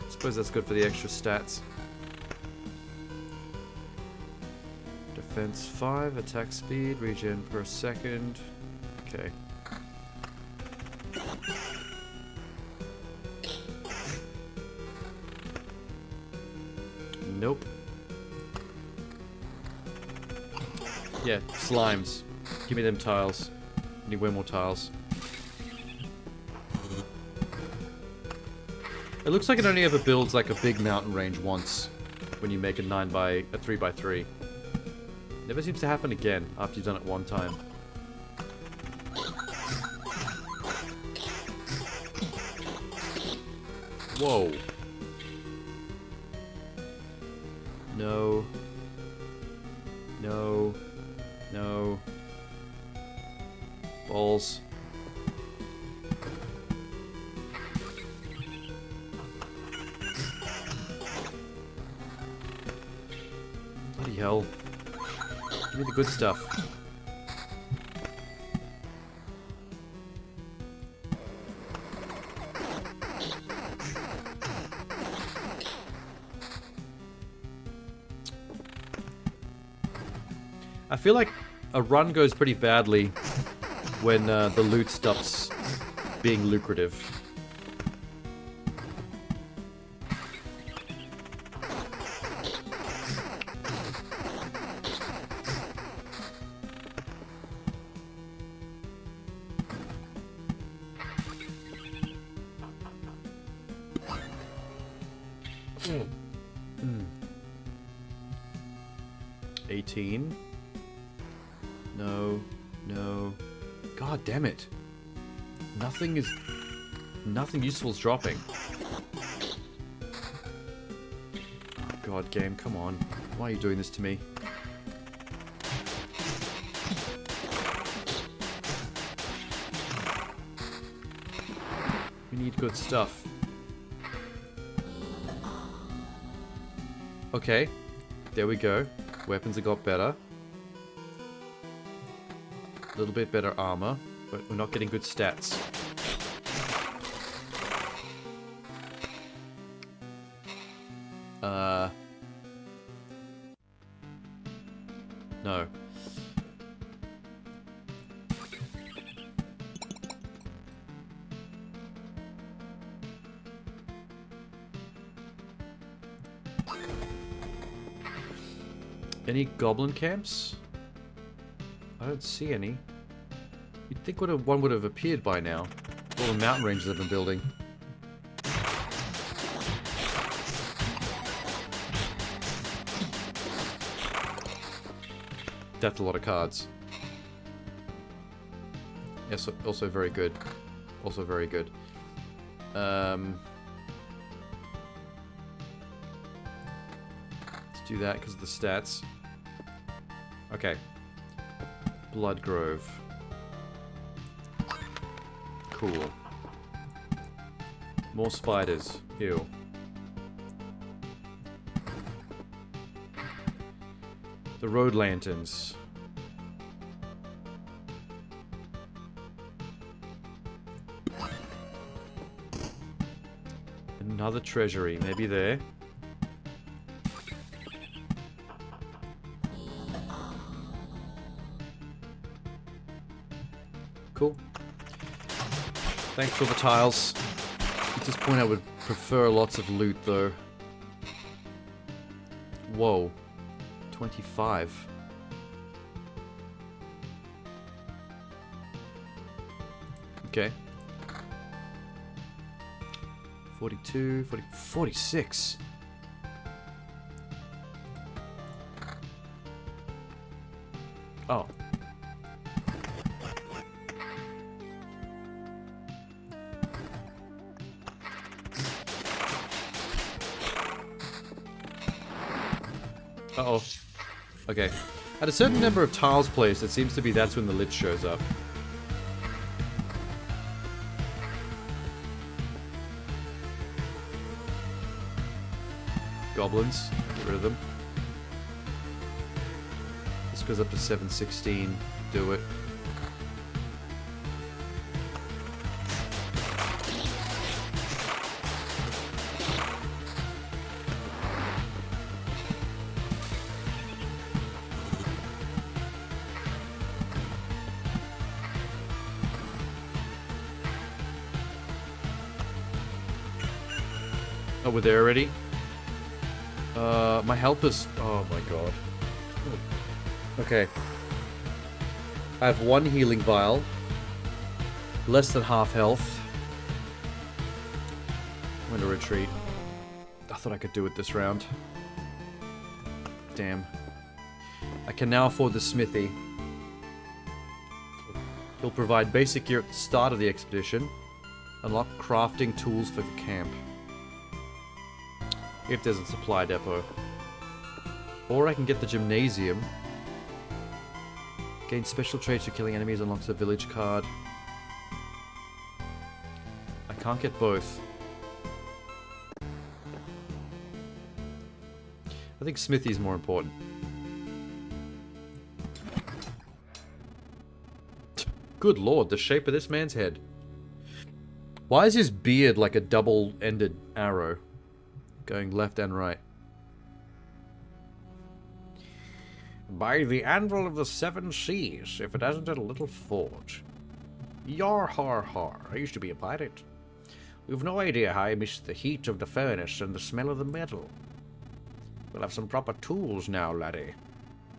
Suppose that's good for the extra stats. Defense 5, attack speed, regen per second. Okay. Nope. Yeah, slimes. Give me them tiles. I need way more tiles. It looks like it only ever builds like a big mountain range once when you make a 3x3. Never seems to happen again after you've done it one time. Whoa. No. No. No. Balls. Bloody hell. Give me the good stuff. I feel like a run goes pretty badly when the loot stops being lucrative. Mm. 18. No. No. God damn it. Nothing useful is dropping. Oh God, game, come on. Why are you doing this to me? We need good stuff. Okay, there we go. Weapons have got better. A little bit better armor, but we're not getting good stats. No. Any goblin camps? I don't see any. You'd think one would have appeared by now. All the mountain ranges I've been building. That's a lot of cards. Yes, also very good. Also very good. Let's do that because of the stats. Okay. Blood Grove. Cool. More spiders. Ew. The road lanterns. Another treasury. Maybe there. Cool. Thanks for the tiles. At this point I would prefer lots of loot though. Whoa. 25. Okay. 42, 40, 46. Oh. Uh-oh. Okay. At a certain number of tiles placed, it seems to be that's when the lich shows up. Goblins. Get rid of them. This goes up to 716. Do it. Oh, we're there already? My health is... Oh my god. Okay. I have one healing vial. Less than half health. I'm gonna retreat. I thought I could do it this round. Damn. I can now afford the smithy. He'll provide basic gear at the start of the expedition. Unlock crafting tools for the camp. If there's a supply depot. Or I can get the gymnasium. Gain special traits for killing enemies, unlocks a village card. I can't get both. I think smithy's more important. Good lord, the shape of this man's head. Why is his beard like a double-ended arrow? Going left and right. By the anvil of the seven seas, if it hasn't a little forge. Yar har har, I used to be a pirate. You've no idea how I miss the heat of the furnace and the smell of the metal. We'll have some proper tools now, laddie.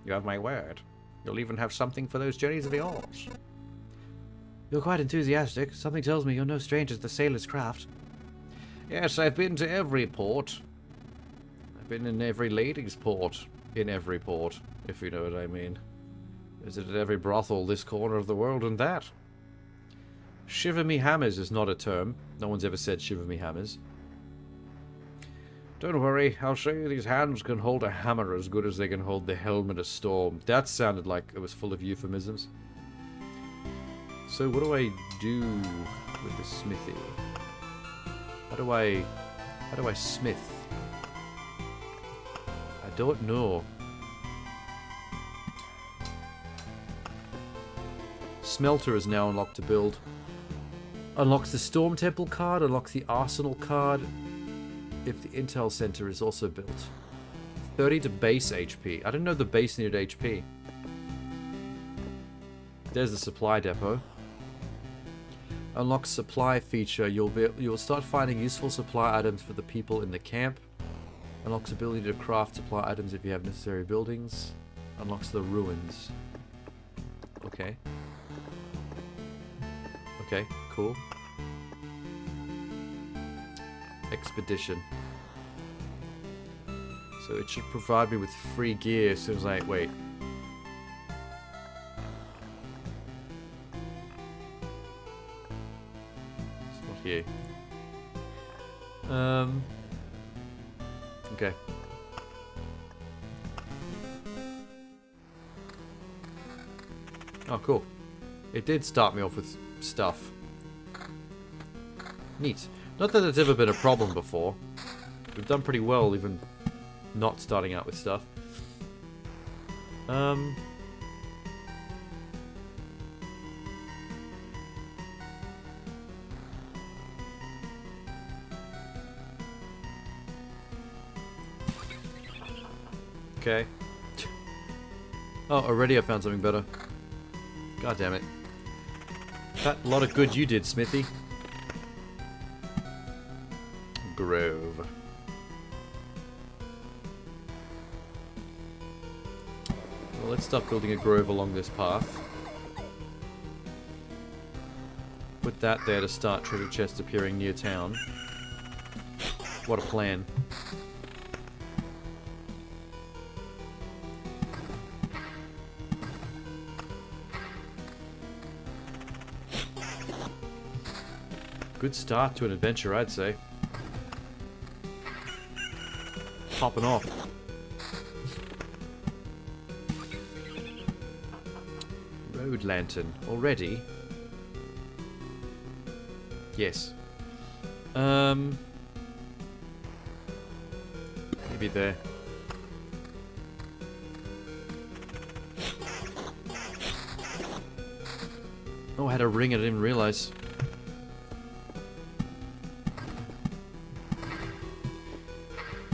You have my word. You'll even have something for those journeys of yours. You're quite enthusiastic. Something tells me you're no stranger to the sailor's craft. Yes, I've been to every port. I've been in every lady's port. In every port, if you know what I mean. Visited every brothel this corner of the world and that. Shiver me hammers is not a term. No one's ever said shiver me hammers. Don't worry, I'll show you these hands can hold a hammer as good as they can hold the helm in a storm. That sounded like it was full of euphemisms. So what do I do with the smithy? How do I smith? I don't know. Smelter is now unlocked to build. Unlocks the Storm Temple card, unlocks the Arsenal card if the Intel Center is also built. 30 to base HP. I didn't know the base needed HP. There's the supply depot. Unlocks supply feature. You'll start finding useful supply items for the people in the camp. Unlocks ability to craft supply items if you have necessary buildings. Unlocks the ruins. Okay. Okay, cool. Expedition. So it should provide me with free gear as soon as I... Wait. here. Okay. Oh, cool. It did start me off with stuff. Neat. Not that it's ever been a problem before. We've done pretty well even not starting out with stuff. Okay. Oh, already I found something better. God damn it. That lot of good you did, Smithy. Grove. Well, let's start building a grove along this path. Put that there to start treasure chests appearing near town. What a plan. Good start to an adventure, I'd say. Popping off. Road lantern. Already? Yes. Maybe there. Oh, I had a ring and I didn't realize.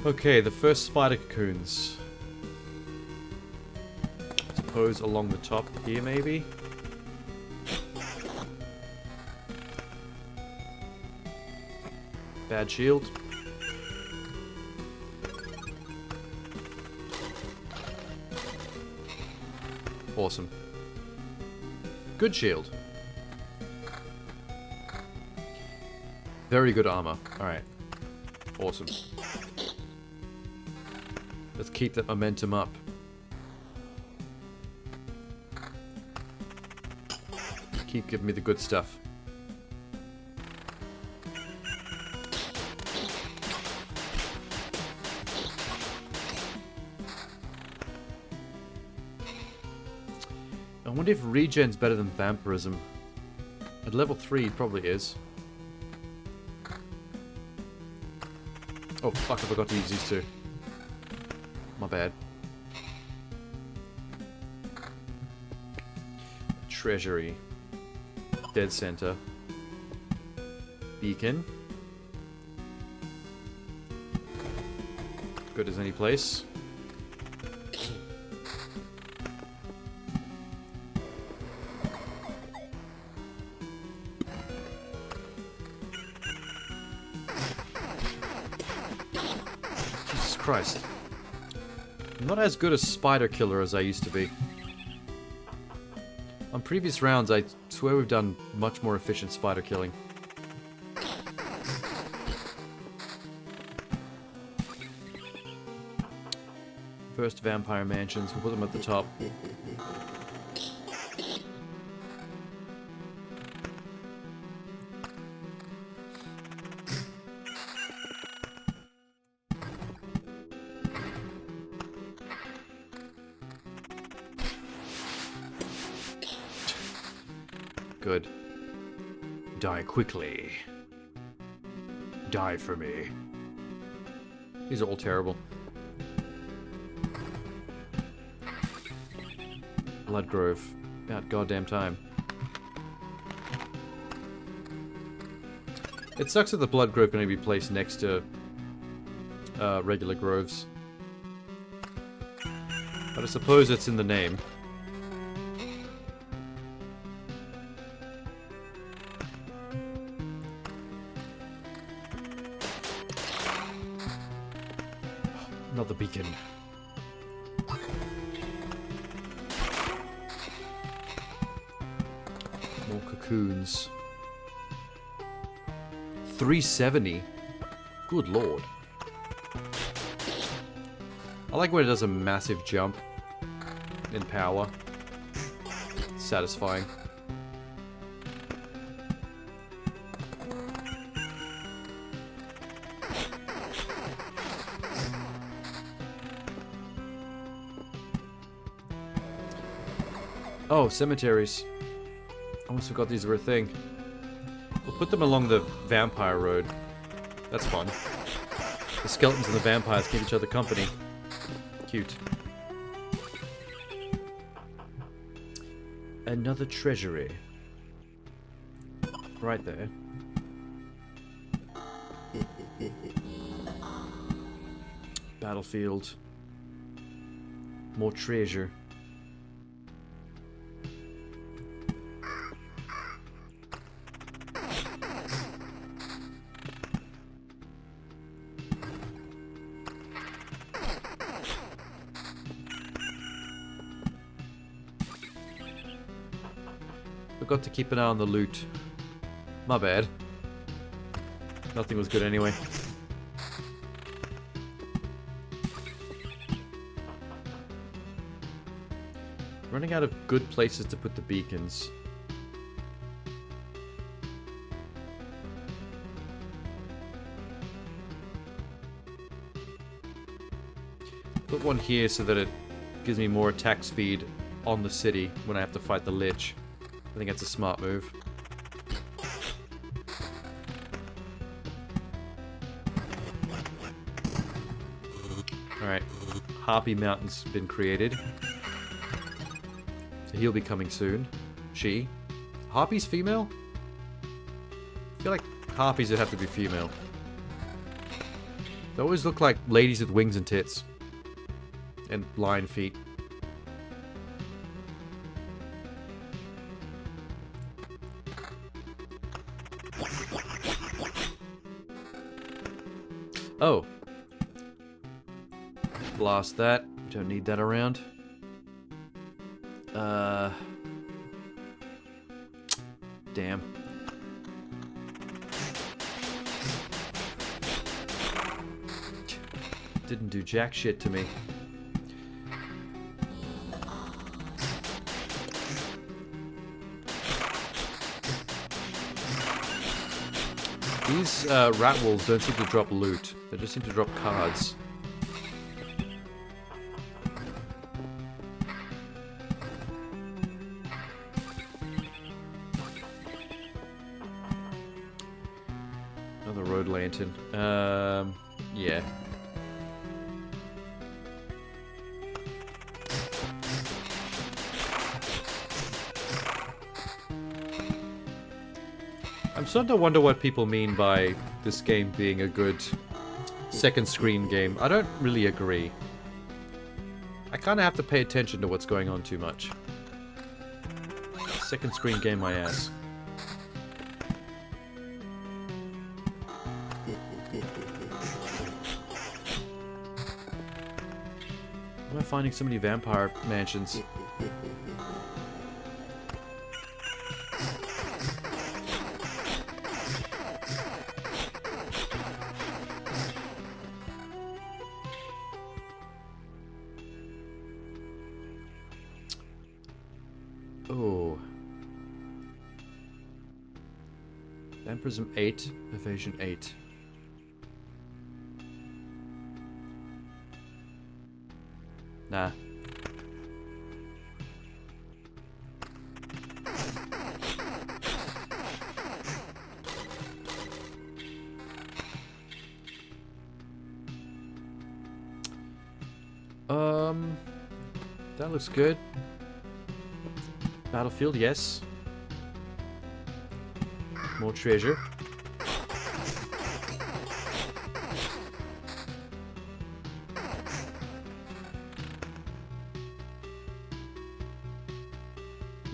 Okay, the first spider cocoons. Suppose along the top here, maybe? Bad shield. Awesome. Good shield. Very good armor. Alright. Awesome. Let's keep that momentum up. Keep giving me the good stuff. I wonder if regen's better than vampirism. At level 3 it probably is. Oh fuck, I forgot to use these two. My bad. Treasury. Dead center. Beacon. Good as any place. Jesus Christ. I'm not as good a spider killer as I used to be. On previous rounds, I swear we've done much more efficient spider killing. First vampire mansions, we'll put them at the top. Good. Die quickly. Die for me. These are all terrible. Blood Grove. About goddamn time. It sucks that the Blood Grove going to be placed next to regular groves. But I suppose it's in the name. Another beacon. More cocoons. 370? Good lord. I like when it does a massive jump in power. It's satisfying. Oh, cemeteries. Almost forgot these were a thing. We'll put them along the vampire road. That's fun. The skeletons and the vampires keep each other company. Cute. Another treasury. Right there. Battlefield. More treasure. Forgot to keep an eye on the loot. My bad. Nothing was good anyway. Running out of good places to put the beacons. Put one here so that it gives me more attack speed on the city when I have to fight the Lich. I think that's a smart move. Alright. Harpy Mountain's been created. So he'll be coming soon. She. Harpy's female? I feel like harpies would have to be female. They always look like ladies with wings and tits. And lion feet. Oh. Blast that. Don't need that around. Damn. Didn't do jack shit to me. These rat wolves don't seem to drop loot. They just seem to drop cards. Another road lantern. Yeah. I'm starting to wonder what people mean by this game being a good second screen game. I don't really agree. I kind of have to pay attention to what's going on too much. Second screen game, my ass. Why am I finding so many vampire mansions? Oh. Vampirism 8, Evasion 8. Nah. That looks good. Battlefield, yes. More treasure.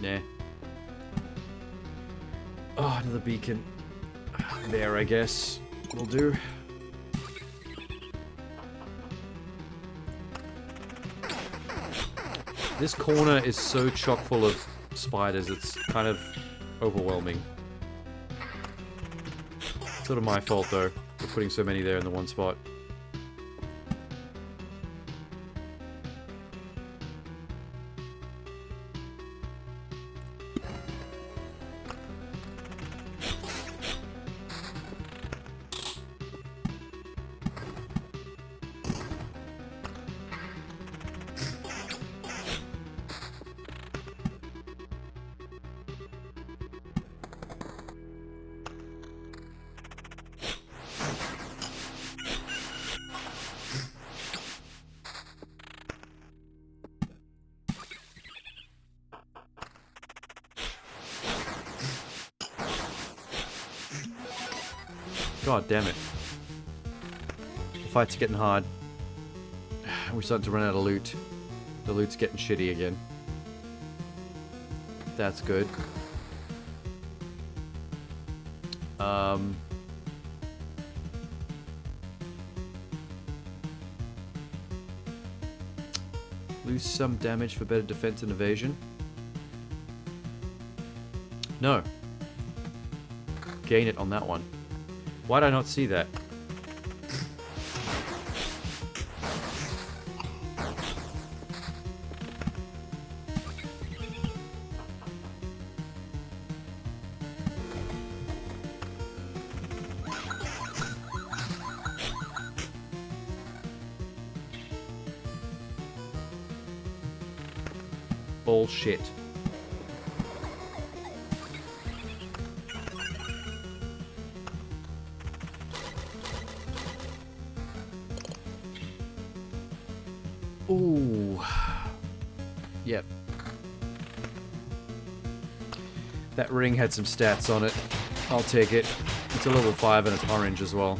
Nah. Oh, another beacon. There, I guess. Will do. This corner is so chock full of spiders, it's kind of overwhelming. Sort of my fault, though, for putting so many there in the one spot. God damn it. The fight's getting hard. We're starting to run out of loot. The loot's getting shitty again. That's good. Lose some damage for better defense and evasion. No. Gain it on that one. Why did I not see that? Bullshit. Ooh. Yep. That ring had some stats on it. I'll take it. It's a level 5 and it's orange as well.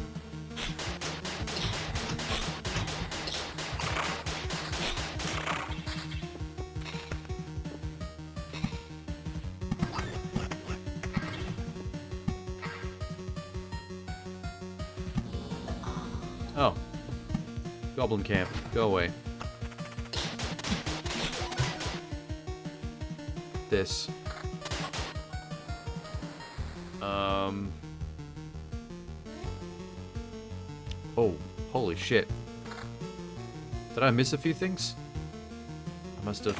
Oh. Goblin camp. Go away. This. Oh, holy shit. Did I miss a few things? I must have.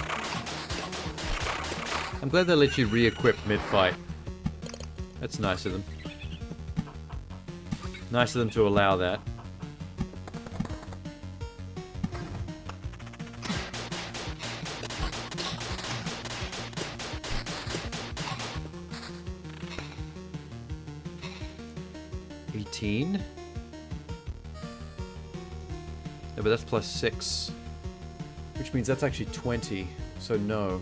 I'm glad they let you re-equip mid-fight. That's nice of them. Nice of them to allow that. Yeah, but that's plus 6. Which means that's actually 20. So no.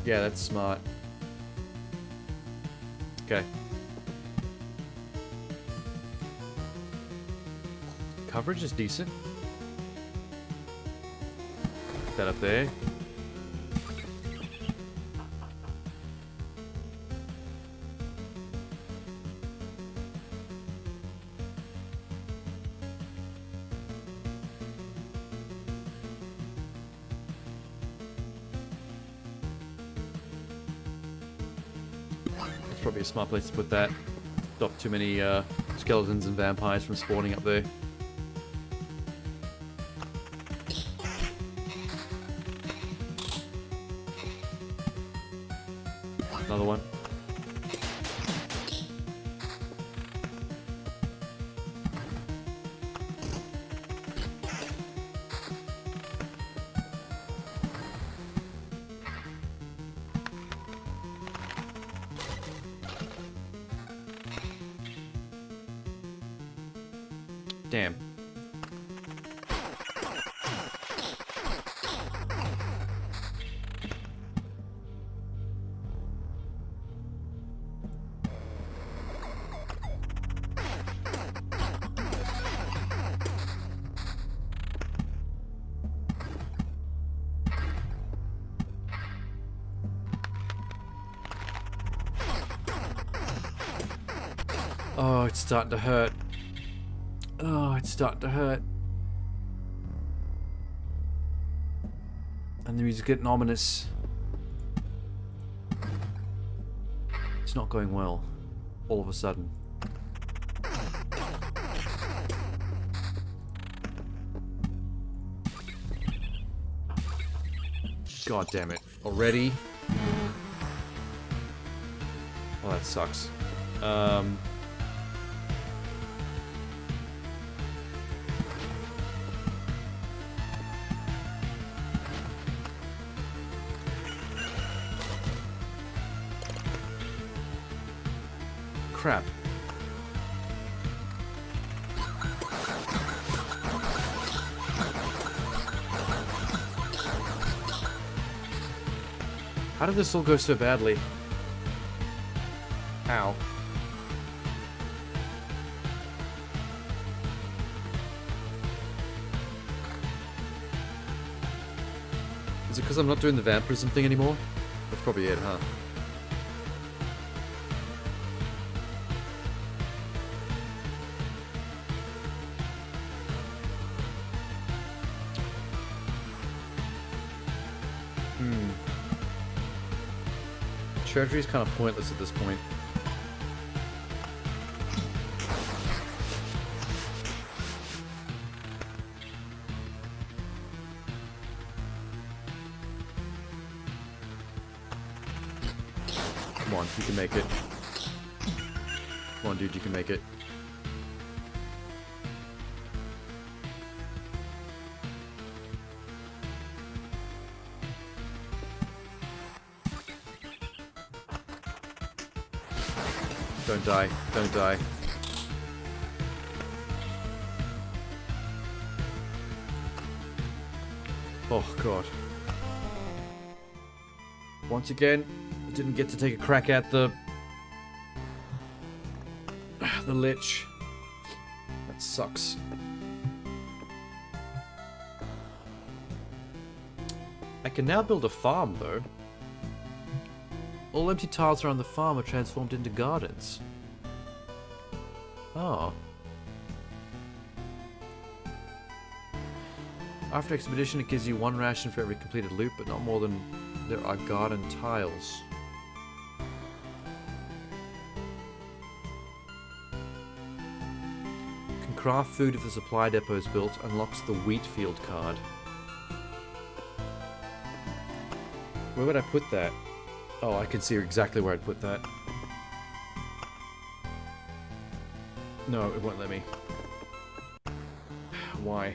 Yeah, that's smart. Okay. Coverage is decent. Put that up there. Probably a smart place to put that. Stop too many skeletons and vampires from spawning up there. Another one. Damn. Oh, it's starting to hurt. Oh, it's starting to hurt. And the music's getting ominous. It's not going well. All of a sudden. God damn it. Already? Well, that sucks. Crap. How did this all go so badly? Ow. Is it because I'm not doing the vampirism thing anymore? That's probably it, huh? Treasury is kind of pointless at this point. Come on, you can make it. Come on, dude, you can make it. Don't die. Don't die. Oh, God. Once again, I didn't get to take a crack at the lich. That sucks. I can now build a farm, though. All empty tiles around the farm are transformed into gardens. Oh. After expedition, it gives you 1 ration for every completed loop, but not more than there are garden tiles. Can craft food if the supply depot is built. Unlocks the wheat field card. Where would I put that? Oh, I can see exactly where I'd put that. No, it won't let me. Why?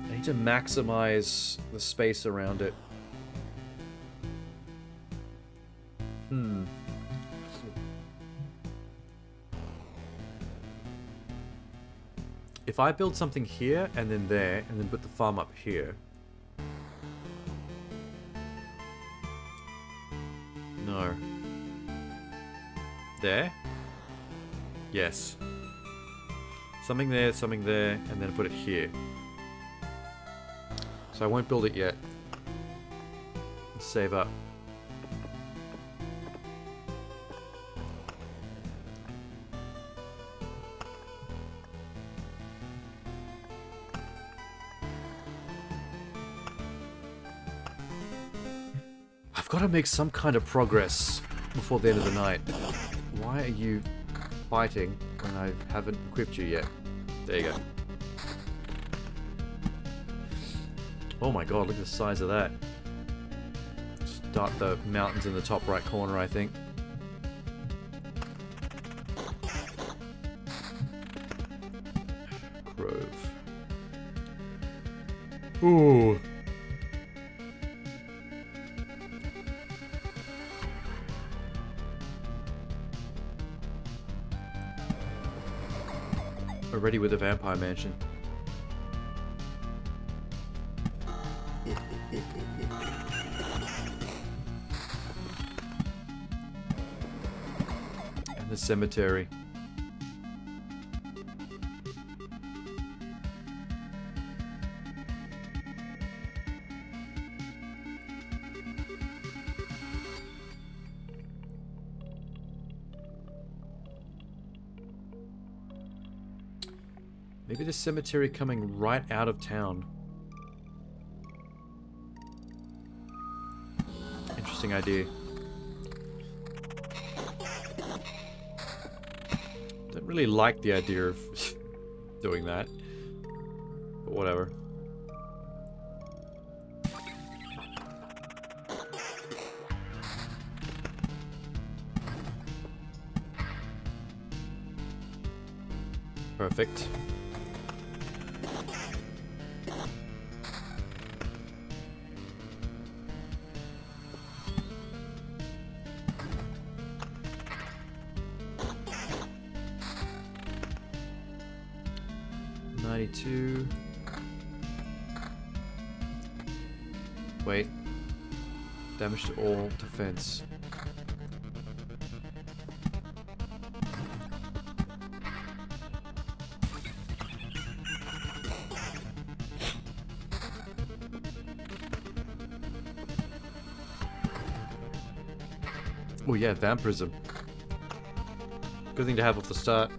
I need to maximize the space around it. If I build something here, and then there, and then put the farm up here. No. There? Yes. Something there, and then put it here. So I won't build it yet. Let's save up. I've got to make some kind of progress before the end of the night. Why are you fighting when I haven't equipped you yet? There you go. Oh my god, look at the size of that. Start the mountains in the top right corner, I think. Grove. Ooh. Already with a vampire mansion. And the cemetery. Maybe the cemetery coming right out of town. Interesting idea. Don't really like the idea of doing that. But whatever. Perfect. 92. Wait. Damage to all defense. Oh yeah, vampirism. Good thing to have off the start.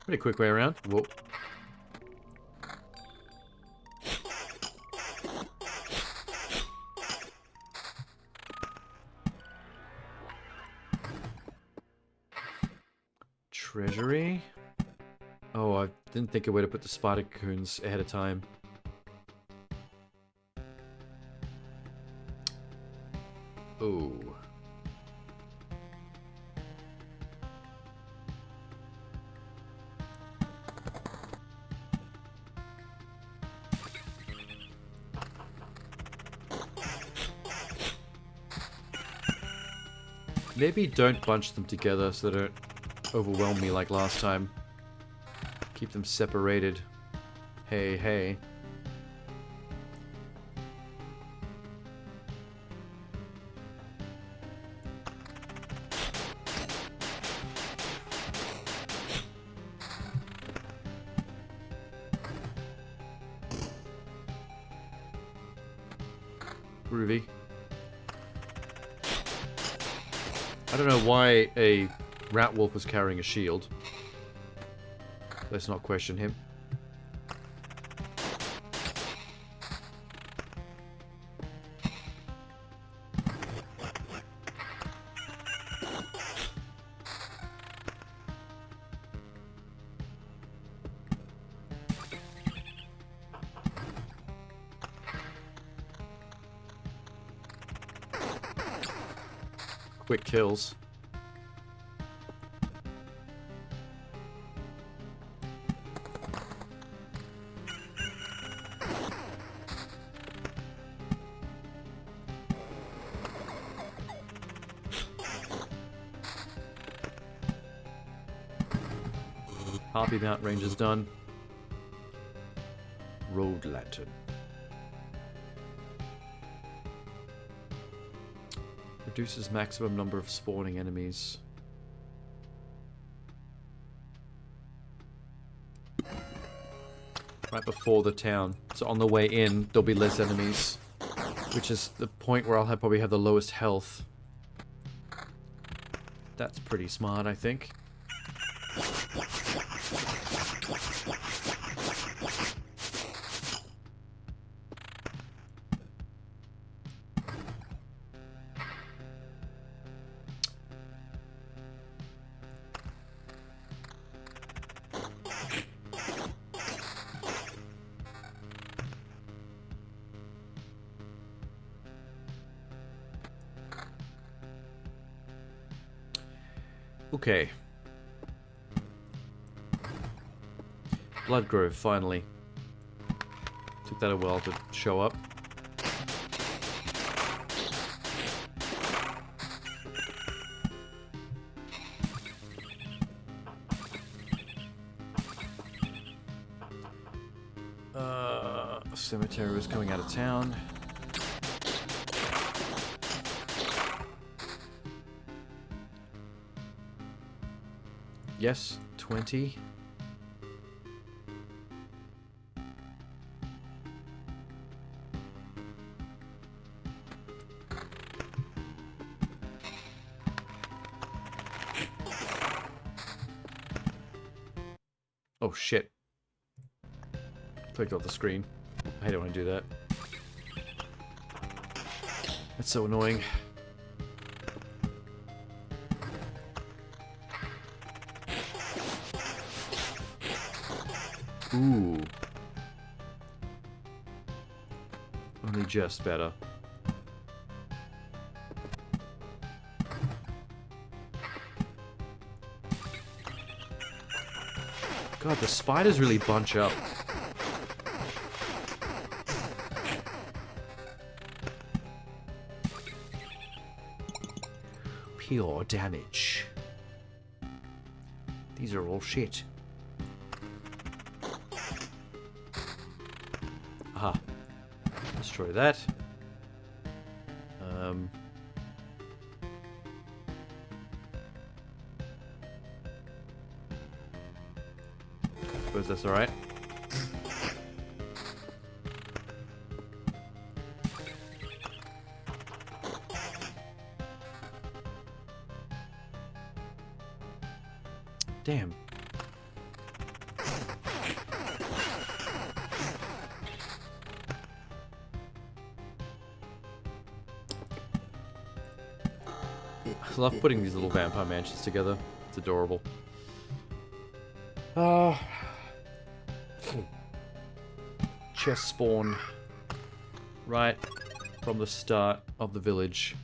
Pretty quick way around. Whoa. Treasury? Oh, I didn't think of a way to put the spider cocoons ahead of time. Oh. Maybe don't bunch them together so they don't overwhelm me like last time. Keep them separated. Hey, hey. Groovy. I don't know why a rat wolf was carrying a shield. Let's not question him. Quick kills. Harpy Mount Ranger's done. Road Lantern. Reduces maximum number of spawning enemies. Right before the town. So on the way in, there'll be less enemies. Which is the point where I'll probably have the lowest health. That's pretty smart, I think. Okay. Bloodgrove, finally. Took that a while to show up. Cemetery was coming out of town. Yes, 20. Oh shit. Clicked off the screen. I hate it when I do that. That's so annoying. Ooh. Only just better. God, the spiders really bunch up. Pure damage. These are all shit. Aha. Destroy that. Suppose that's alright. Damn. I love putting these little vampire mansions together. It's adorable. Chest spawn. Right from the start of the village.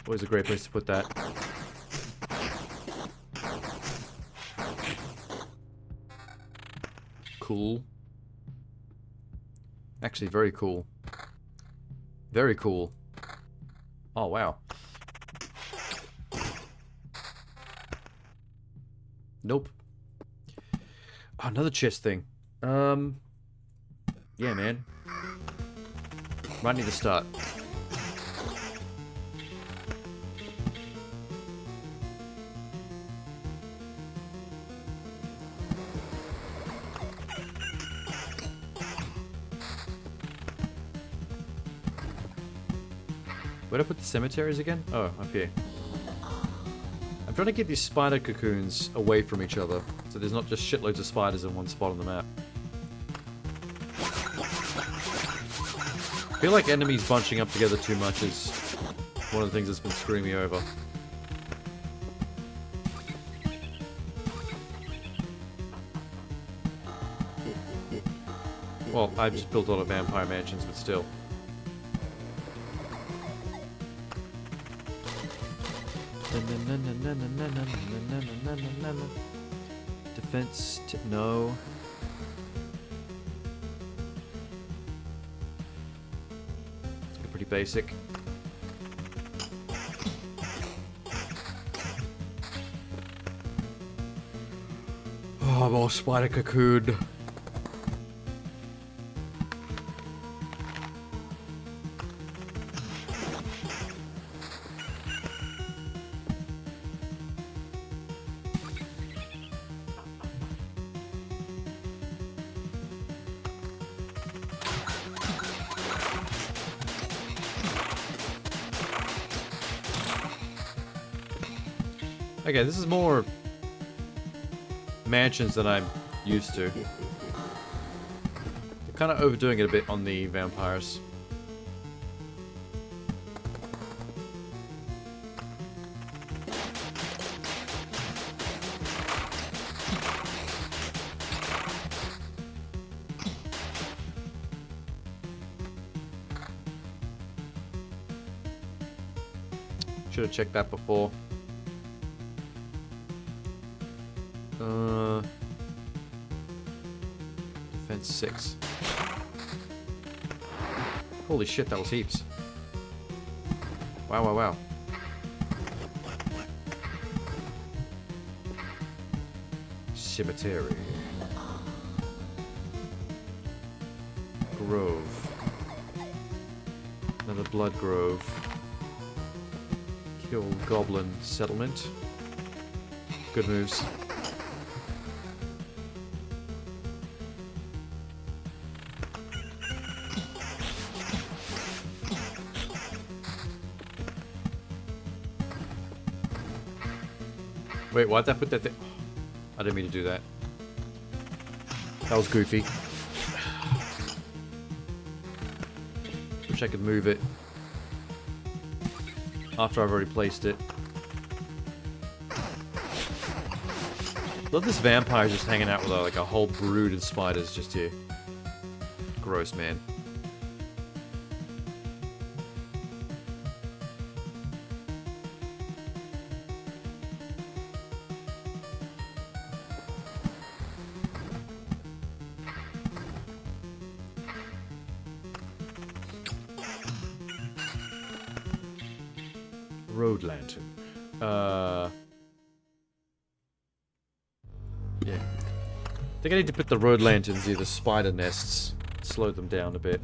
Always a great place to put that. Cool. Actually, very cool. Very cool. Oh, wow. Nope. Oh, another chest thing. Yeah, man. Might need to start. Where'd I put the cemeteries again? Oh, up here. I'm trying to get these spider cocoons away from each other, so there's not just shitloads of spiders in one spot on the map. I feel like enemies bunching up together too much is one of the things that's been screwing me over. Well, I just built a lot of vampire mansions, but still. Defense, no. Pretty basic. Oh, more spider cocoon. Okay, this is more mansions than I'm used to. They're kind of overdoing it a bit on the vampires. Should have checked that before. Defense 6. Holy shit, that was heaps. Wow, wow, wow. Cemetery. Grove. Another blood grove. Kill goblin settlement. Good moves. Wait, why'd that put that thing? I didn't mean to do that. That was goofy. Wish I could move it after I've already placed it. Love this vampire just hanging out with like a whole brood of spiders just here. Gross, man. road lantern. Yeah. I think I need to put the road lanterns near the spider nests. Slow them down a bit.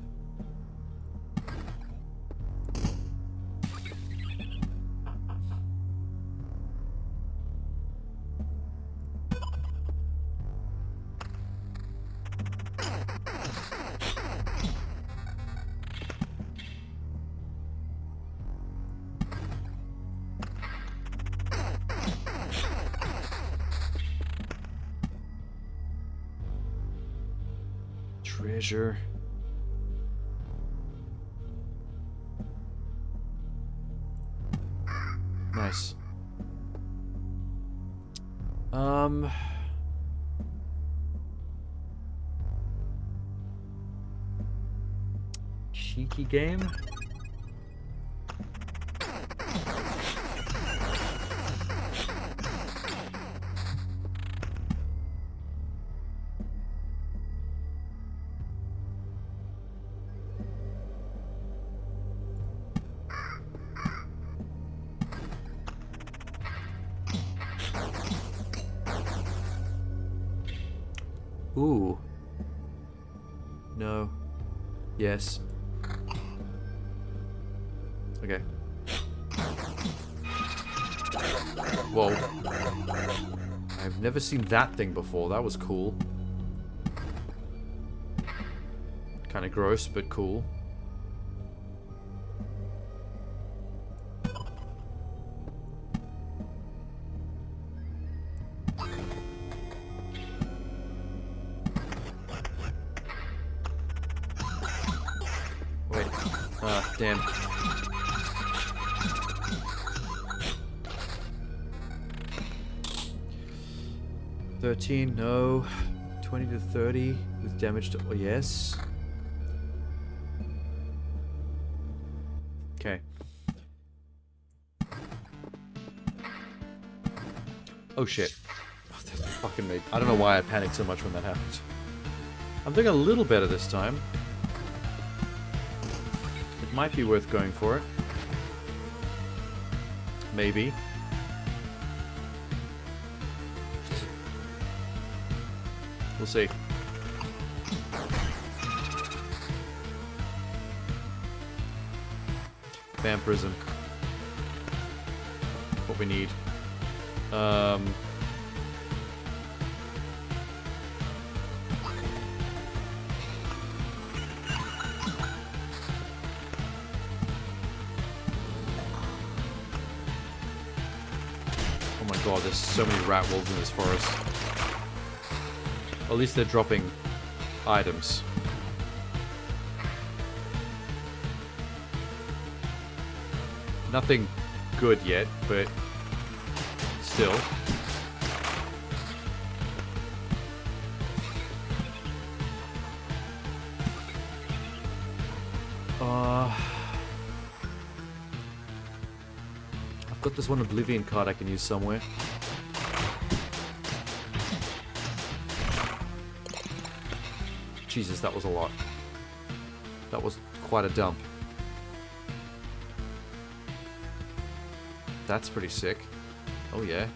Treasure. Nice. Cheeky game? Ooh. No. Yes. Okay. Whoa. I've never seen that thing before. That was cool. Kind of gross, but cool. Wait. Ah, damn. $13, no. 20 to 30 with damage to... Oh, yes. Okay. Oh, shit. Oh, that fucking made... I don't know why I panicked so much when that happened. I'm doing a little better this time. It might be worth going for it. Maybe. We'll see. Vampirism. What we need. Oh my god, there's so many rat wolves in this forest. At least they're dropping items. Nothing good yet, but still. I've got this one Oblivion card I can use somewhere. Jesus, that was a lot. That was quite a dump. That's pretty sick. Oh yeah.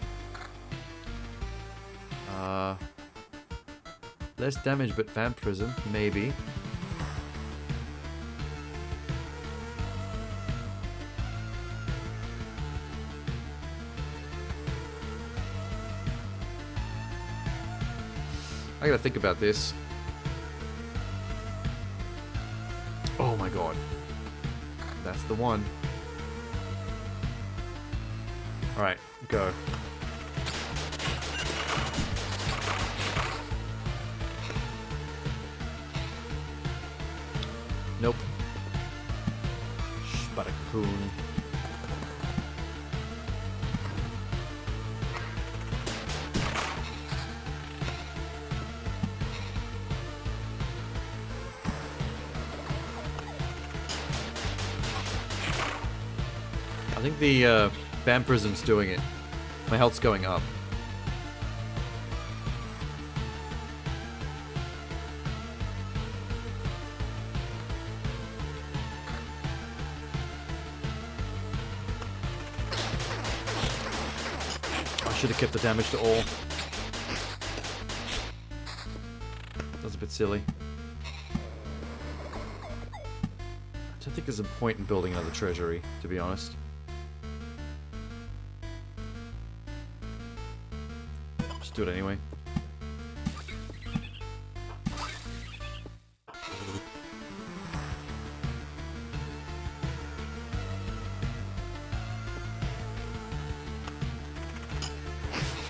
Less damage but vampirism, maybe. I gotta think about this. Oh my god. That's the one. Alright, go. Nope. Spadacoon. I think the vampirism's doing it. My health's going up. I should have kept the damage to all. That was a bit silly. I don't think there's a point in building another treasury, to be honest. Just do it anyway.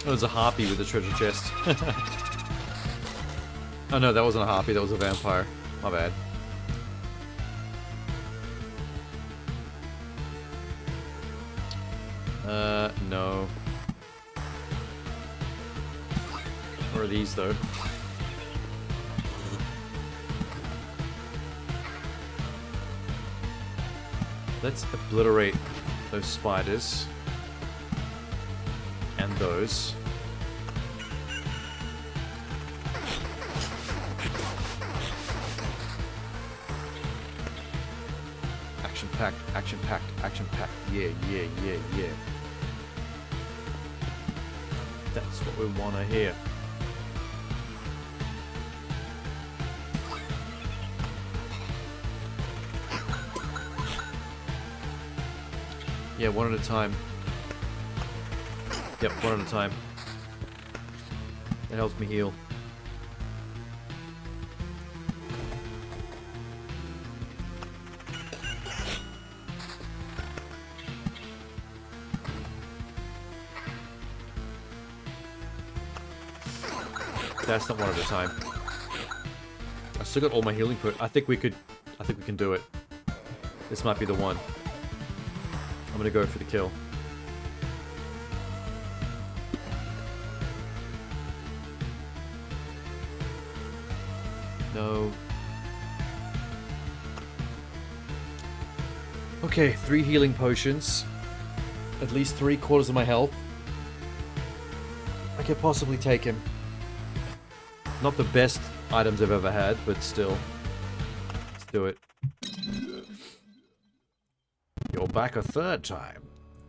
Oh, there's a harpy with a treasure chest. Oh no, that wasn't a harpy, that was a vampire. My bad. No. Where are these, though? Let's obliterate those spiders. And those. Action-packed, action-packed, action-packed. Yeah, yeah, yeah, yeah. That's what we want to hear. Yeah, one at a time. Yep, one at a time. It helps me heal. That's not one at a time. I still got all my healing put. I think we can do it. This might be the one. I'm gonna go for the kill. No. Okay, 3 healing potions. At least 3/4 of my health. I could possibly take him. Not the best items I've ever had, but still. Let's do it. You're back a third time.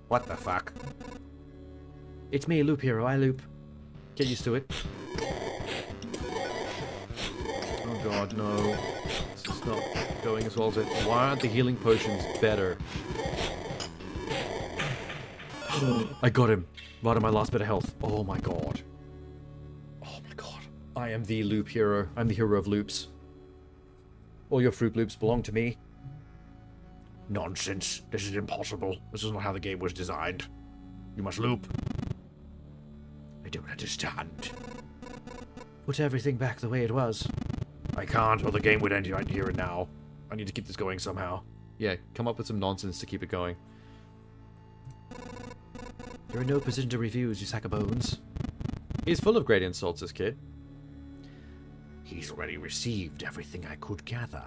What the fuck? It's me, Loop Hero. I loop. Get used to it. Oh god, no. This is not going as well as it. Why aren't the healing potions better? I got him. Right on my last bit of health. Oh my god. Oh my god. I am the Loop Hero. I'm the hero of loops. All your Fruit Loops belong to me. Nonsense. This is impossible. This is not how the game was designed. You must loop. I don't understand. Put everything back the way it was. I can't, or the game would end right here and now. I need to keep this going somehow. Yeah, come up with some nonsense to keep it going. You're in no position to refuse, you sack of bones. He's full of great insults, this kid. He's already received everything I could gather.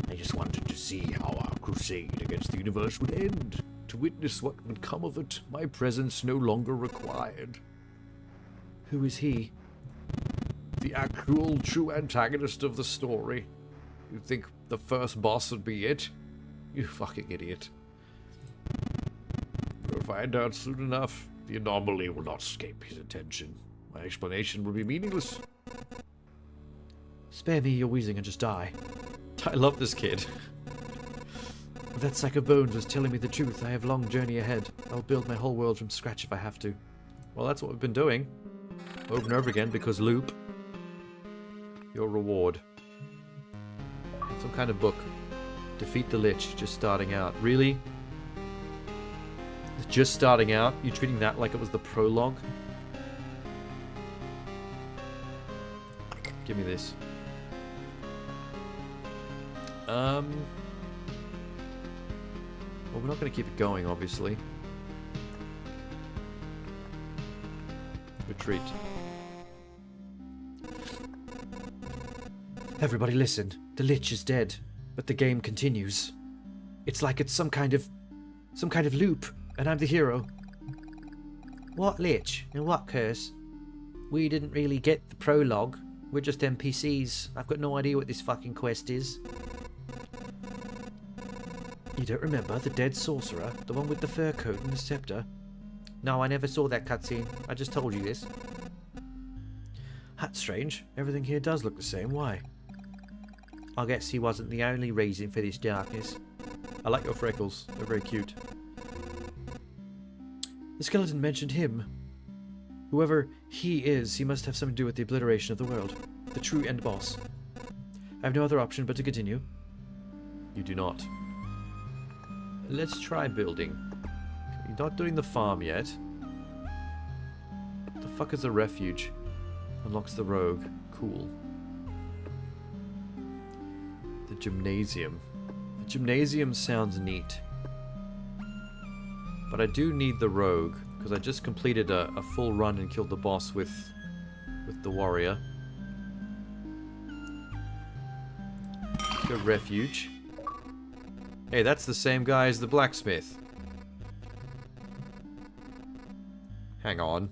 I just wanted to see how our crusade against the universe would end. To witness what would come of it, my presence no longer required. Who is he? The actual true antagonist of the story. You think the first boss would be it? You fucking idiot. You'll find out soon enough. The anomaly will not escape his attention. My explanation will be meaningless. Spare me your wheezing and just die. I love this kid. If that sack of bones was telling me the truth, I have a long journey ahead. I'll build my whole world from scratch if I have to. Well, that's what we've been doing. Over and over again, because loop. Your reward. Some kind of book. Defeat the Lich, just starting out. Really? It's just starting out? You're treating that like it was the prologue? Give me this. Well, we're not going to keep it going, obviously. Retreat. Everybody listen. The Lich is dead, but the game continues. It's like it's some kind of loop, and I'm the hero. What Lich? And what curse? We didn't really get the prologue. We're just NPCs. I've got no idea what this fucking quest is. You don't remember the dead sorcerer? The one with the fur coat and the scepter? No, I never saw that cutscene. I just told you this. That's strange. Everything here does look the same. Why? I guess he wasn't the only reason for this darkness. I like your freckles. They're very cute. The skeleton mentioned him. Whoever he is, he must have something to do with the obliteration of the world. The true end boss. I have no other option but to continue. You do not. Let's try building. You're not doing the farm yet. What the fuck is a refuge? Unlocks the rogue. Cool. The gymnasium. The gymnasium sounds neat. But I do need the rogue, because I just completed a full run and killed the boss with the warrior. Let's go refuge. Hey, that's the same guy as the blacksmith. Hang on.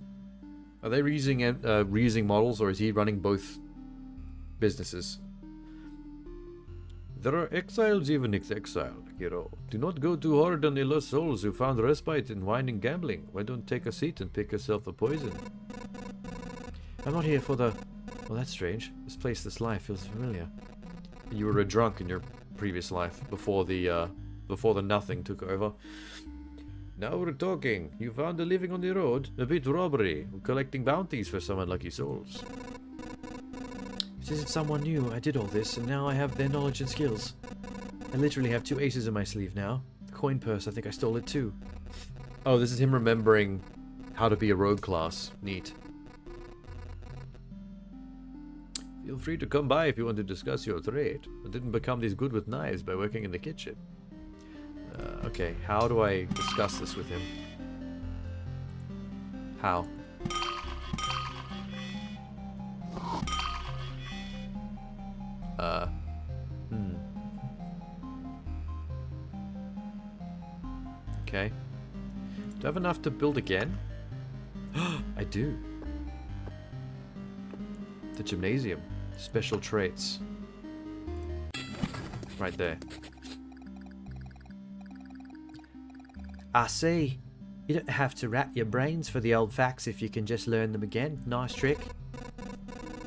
Are they reusing models, or is he running both businesses? There are exiles even exiled, hero. Do not go too hard on the lost souls who found respite in wine and gambling. Why don't take a seat and pick yourself a poison? I'm not here for the... Well, that's strange. This place, this life feels familiar. You were a drunk in your previous life, before the nothing took over. Now we're talking. You found a living on the road, a bit robbery, collecting bounties for some unlucky souls. It isn't someone new. I did all this, and now I have their knowledge and skills. I literally have 2 aces in my sleeve now. The coin purse, I think I stole it too. Oh, this is him remembering how to be a rogue class. Neat. Feel free to come by if you want to discuss your trade. I didn't become this good with knives by working in the kitchen. Okay, how do I discuss this with him? How? Okay. Do I have enough to build again? I do. The gymnasium. Special traits. Right there. I see. You don't have to rack your brains for the old facts if you can just learn them again. Nice trick.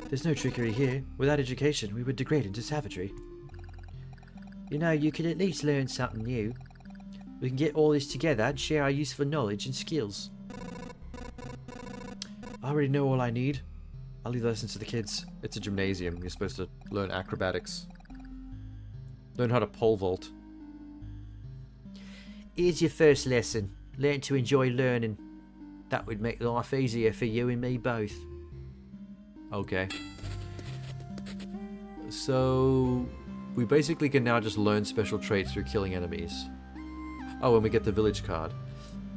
There's no trickery here. Without education, we would degrade into savagery. You know, you could at least learn something new. We can get all this together and share our useful knowledge and skills. I already know all I need. I'll leave the lessons to the kids. It's a gymnasium. You're supposed to learn acrobatics. Learn how to pole vault. Here's your first lesson. Learn to enjoy learning. That would make life easier for you and me both. Okay. So we basically can now just learn special traits through killing enemies. Oh, and we get the village card.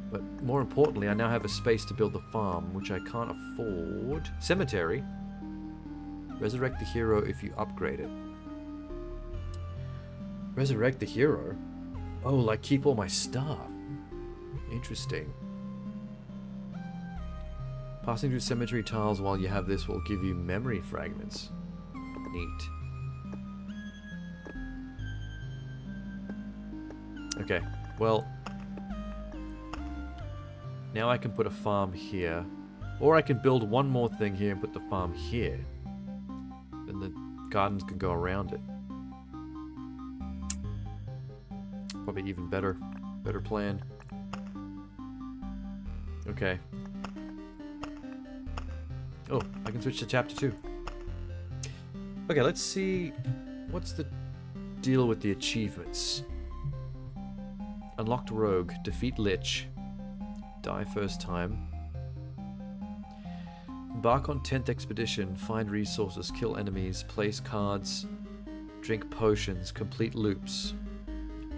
But more importantly, I now have a space to build the farm, which I can't afford. Cemetery. Resurrect the hero if you upgrade it. Resurrect the hero? Oh, like keep all my stuff. Interesting. Passing through cemetery tiles while you have this will give you memory fragments. Neat. Okay, well, now I can put a farm here. Or I can build one more thing here and put the farm here. Then the gardens can go around it. Probably even better. Better plan. Okay. Oh, I can switch to chapter 2. Okay, let's see. What's the deal with the achievements? Unlocked rogue. Defeat lich. Die first time. Embark on 10th expedition. Find resources. Kill enemies. Place cards. Drink potions. Complete loops.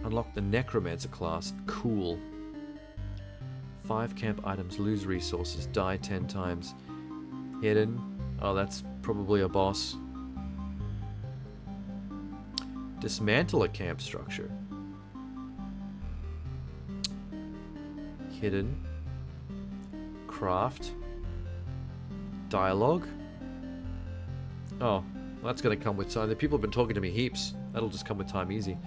Unlock the necromancer class. Cool. 5 camp items. Lose resources. Die 10 times. Hidden. Oh, that's probably a boss. Dismantle a camp structure. Hidden. Craft. Dialogue. Oh, well, that's going to come with time. The people have been talking to me heaps. That'll just come with time easy.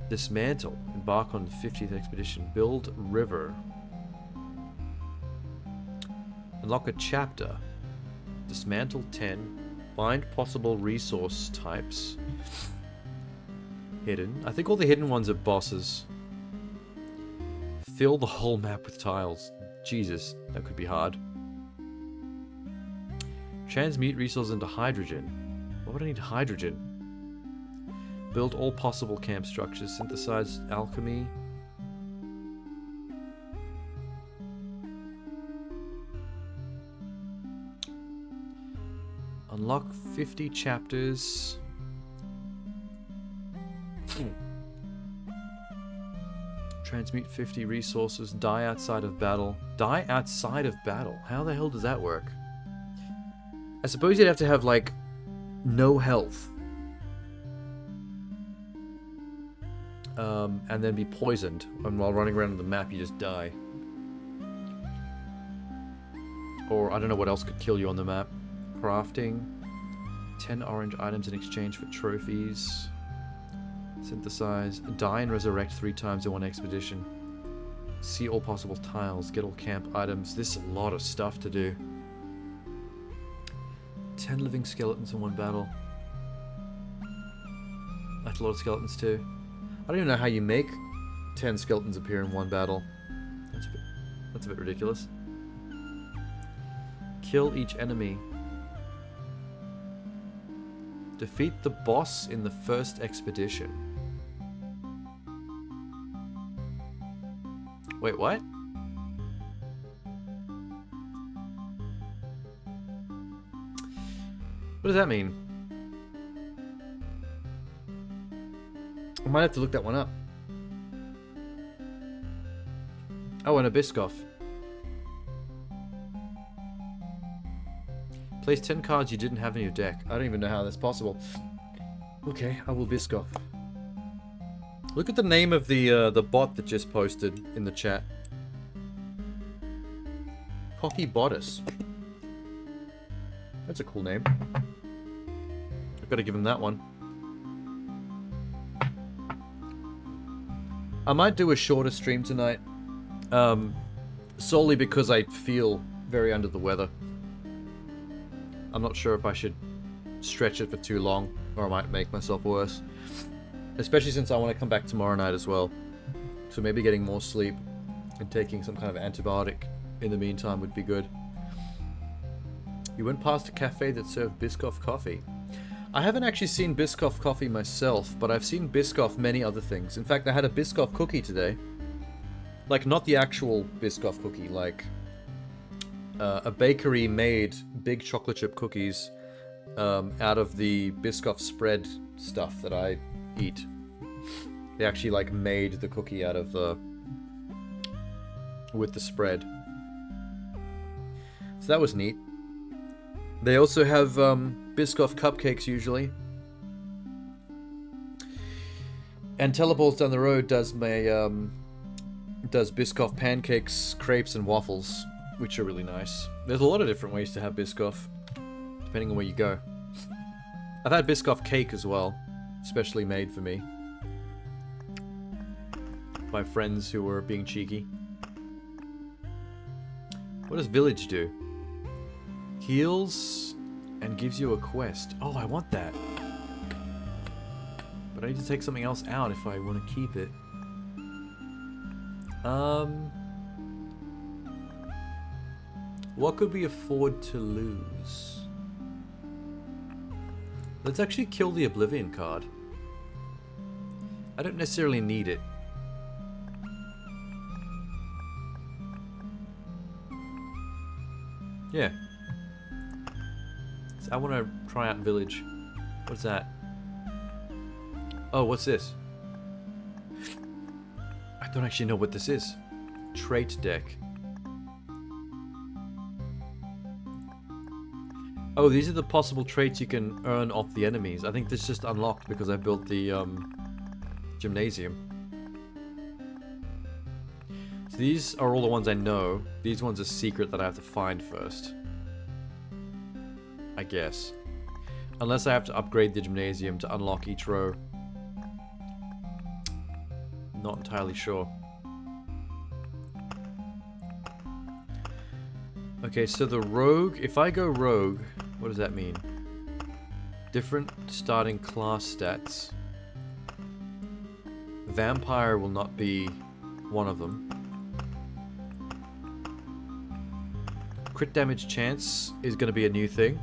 Dismantle. Embark on 50th expedition. Build river. Unlock a chapter. Dismantle 10. Find possible resource types. Hidden. I think all the hidden ones are bosses. Fill the whole map with tiles. Jesus, that could be hard. Transmute resources into hydrogen. Why would I need hydrogen? Build all possible camp structures. Synthesize alchemy. Unlock 50 chapters. Transmute 50 resources. Die outside of battle. Die outside of battle? How the hell does that work? I suppose you'd have to have, like, no health. And then be poisoned. And while running around the map, you just die. Or, I don't know what else could kill you on the map. Crafting. 10 orange items in exchange for trophies. Synthesize. Die and resurrect 3 times in one expedition. See all possible tiles. Get all camp items. This is a lot of stuff to do. 10 living skeletons in one battle. That's a lot of skeletons too. I don't even know how you make 10 skeletons appear in one battle. That's a bit ridiculous. Kill each enemy. Defeat the boss in the first expedition. Wait, what? What does that mean? I might have to look that one up. Oh, and a Biscoff. Place 10 cards you didn't have in your deck. I don't even know how that's possible. Okay, I will Biscoff. Look at the name of the bot that just posted in the chat. Cocky Bodice. That's a cool name. I've got to give him that one. I might do a shorter stream tonight. Solely because I feel very under the weather. I'm not sure if I should stretch it for too long, or I might make myself worse. Especially since I want to come back tomorrow night as well. So maybe getting more sleep and taking some kind of antibiotic in the meantime would be good. You went past a cafe that served Biscoff coffee. I haven't actually seen Biscoff coffee myself, but I've seen Biscoff many other things. In fact, I had a Biscoff cookie today. Like, not the actual Biscoff cookie, like a bakery made big chocolate chip cookies out of the Biscoff spread stuff that I eat. They actually, like, made the cookie out of with the spread. So that was neat. They also have Biscoff cupcakes usually. And Teleballs down the road does Biscoff pancakes, crepes, and waffles, which are really nice. There's a lot of different ways to have Biscoff, depending on where you go. I've had Biscoff cake as well, specially made for me by friends who were being cheeky. What does Village do? Heals and gives you a quest. Oh, I want that. But I need to take something else out if I want to keep it. What could we afford to lose? Let's actually kill the Oblivion card. I don't necessarily need it. Yeah. So I want to try out Village. What's that? Oh, what's this? I don't actually know what this is. Trait deck. Oh, these are the possible traits you can earn off the enemies. I think this just unlocked because I built the gymnasium. So these are all the ones I know. These ones are secret that I have to find first. I guess. Unless I have to upgrade the gymnasium to unlock each row. Not entirely sure. Okay, so the rogue, if I go rogue, what does that mean? Different starting class stats. Vampire will not be one of them. Crit damage chance is going to be a new thing.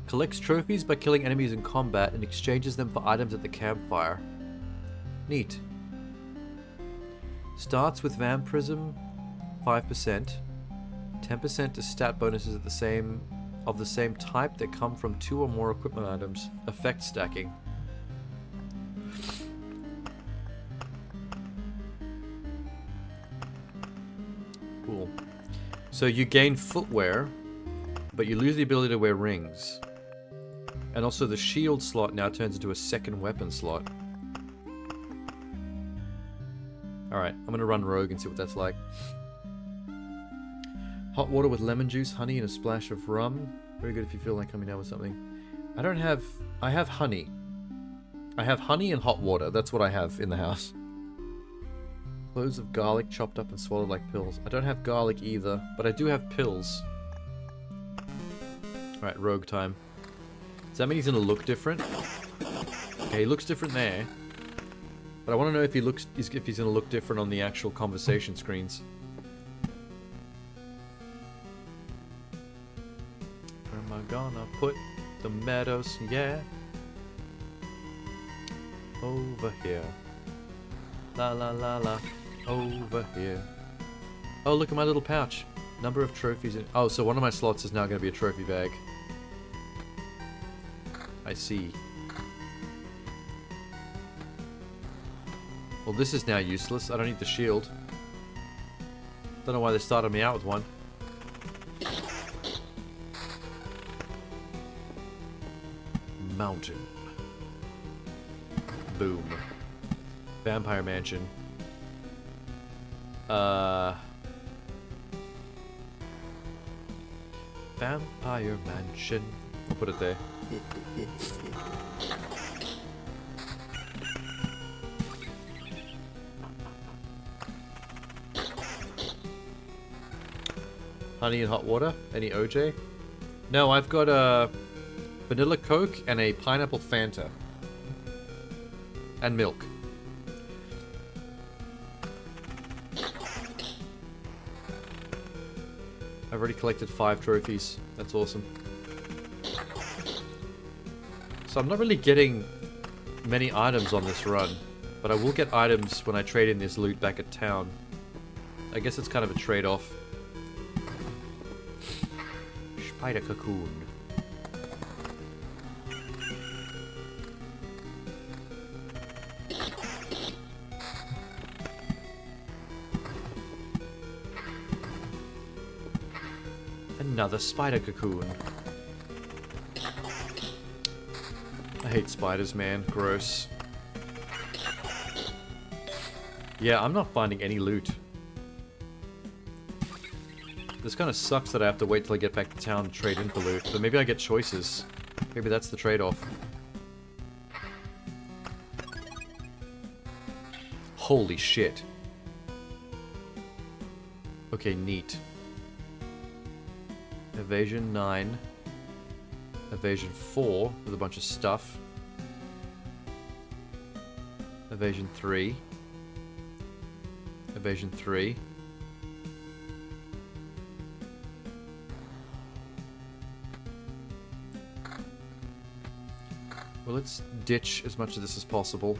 Collects trophies by killing enemies in combat and exchanges them for items at the campfire. Neat. Starts with Vampirism, 5%. 10% to stat bonuses of the same type that come from 2 or more equipment items. Effect stacking. Cool. So you gain footwear, but you lose the ability to wear rings. And also the shield slot now turns into a second weapon slot. Alright, I'm gonna run rogue and see what that's like. Hot water with lemon juice, honey, and a splash of rum. Very good if you feel like coming down with something. I have honey. I have honey and hot water. That's what I have in the house. Cloves of garlic chopped up and swallowed like pills. I don't have garlic either, but I do have pills. Alright, rogue time. Does that mean he's gonna look different? Okay, he looks different there. But I want to know if he's gonna look different on the actual conversation screens. Where am I gonna put the meadows? Yeah. Over here. La la la la. Over here. Oh, look at my little pouch. Number of trophies in... Oh, so one of my slots is now going to be a trophy bag. I see. Well, this is now useless. I don't need the shield. Don't know why they started me out with one. Mountain. Boom. Vampire Mansion. Vampire Mansion. I'll put it there. Honey and hot water? Any OJ? No, I've got a vanilla Coke and a pineapple Fanta. And milk. I've already collected 5 trophies. That's awesome. So I'm not really getting many items on this run, but I will get items when I trade in this loot back at town. I guess it's kind of a trade-off. Spider cocoon. Another spider cocoon. I hate spiders, man. Gross. Yeah, I'm not finding any loot. This kind of sucks that I have to wait till I get back to town to trade in for loot, but maybe I get choices. Maybe that's the trade-off. Holy shit. Okay, neat. Evasion 9. Evasion 4 with a bunch of stuff. Evasion 3. Evasion 3. Well, let's ditch as much of this as possible.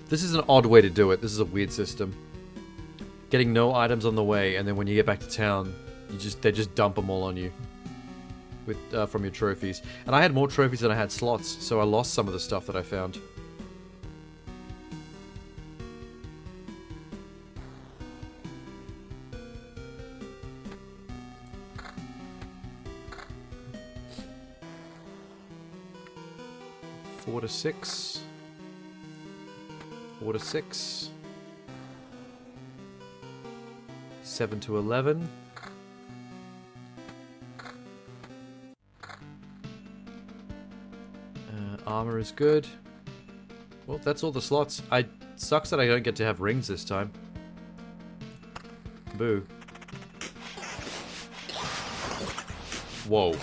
This is an odd way to do it. This is a weird system. Getting no items on the way, and then when you get back to town, they just dump them all on you with from your trophies. And I had more trophies than I had slots, so I lost some of the stuff that I found. Four to 6. 4 to 6. 7 to 11. Armor is good. Well, that's all the slots. Sucks that I don't get to have rings this time. Boo. Whoa.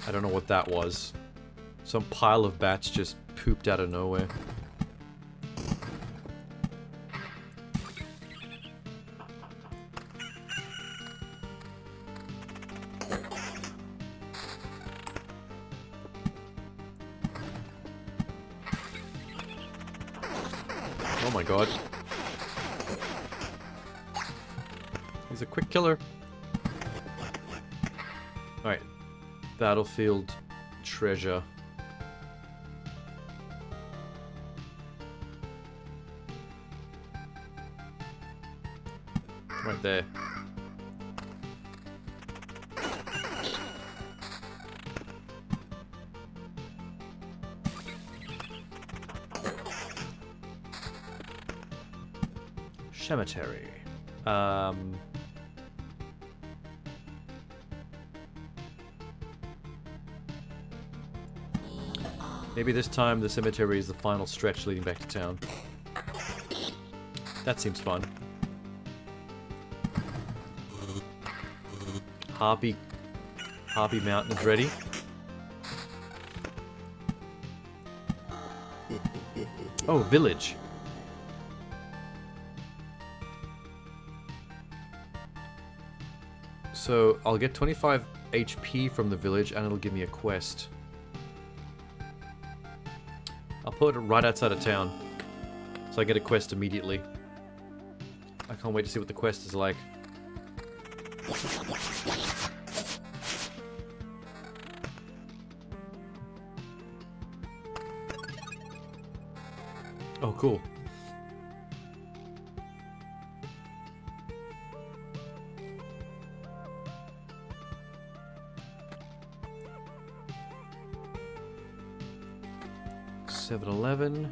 I don't know what that was. Some pile of bats just pooped out of nowhere. Oh my god. He's a quick killer. Alright. Battlefield treasure. Right there. Cemetery. Maybe this time the cemetery is the final stretch leading back to town. That seems fun. Harpy Mountain is ready. Oh, village. So I'll get 25 HP from the village and it'll give me a quest. I'll put it right outside of town, so I get a quest immediately. I can't wait to see what the quest is like. Oh, cool. $7-11.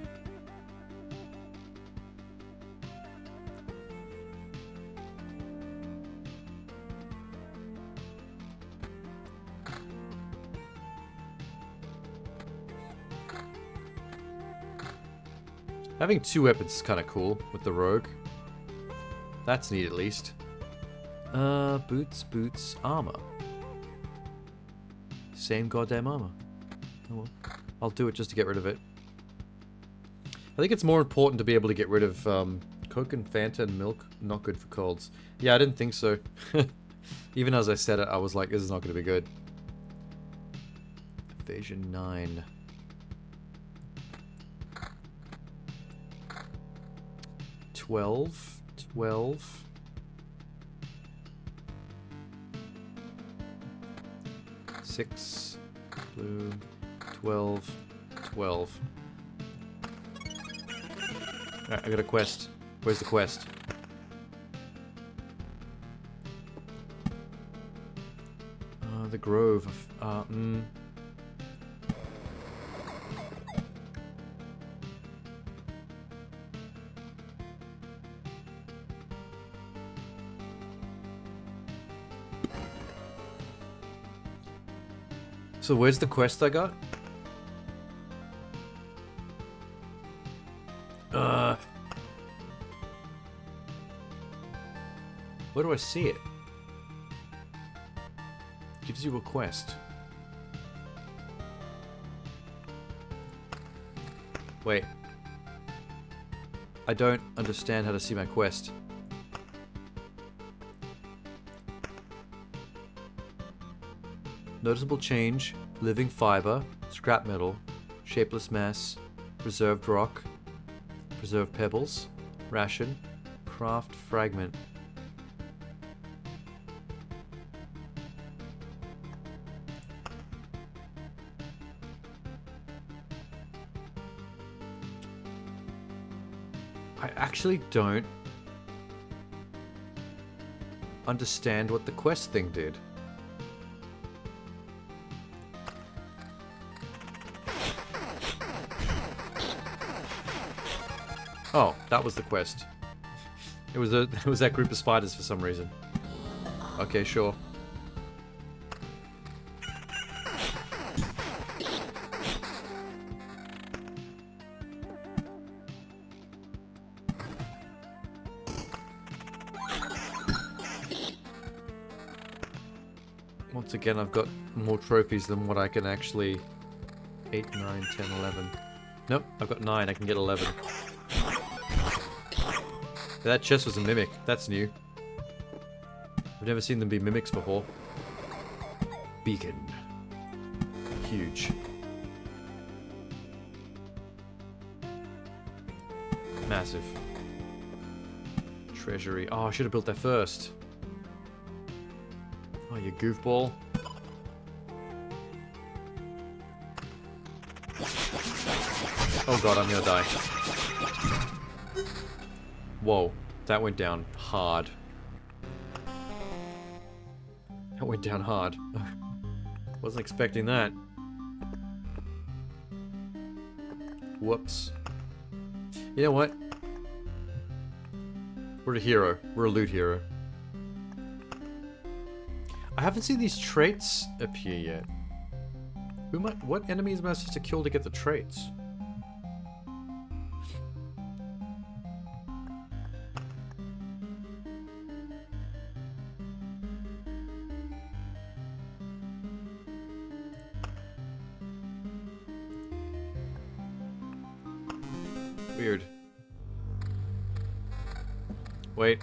Having two weapons is kind of cool with the rogue. That's neat at least. Boots, armor. Same goddamn armor. Oh well. I'll do it just to get rid of it. I think it's more important to be able to get rid of Coke and Fanta and milk. Not good for colds. Yeah, I didn't think so. Even as I said it, I was like, this is not going to be good. Evasion 9. $12. $6. Blue. 12. Alright, I got a quest. Where's the quest? The Grove. So where's the quest I got? Where do I see it? Gives you a quest. Wait. I don't understand how to see my quest. Noticeable change, living fiber, scrap metal, shapeless mass, preserved rock, preserved pebbles, ration, craft fragment. I actually don't understand what the quest thing did. Oh, that was the quest. It was that group of spiders for some reason. Okay, sure. Once again, I've got more trophies than what I can actually... 8, 9, 10, 11. Nope, I've got 9. I can get 11. That chest was a mimic. That's new. I've never seen them be mimics before. Beacon. Huge. Massive. Treasury. Oh, I should have built that first. Oh, you goofball. Oh god, I'm gonna die. Whoa, that went down hard. That went down hard. Wasn't expecting that. Whoops. You know what? We're a hero. We're a loot hero. I haven't seen these traits appear yet. What enemies am I supposed to kill to get the traits? Weird. Wait.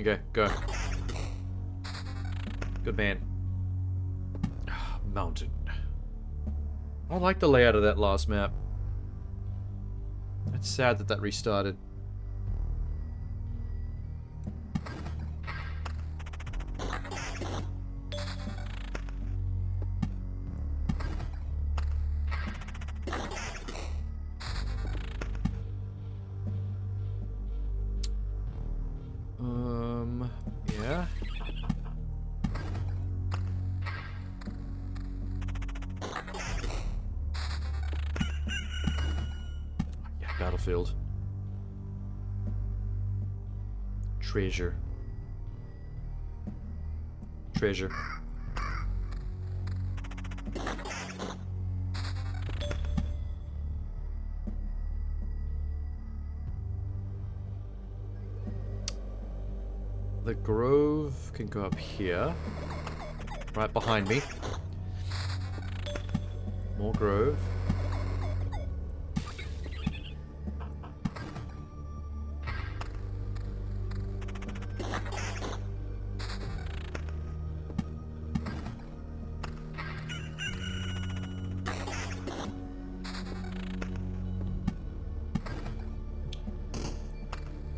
Okay, go. Good man. Mountain. I like the layout of that last map. It's sad that that restarted. Yeah. Yeah, battlefield. Treasure. Treasure. The grove can go up here. Right behind me. More grove.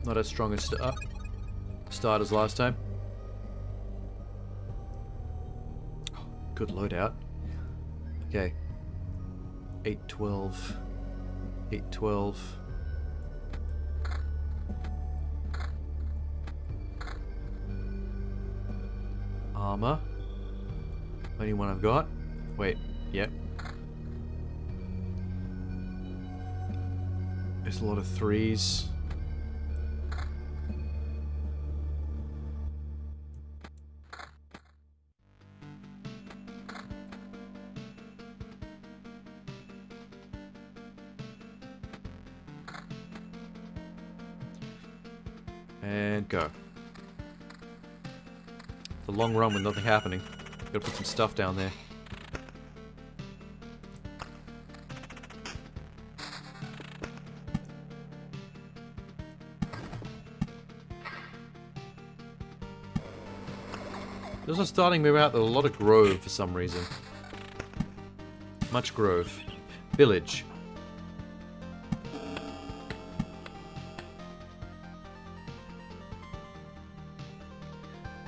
Not as strong as start as last time. Oh, good loadout. Okay. 812. 812. Armor. Only one I've got. Wait, yep. There's a lot of threes. And go. It's a long run with nothing happening. Gotta put some stuff down there. This is starting me out with a lot of grove for some reason. Much grove. Village.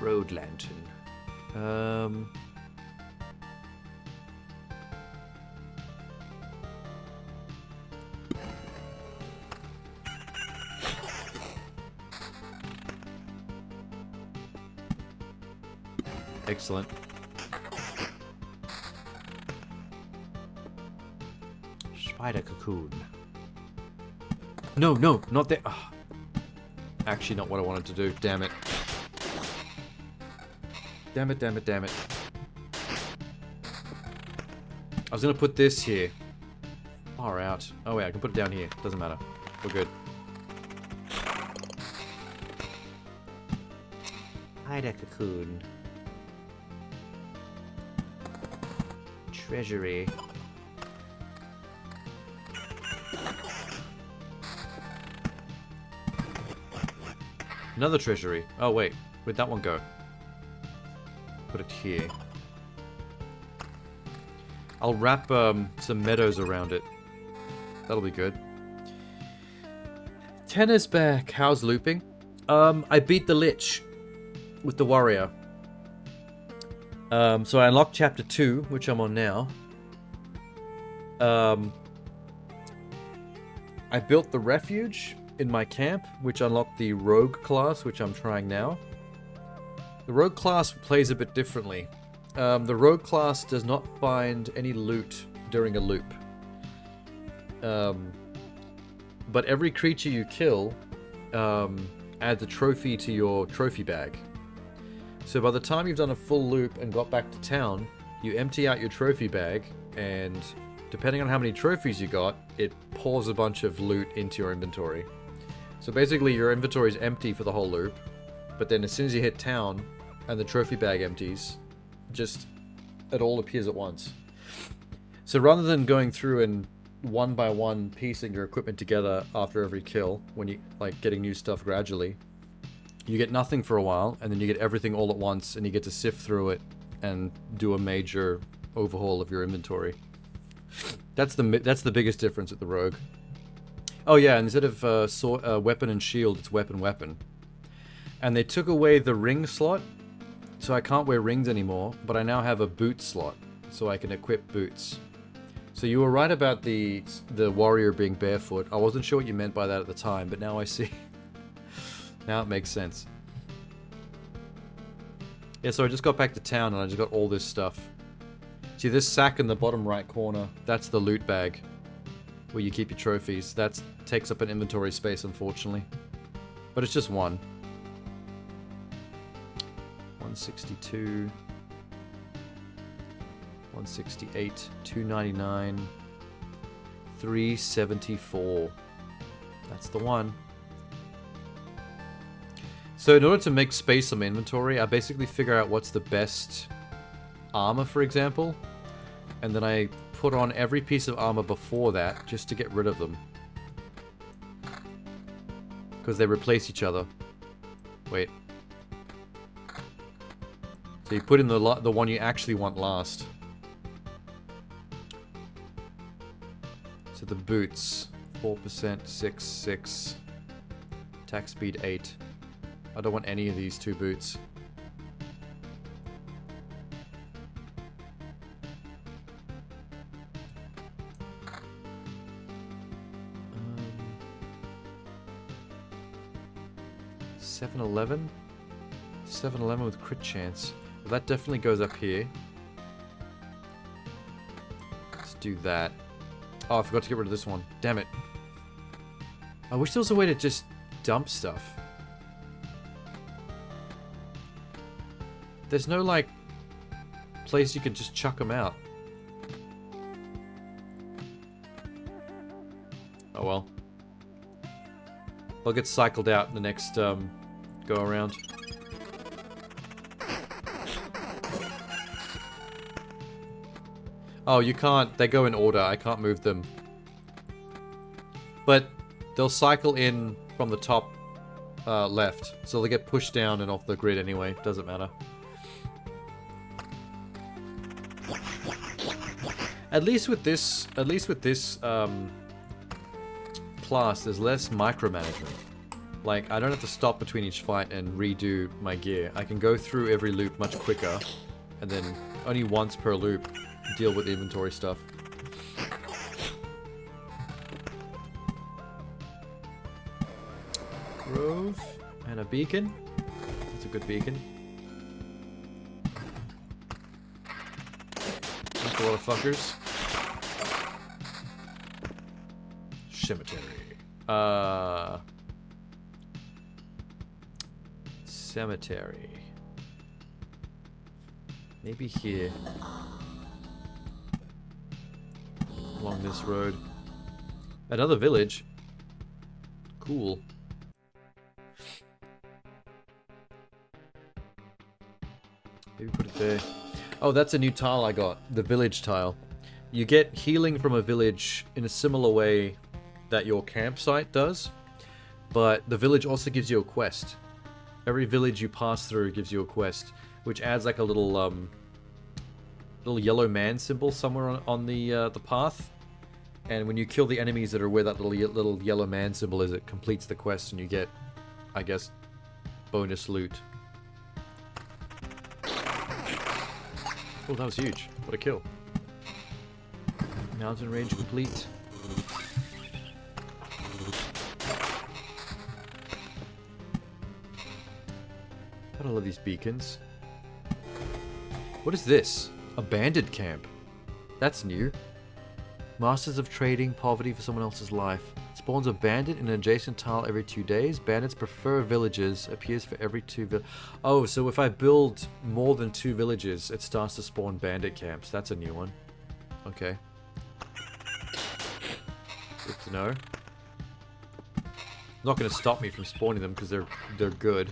Road lantern. Excellent. Spider cocoon. No, no, not that. Oh. Actually, not what I wanted to do. Damn it. Damn it, damn it, damn it. I was gonna put this here. Far out. Oh wait, I can put it down here. Doesn't matter. We're good. Hide a cocoon. Treasury. Another treasury. Oh, wait. Where'd that one go? Put it here. I'll wrap some meadows around it. That'll be good. Tennis back. How's looping? I beat the Lich with the warrior. So I unlocked chapter 2, which I'm on now. I built the refuge in my camp, which unlocked the rogue class, which I'm trying now. The rogue class plays a bit differently. The rogue class does not find any loot during a loop. But every creature you kill adds a trophy to your trophy bag. So by the time you've done a full loop and got back to town, you empty out your trophy bag, and depending on how many trophies you got, it pours a bunch of loot into your inventory. So basically your inventory is empty for the whole loop, but then as soon as you hit town and the trophy bag empties, just it all appears at once. So rather than going through and one by one piecing your equipment together after every kill, when you like getting new stuff gradually, you get nothing for a while, and then you get everything all at once, and you get to sift through it and do a major overhaul of your inventory. That's the biggest difference with the rogue. Oh yeah, instead of weapon and shield, it's weapon. And they took away the ring slot, so I can't wear rings anymore, but I now have a boot slot, so I can equip boots. So you were right about the warrior being barefoot. I wasn't sure what you meant by that at the time, but now I see. Now it makes sense. Yeah, so I just got back to town and I just got all this stuff. See this sack in the bottom right corner? That's the loot bag where you keep your trophies. That takes up an inventory space, unfortunately. But it's just one. 162. 168. 299. 374. That's the one. So in order to make space on my inventory, I basically figure out what's the best armor, for example, and then I put on every piece of armor before that just to get rid of them. Because they replace each other. Wait. So you put in the one you actually want last. So the boots, 4%, 6. Attack speed 8. I don't want any of these two boots. — 711? 711 with crit chance. Well, that definitely goes up here. Let's do that. Oh, I forgot to get rid of this one. Damn it. I wish there was a way to just dump stuff. There's no, like, place you could just chuck them out. Oh well. They'll get cycled out in the next, go around. Oh, you can't. They go in order. I can't move them. But they'll cycle in from the top left. So they'll get pushed down and off the grid anyway. Doesn't matter. At least with this class, there's less micromanagement. Like, I don't have to stop between each fight and redo my gear. I can go through every loop much quicker, and then only once per loop deal with the inventory stuff. Grove and a beacon. That's a good beacon. That's a lot of fuckers. Cemetery. Cemetery. Maybe here. Along this road. Another village. Cool. there. Oh, that's a new tile I got. The village tile. You get healing from a village in a similar way that your campsite does. But the village also gives you a quest. Every village you pass through gives you a quest, which adds like a little little yellow man symbol somewhere on the path. And when you kill the enemies that are where that little yellow man symbol is, it completes the quest and you get, I guess, bonus loot. Oh, that was huge. What a kill. Mountain range complete. I love these beacons. What is this? A bandit camp. That's new. Masters of trading poverty for someone else's life. Spawns a bandit in an adjacent tile every 2 days. Bandits prefer villages. Appears for every 2 Oh, so if I build more than 2 villages, it starts to spawn bandit camps. That's a new one. Okay. Good to know. Not going to stop me from spawning them because they're good.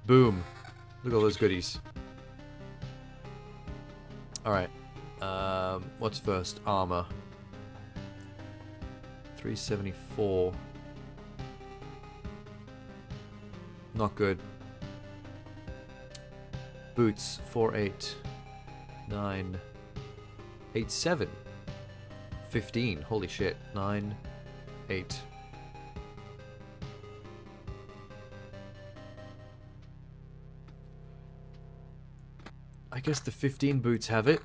Boom. Look at all those goodies. Alright. What's first? Armor. 374. Not good. Boots. 48. 9. 87. 15. Holy shit. 9. 8. I guess the 15 boots have it.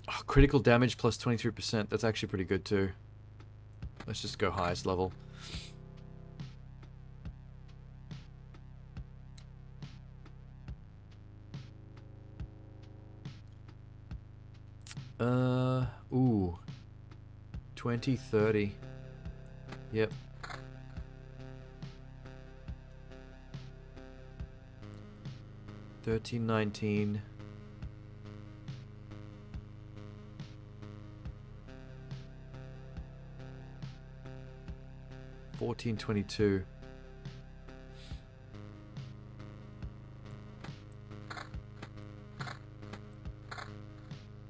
Oh, critical damage plus 23%. That's actually pretty good too. Let's just go highest level. Ooh. 20, 30. Yep. $13.19. $14.22.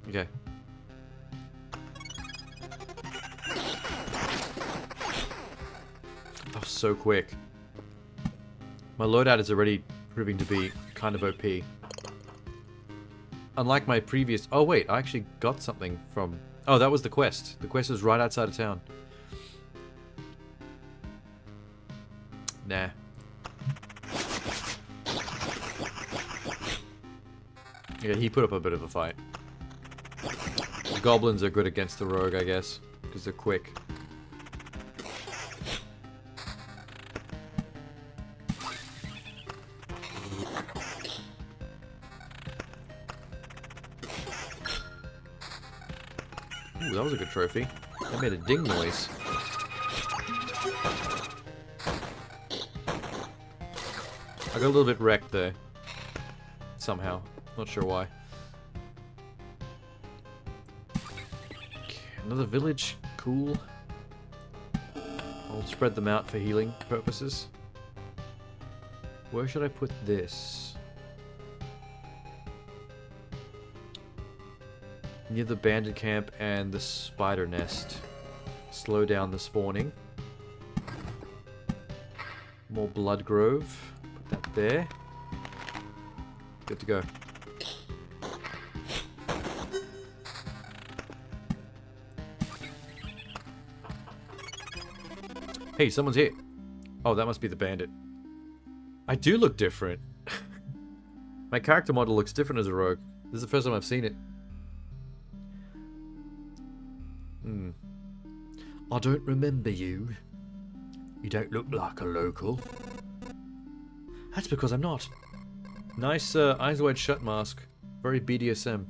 Okay. That was so quick. My loadout is already proving to be kind of OP. Unlike my previous... Oh wait, I actually got something from... Oh, that was the quest. The quest was right outside of town. Nah. Yeah, he put up a bit of a fight. The goblins are good against the rogue, I guess, because they're quick. Ooh, that was a good trophy. That made a ding noise. I got a little bit wrecked there. Somehow. Not sure why. Okay, another village. Cool. I'll spread them out for healing purposes. Where should I put this? Near the bandit camp and the spider nest. Slow down the spawning. More blood grove. Put that there. Good to go. Hey, someone's here. Oh, that must be the bandit. I do look different. My character model looks different as a rogue. This is the first time I've seen it. I don't remember you. You don't look like a local. That's because I'm not. Nice eyes wide shut mask. Very BDSM.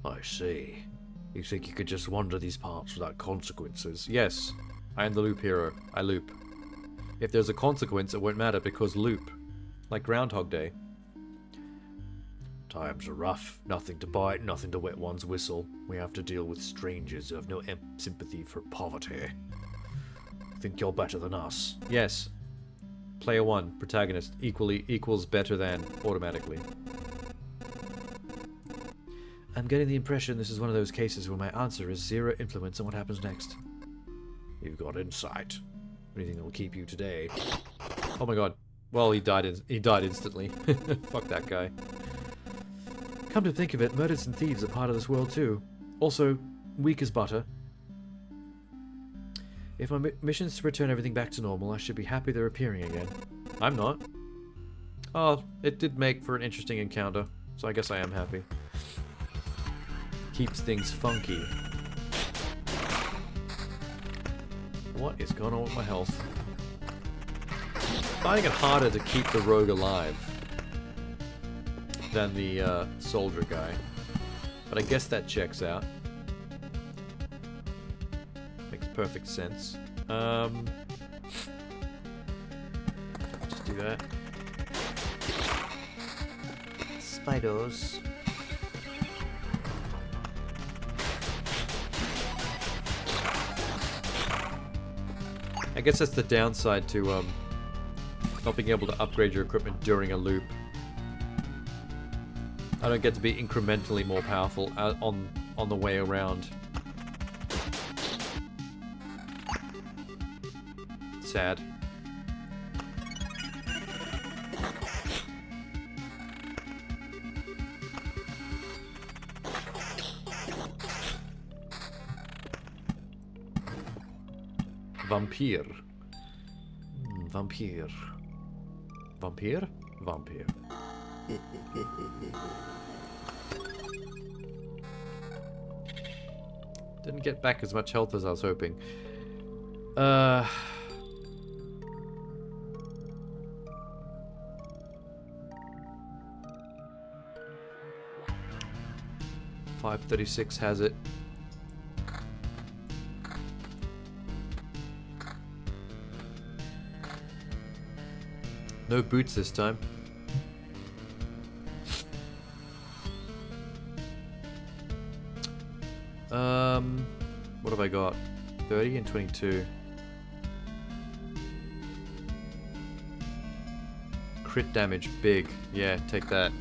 I see. You think you could just wander these parts without consequences? Yes. I am the loop hero. I loop. If there's a consequence, it won't matter because loop. Like Groundhog Day. Times are rough. Nothing to bite, nothing to wet one's whistle. We have to deal with strangers who have no sympathy for poverty. Think you're better than us? Yes. Player 1, protagonist, equals better than, automatically. I'm getting the impression this is one of those cases where my answer is zero influence on what happens next. You've got insight. Anything that will keep you today? Oh my god. Well, he died instantly. Fuck that guy. Come to think of it, murders and thieves are part of this world too. Also, weak as butter. If my mission's to return everything back to normal, I should be happy they're appearing again. I'm not. Oh, it did make for an interesting encounter, so I guess I am happy. Keeps things funky. What is going on with my health? Finding it harder to keep the rogue alive than the soldier guy. But I guess that checks out. Makes perfect sense. Just do that. Spiders. I guess that's the downside to not being able to upgrade your equipment during a loop. I don't get to be incrementally more powerful on the way around. Sad. Vampire. Vampire. Vampire? Vampire. Didn't get back as much health as I was hoping. 536 has it. No boots this time. What have I got? 30 and 22. Crit damage, big. Yeah, take that.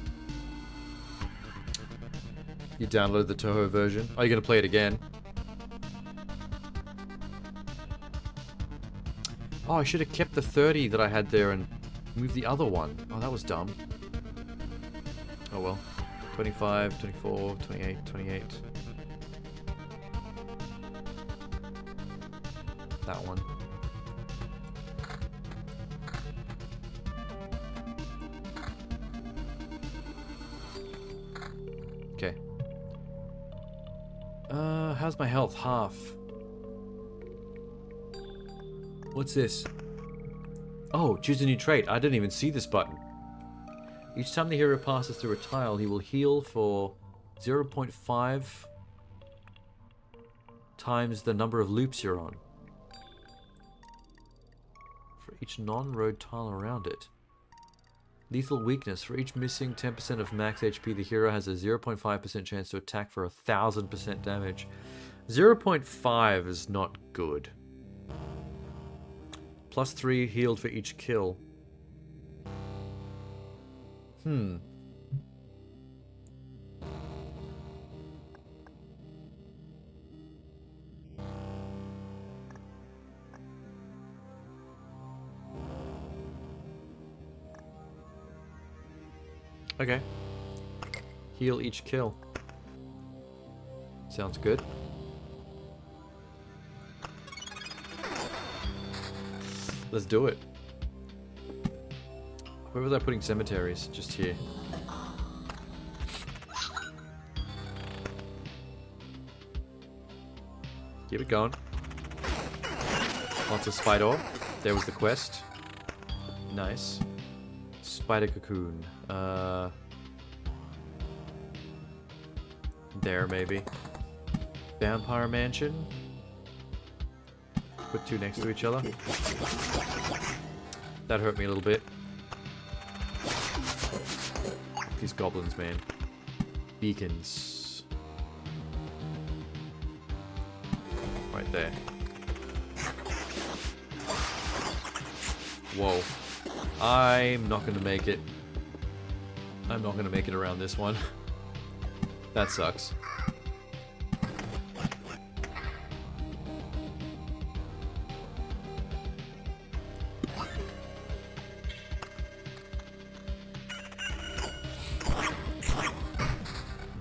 You download the Toho version. Are you going to play it again? Oh, I should have kept the 30 that I had there and moved the other one. Oh, that was dumb. Oh well. 25, 24, 28, 28. That one. Okay. How's my health? Half. What's this? Oh, choose a new trait. I didn't even see this button. Each time the hero passes through a tile, he will heal for 0.5 times the number of loops you're on. For each non-road tile around it. Lethal weakness. For each missing 10% of max HP, the hero has a 0.5% chance to attack for 1000% damage. 0.5 is not good. Plus 3 healed for each kill. Okay. Heal each kill. Sounds good. Let's do it. Where was I putting cemeteries? Just here. Keep it going. Lots of spider. There was the quest. Nice. Spider cocoon. There maybe. Vampire mansion. Put two next to each other. That hurt me a little bit. These goblins, man. beacons. Right there. Whoa. I'm not going to make it. I'm not going to make it around this one. That sucks.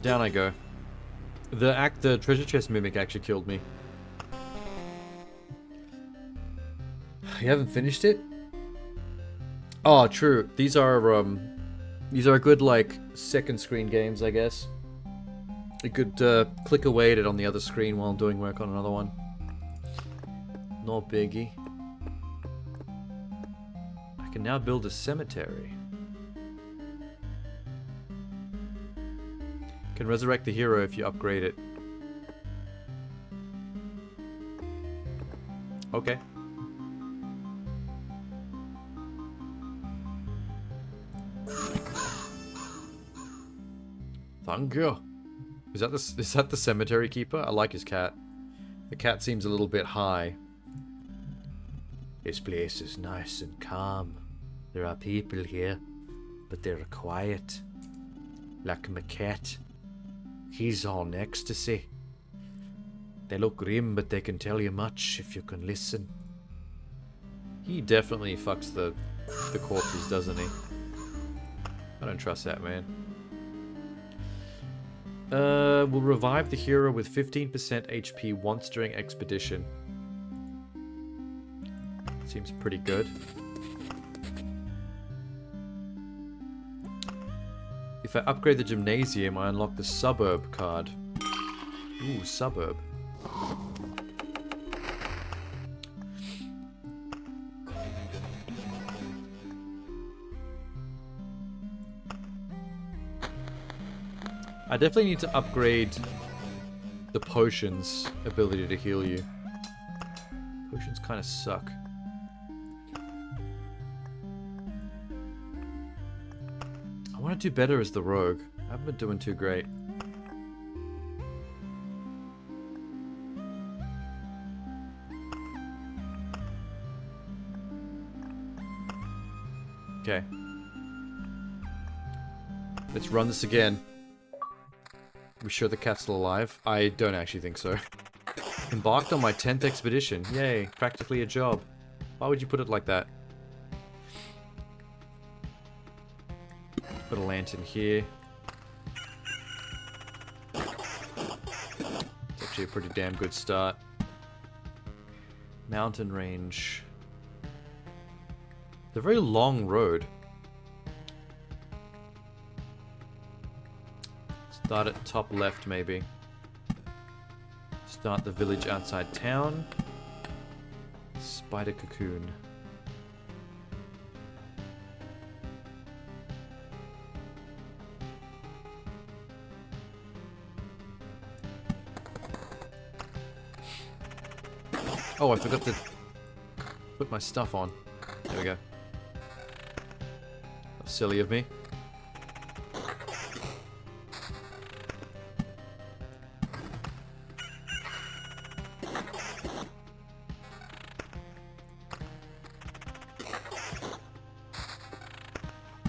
Down I go. The treasure chest mimic actually killed me. You haven't finished it? Oh, true. These are good like second screen games, I guess. You could click away at it on the other screen while doing work on another one. No biggie. I can now build a cemetery. Can resurrect the hero if you upgrade it. Okay. Thank you. Is that the cemetery keeper? I like his cat. The cat seems a little bit high. This place is nice and calm. There are people here, but they're quiet. Like my cat. He's on ecstasy. They look grim, but they can tell you much if you can listen. He definitely fucks the corpses, doesn't he? I don't trust that man. We'll revive the hero with 15% HP once during expedition. Seems pretty good. If I upgrade the gymnasium, I unlock the suburb card. Ooh, suburb. I definitely need to upgrade the potions ability to heal you. Potions kind of suck. I want to do better as the rogue. I haven't been doing too great. Okay. Let's run this again. We sure the cat's still alive? I don't actually think so. Embarked on my 10th expedition. Yay, practically a job. Why would you put it like that? Put a lantern here. It's actually a pretty damn good start. Mountain range. It's a very long road. Start at top left, maybe. Start the village outside town. Spider cocoon. Oh, I forgot to put my stuff on. There we go. That's silly of me.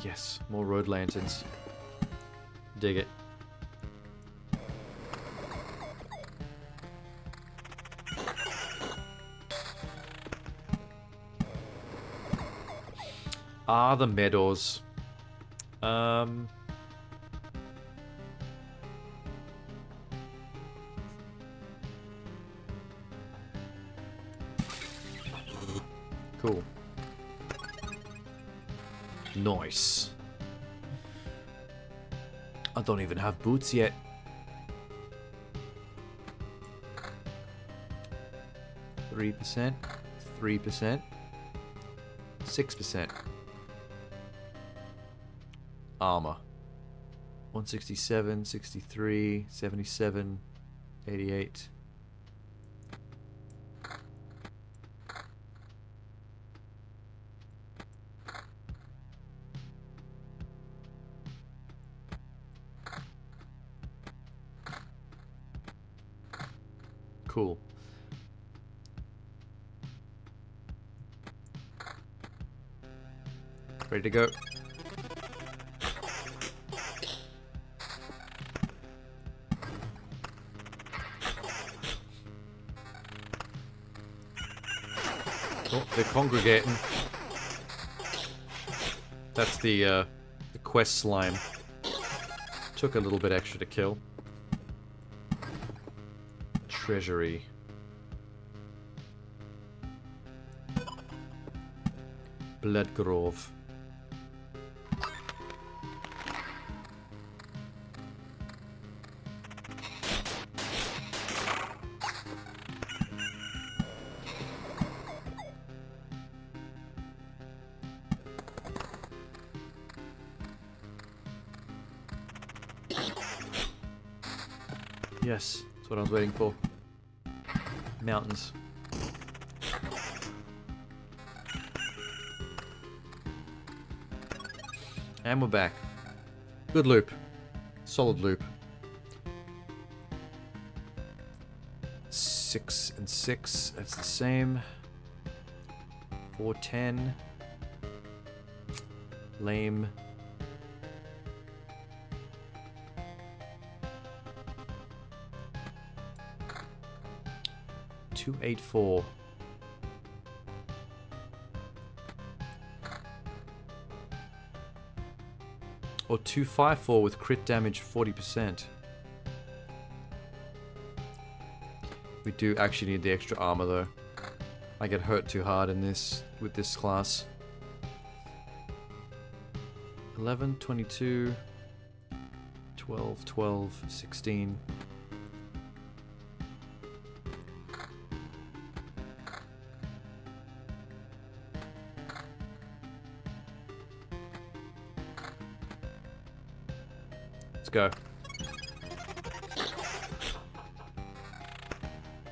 Yes, more road lanterns. Dig it. Ah, the meadows. Cool. Nice. I don't even have boots yet. %, 3%, 6%. Armor. 167, 63, 77, 88. Cool. Ready to go. Oh, they're congregating. That's the quest slime. Took a little bit extra to kill. Treasury. Blood Grove. Yes, that's what I was waiting for. Mountains. And we're back. Good loop. Solid loop. 6 and 6, that's the same. 410. Lame. $284. Or 254 with crit damage 40%. We do actually need the extra armor though. I get hurt too hard in this with this class. 11, 22, 12, 12, 16. Let's go.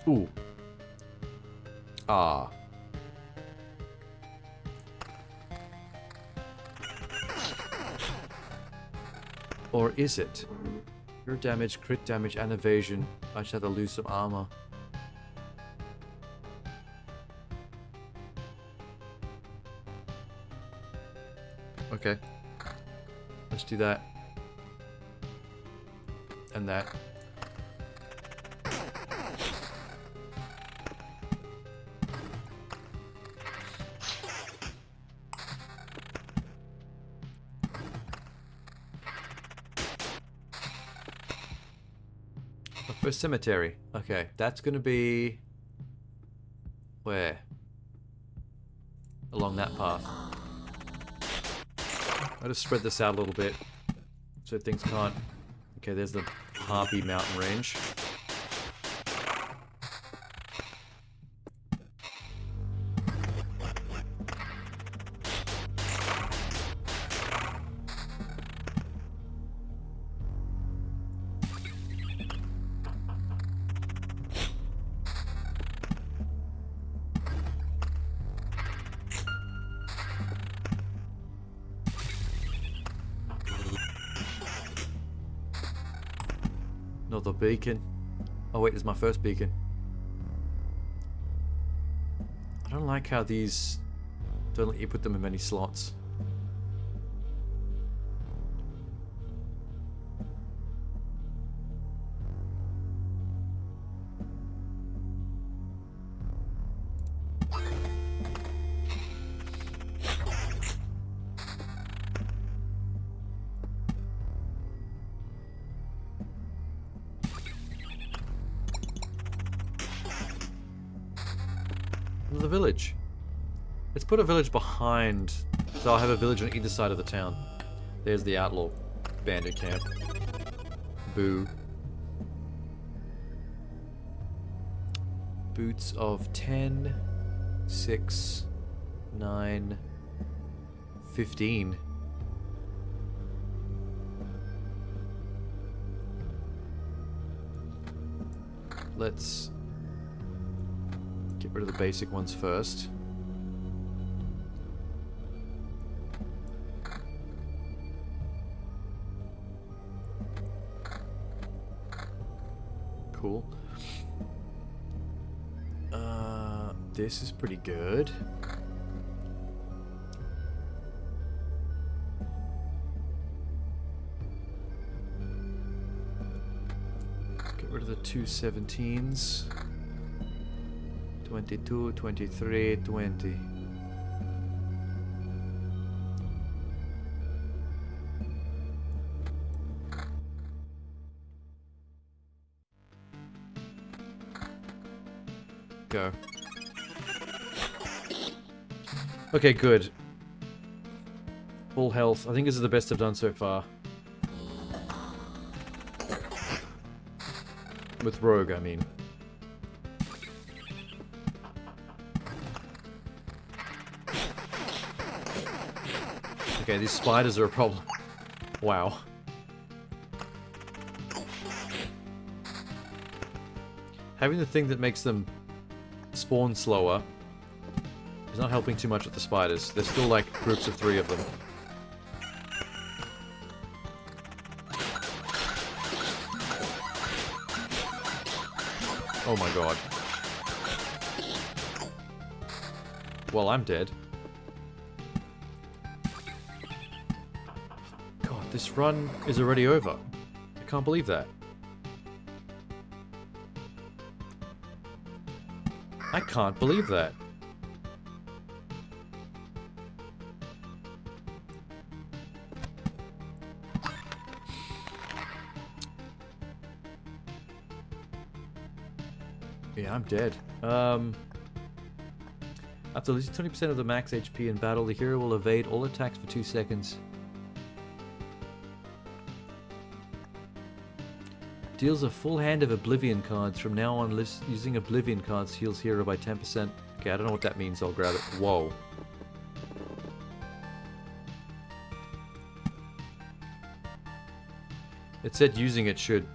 Ooh. Ah. Or is it? Your damage, crit damage, and evasion. I just have to lose some armor. Okay. Let's do that. And that. For cemetery. Okay, that's gonna be... where? Along that path. I'll just spread this out a little bit so things can't... Okay, there's the Harpy mountain range. Another beacon. Oh wait, there's my first beacon. I don't like how these don't let you put them in many slots. The village. Let's put a village behind, so I'll have a village on either side of the town. There's the outlaw bandit camp. Boo. Boots of 10, 6, 9, 15. Let's get rid of the basic ones first. Cool. This is pretty good. Get rid of the 217s. 22, 23, 20. Go. Okay, good. Full health. I think this is the best I've done so far. With Rogue, I mean. Okay, these spiders are a problem. Wow. Having the thing that makes them spawn slower is not helping too much with the spiders. There's still like groups of 3 of them. Oh my god. Well, I'm dead. God, this run is already over. I can't believe that. I can't believe that. Yeah, I'm dead. After losing 20% of the max HP in battle, the hero will evade all attacks for 2 seconds. Deals a full hand of Oblivion cards. From now on, using Oblivion cards heals hero by 10%. Okay, I don't know what that means. I'll grab it. Whoa. It said using it should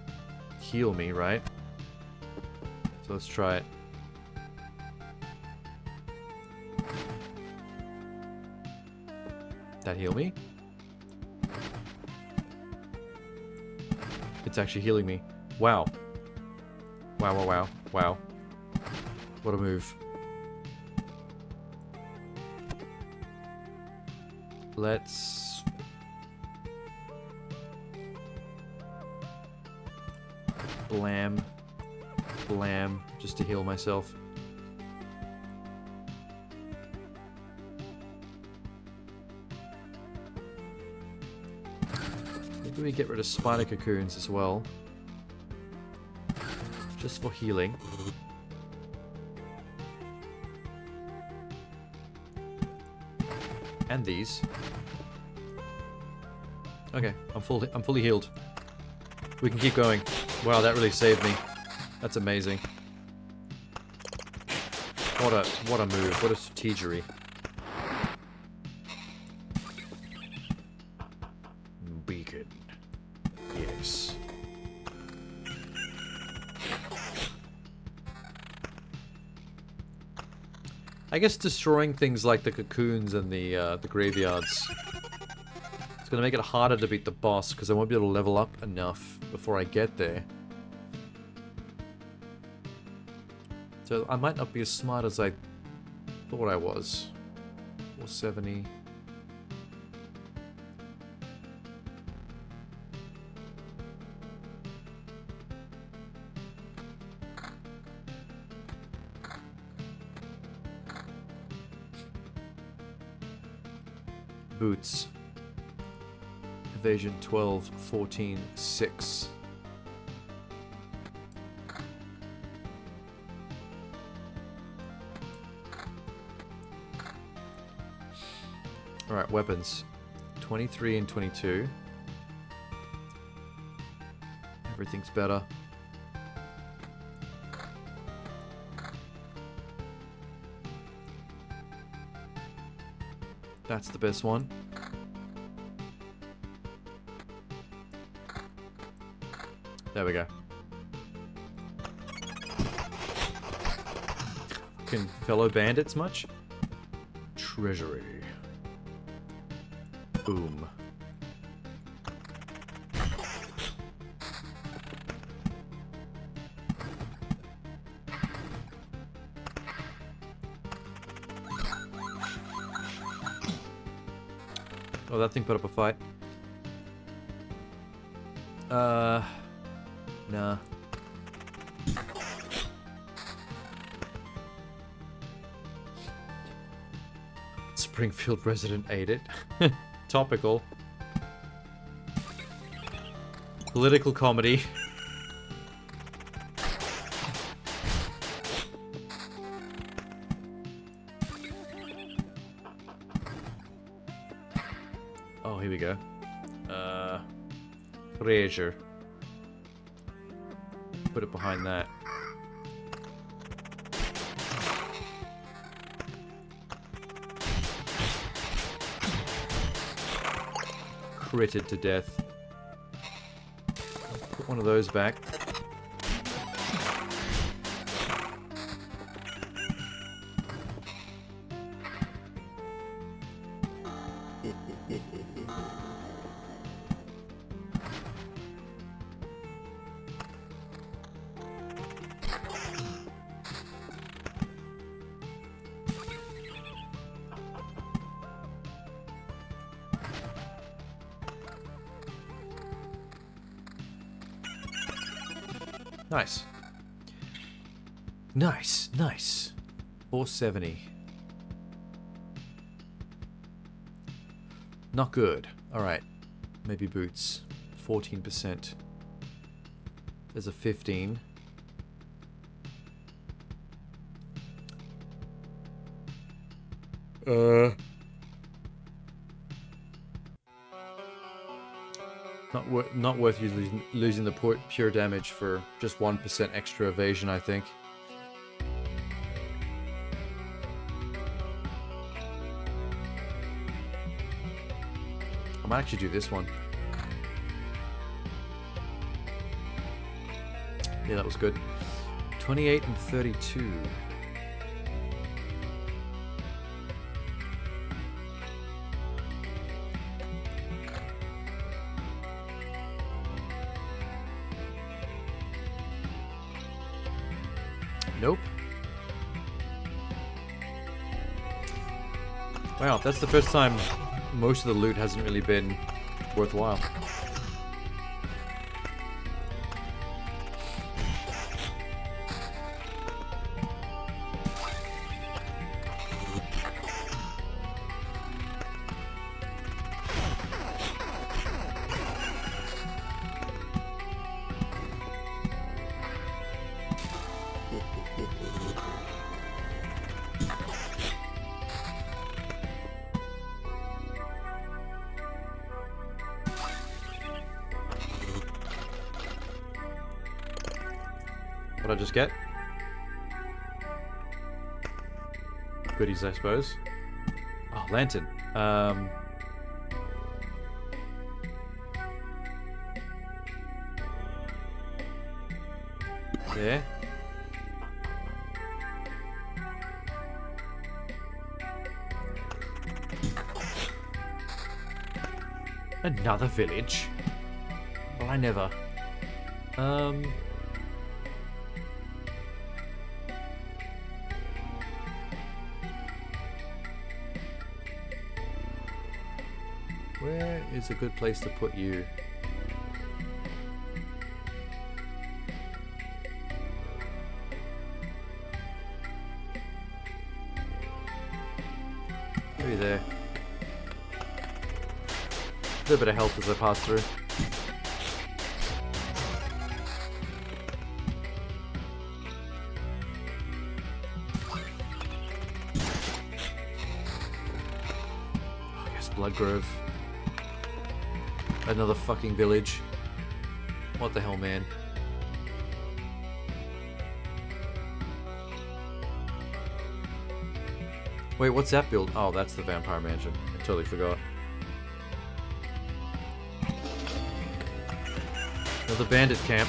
heal me, right? So let's try it. That heal me? It's actually healing me. Wow. Wow, wow, wow, wow. What a move. Let's... Blam. Blam. Just to heal myself. Maybe we get rid of spider cocoons as well. Just for healing. And these. Okay, I'm fully healed. We can keep going. Wow, that really saved me. That's amazing. What a move. What a strategery. Beacon. Yes. I guess destroying things like the cocoons and the graveyards, it's gonna make it harder to beat the boss because I won't be able to level up enough before I get there. So I might not be as smart as I thought I was. 470. Boots. Evasion 12, 14, 6. Alright, weapons. 23 and 22. Everything's better. That's the best one. There we go. Can fellow bandits much? Treasury. Boom. Oh, that thing put up a fight. Nah. Springfield resident ate it. Topical. Political comedy. Oh, here we go. Treasure. Put it behind that. Critted to death. Put one of those back. Nice. Nice, nice. 470. Not good. Alright. Maybe boots. 14%. There's a 15. Not worth you losing the pure damage for just 1% extra evasion, I think. I might actually do this one. Yeah, that was good. 28 and 32. Nope. Wow, that's the first time most of the loot hasn't really been worthwhile. What'd I just get? Goodies, I suppose. Oh, lantern. There. Another village? Well, I never. Where is a good place to put you? Maybe there. A little bit of health as I pass through. Oh yes, Bloodgrove. Another fucking village. What the hell, man? Wait, what's that build? Oh, that's the Vampire Mansion. I totally forgot. Another bandit camp.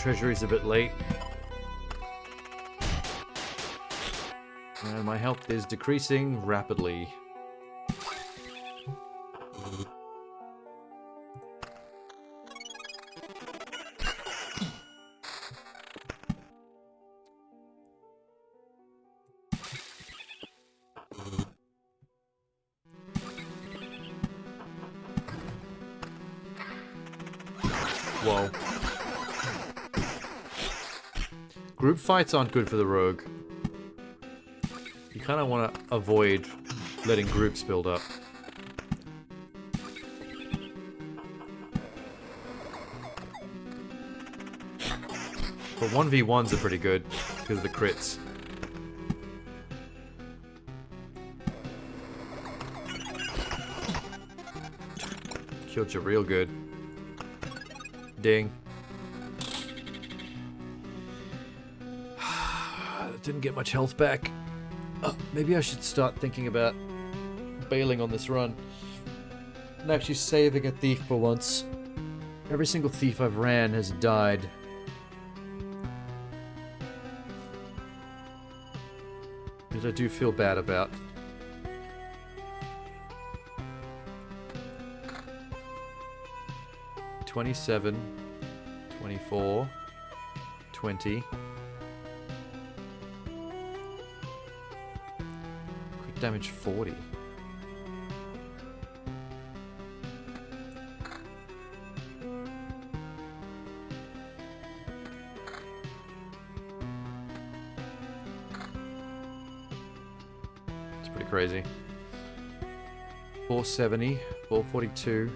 treasury's a bit late. And my health is decreasing rapidly. Whoa. Group fights aren't good for the rogue. You kind of want to avoid letting groups build up. But 1v1s are pretty good because of the crits. Killed you real good. Ding. Didn't get much health back. Maybe I should start thinking about bailing on this run. And actually saving a thief for once. Every single thief I've ran has died. Which I do feel bad about. $27, 24, 20. Quick damage 40. It's pretty crazy. 470, 442.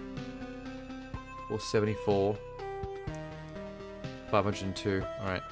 474. 502. Alright.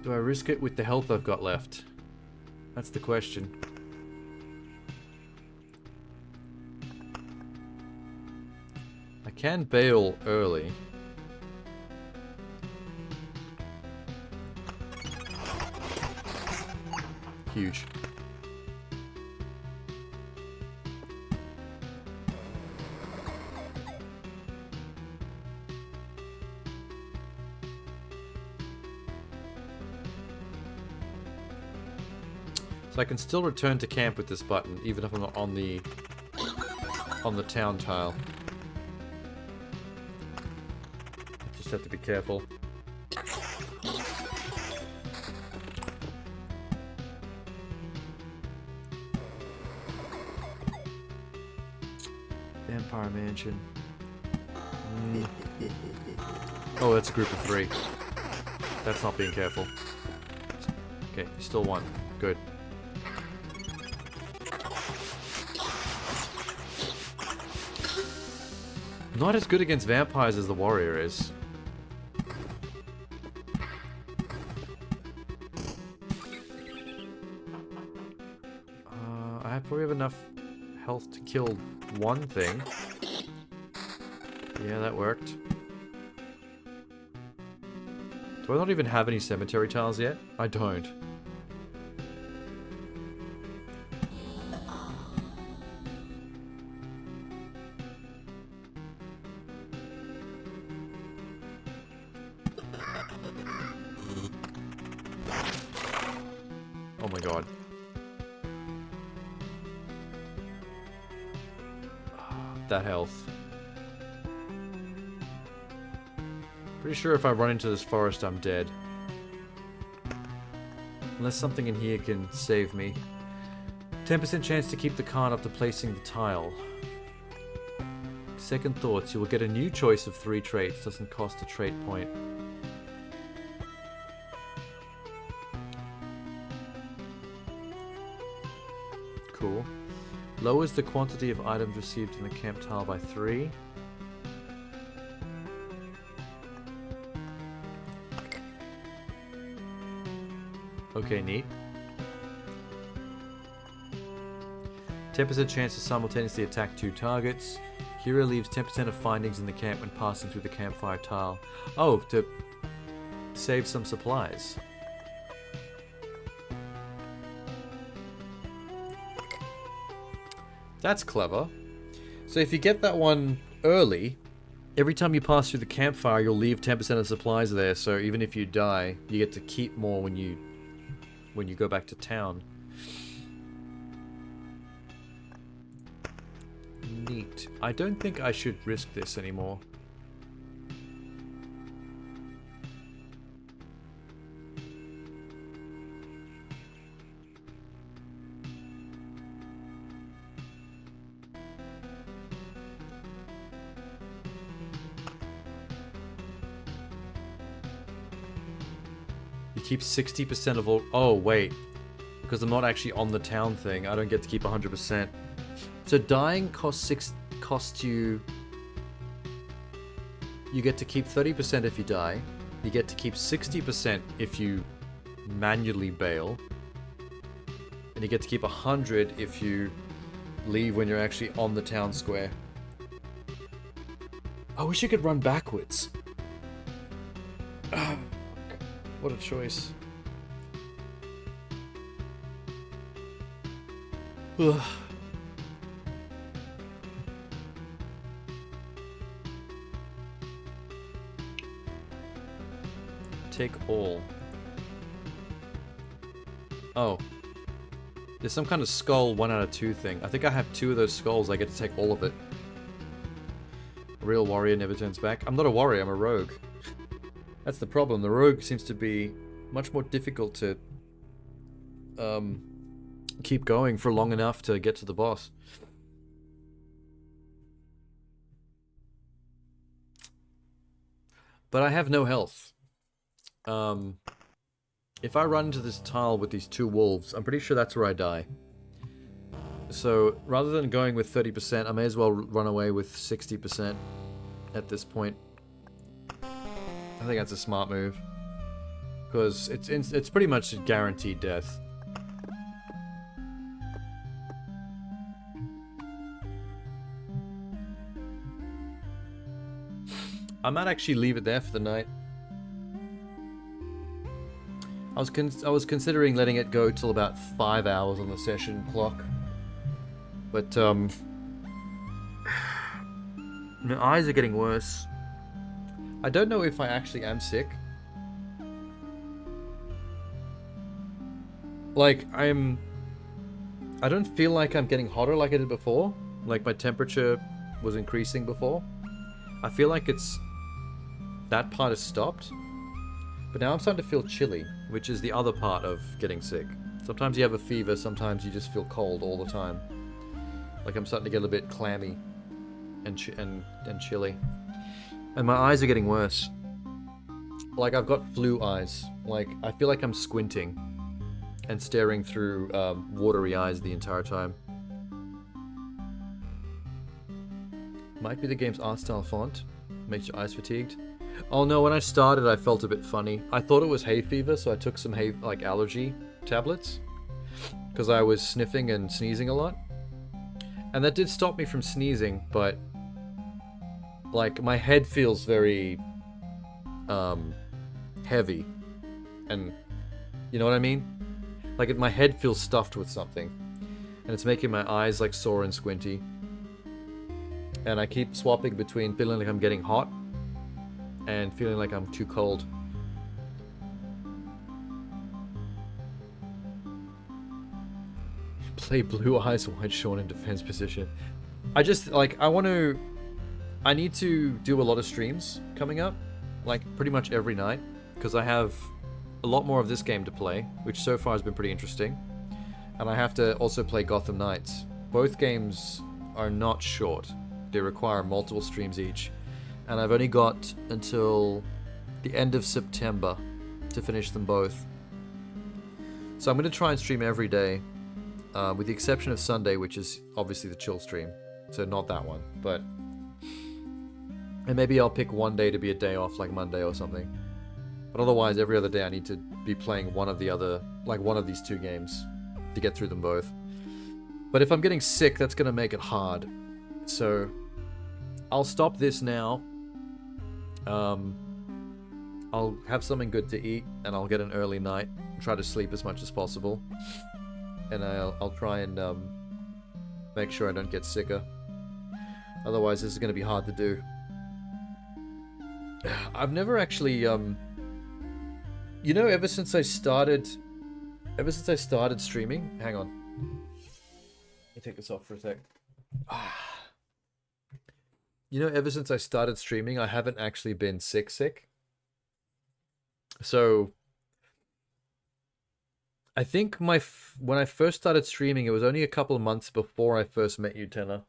Do I risk it with the health I've got left? That's the question. I can bail early. Huge. So I can still return to camp with this button, even if I'm not on the town tile. Just have to be careful. Vampire Mansion. Oh, that's a group of 3. That's not being careful. Okay, still 1. Good. Not as good against vampires as the warrior is. I probably have enough health to kill one thing. Yeah, that worked. Do I not even have any cemetery tiles yet? I don't. Oh my god. That health. Pretty sure if I run into this forest, I'm dead. Unless something in here can save me. 10% chance to keep the card after placing the tile. Second thoughts, you will get a new choice of 3 traits. Doesn't cost a trait point. Cool. Lowers the quantity of items received in the camp tile by 3. Okay, neat. 10% chance to simultaneously attack 2 targets. Hero leaves 10% of findings in the camp when passing through the campfire tile. Oh, to save some supplies. That's clever. So if you get that one early, every time you pass through the campfire, you'll leave 10% of supplies there. So even if you die, you get to keep more when you go back to town. Neat. I don't think I should risk this anymore. You keep 60% of all... Oh, wait. Because I'm not actually on the town thing, I don't get to keep 100%. So dying costs you... You get to keep 30% if you die. You get to keep 60% if you manually bail. And you get to keep 100 if you leave when you're actually on the town square. I wish you could run backwards. Oh, what a choice. Ugh. Take all. Oh. There's some kind of skull 1 out of 2 thing. I think I have 2 of those skulls. I get to take all of it. A real warrior never turns back. I'm not a warrior, I'm a rogue. That's the problem. The rogue seems to be much more difficult to keep going for long enough to get to the boss. But I have no health. If I run into this tile with these 2 wolves, I'm pretty sure that's where I die. So, rather than going with 30%, I may as well run away with 60% at this point. I think that's a smart move. Because it's pretty much a guaranteed death. I might actually leave it there for the night. I was considering letting it go till about 5 hours on the session clock. But, my eyes are getting worse. I don't know if I actually am sick. Like, I don't feel like I'm getting hotter like I did before. Like, my temperature was increasing before. I feel like that part has stopped. But now I'm starting to feel chilly, which is the other part of getting sick. Sometimes you have a fever, sometimes you just feel cold all the time. Like I'm starting to get a bit clammy and chilly. And my eyes are getting worse. Like I've got flu eyes. Like I feel like I'm squinting and staring through watery eyes the entire time. Might be the game's art style font. Makes your eyes fatigued. Oh no, when I started I felt a bit funny. I thought it was hay fever, so I took some allergy tablets. Because I was sniffing and sneezing a lot. And that did stop me from sneezing, but like my head feels very heavy. And you know what I mean? Like my head feels stuffed with something. And it's making my eyes like sore and squinty. And I keep swapping between feeling like I'm getting hot and feeling like I'm too cold. Play Blue Eyes White Sean in defense position. I just, like, I need to do a lot of streams coming up. Like, pretty much every night. Because I have a lot more of this game to play, which so far has been pretty interesting. And I have to also play Gotham Knights. Both games are not short. They require multiple streams each. And I've only got until the end of September to finish them both. So I'm going to try and stream every day. With the exception of Sunday, which is obviously the chill stream. So not that one, but... And maybe I'll pick one day to be a day off, like Monday or something. But otherwise, every other day I need to be playing one of the other... Like one of these 2 games to get through them both. But if I'm getting sick, that's going to make it hard. So I'll stop this now. I'll have something good to eat, and I'll get an early night. Try to sleep as much as possible. And I'll try and make sure I don't get sicker. Otherwise, this is going to be hard to do. I've never actually, you know, ever since I started streaming, hang on. Let me take this off for a sec. You know, ever since I started streaming, I haven't actually been sick. So, I think when I first started streaming, it was only a couple of months before I first met you, Tenor.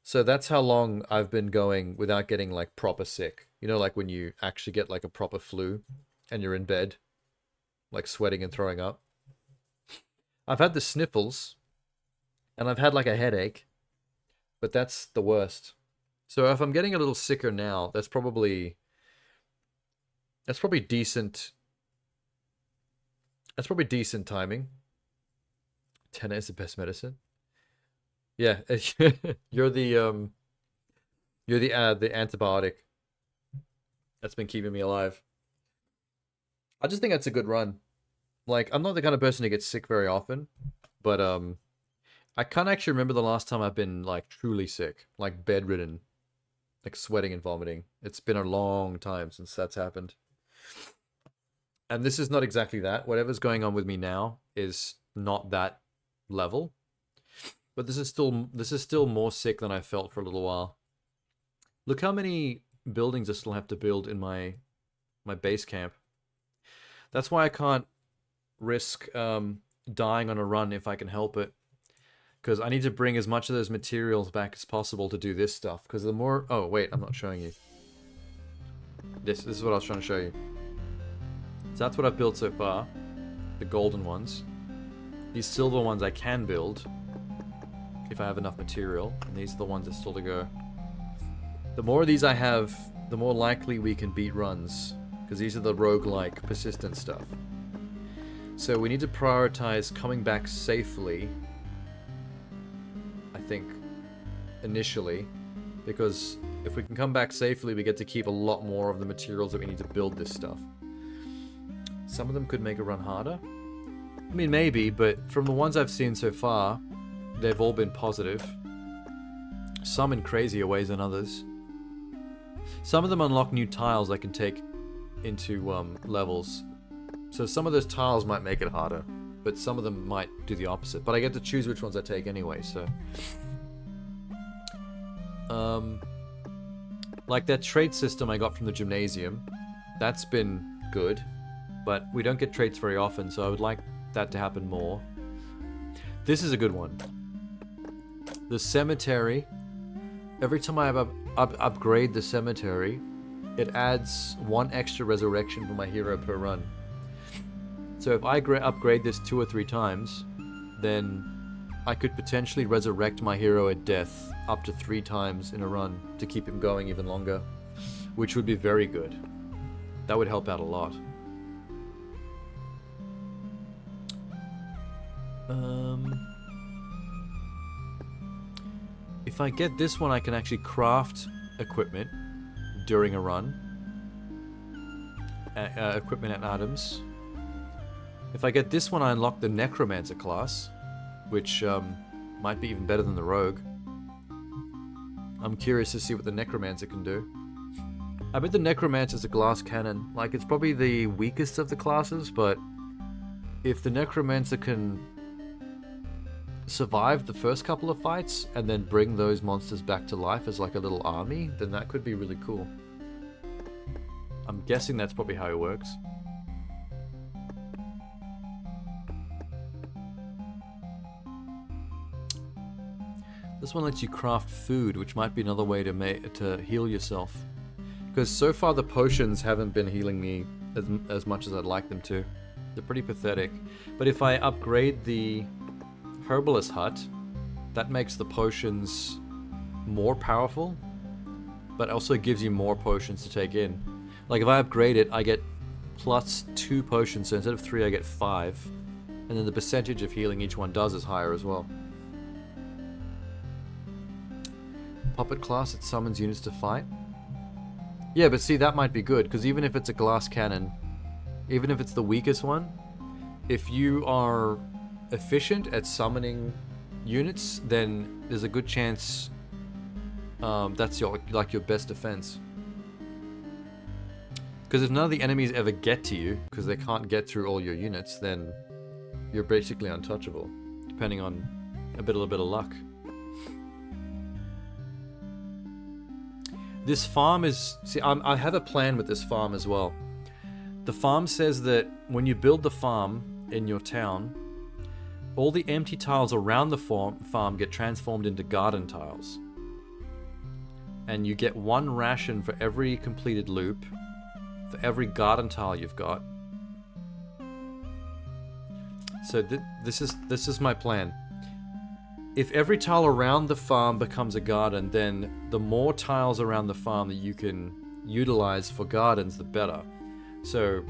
So that's how long I've been going without getting, like, proper sick. You know, like when you actually get, like, a proper flu and you're in bed, like, sweating and throwing up. I've had the sniffles, and I've had, like, a headache, but that's the worst. So if I'm getting a little sicker now, that's probably decent. That's probably decent timing. Tenor is the best medicine. Yeah, you're the antibiotic that's been keeping me alive. I just think that's a good run. Like, I'm not the kind of person who gets sick very often, but I can't actually remember the last time I've been, like, truly sick, like bedridden, like sweating and vomiting. It's been a long time since that's happened. And this is not exactly that. Whatever's going on with me now is not that level. But this is still more sick than I felt for a little while. Look how many buildings I still have to build in my base camp. That's why I can't risk dying on a run if I can help it. Because I need to bring as much of those materials back as possible to do this stuff. Because the more... Oh, wait, I'm not showing you. This is what I was trying to show you. So that's what I've built so far. The golden ones. These silver ones I can build if I have enough material. And these are the ones that still to go. The more of these I have, the more likely we can beat runs. Because these are the roguelike persistent stuff. So we need to prioritize coming back safely, I think, initially. Because if we can come back safely, we get to keep a lot more of the materials that we need to build this stuff. Some of them could make it run harder. I mean, maybe, but from the ones I've seen so far, they've all been positive. Some in crazier ways than others. Some of them unlock new tiles I can take into levels. So some of those tiles might make it harder, but some of them might do the opposite. But I get to choose which ones I take anyway, so... like that trade system I got from the gymnasium, that's been good, but we don't get traits very often, so I would like that to happen more. This is a good one. The cemetery, every time I upgrade the cemetery, it adds 1 extra resurrection for my hero per run. So if I upgrade this 2 or 3 times, then I could potentially resurrect my hero at death up to 3 times in a run to keep him going even longer, which would be very good. That would help out a lot. If I get this one, I can actually craft equipment during a run. Equipment and items. If I get this one, I unlock the Necromancer class, which might be even better than the Rogue. I'm curious to see what the Necromancer can do. I bet the Necromancer's a glass cannon. Like, it's probably the weakest of the classes, but if the Necromancer can survive the first couple of fights and then bring those monsters back to life as like a little army, then that could be really cool. I'm guessing that's probably how it works. This one lets you craft food, which might be another way to heal yourself. Because so far the potions haven't been healing me as much as I'd like them to. They're pretty pathetic. But if I upgrade the Herbalist Hut, that makes the potions more powerful, but also gives you more potions to take in. Like if I upgrade it, I get plus 2 potions, so instead of 3 I get 5. And then the percentage of healing each one does is higher as well. Puppet class, it summons units to fight. Yeah, but see, that might be good, because even if it's a glass cannon, even if it's the weakest one, if you are efficient at summoning units, then there's a good chance that's your best defense. Because if none of the enemies ever get to you, because they can't get through all your units, then you're basically untouchable, depending on a little bit of luck. This farm is... See, I have a plan with this farm as well. The farm says that when you build the farm in your town, all the empty tiles around the farm get transformed into garden tiles. And you get 1 ration for every completed loop, for every garden tile you've got. So this is my plan. If every tile around the farm becomes a garden, then the more tiles around the farm that you can utilize for gardens, the better. So,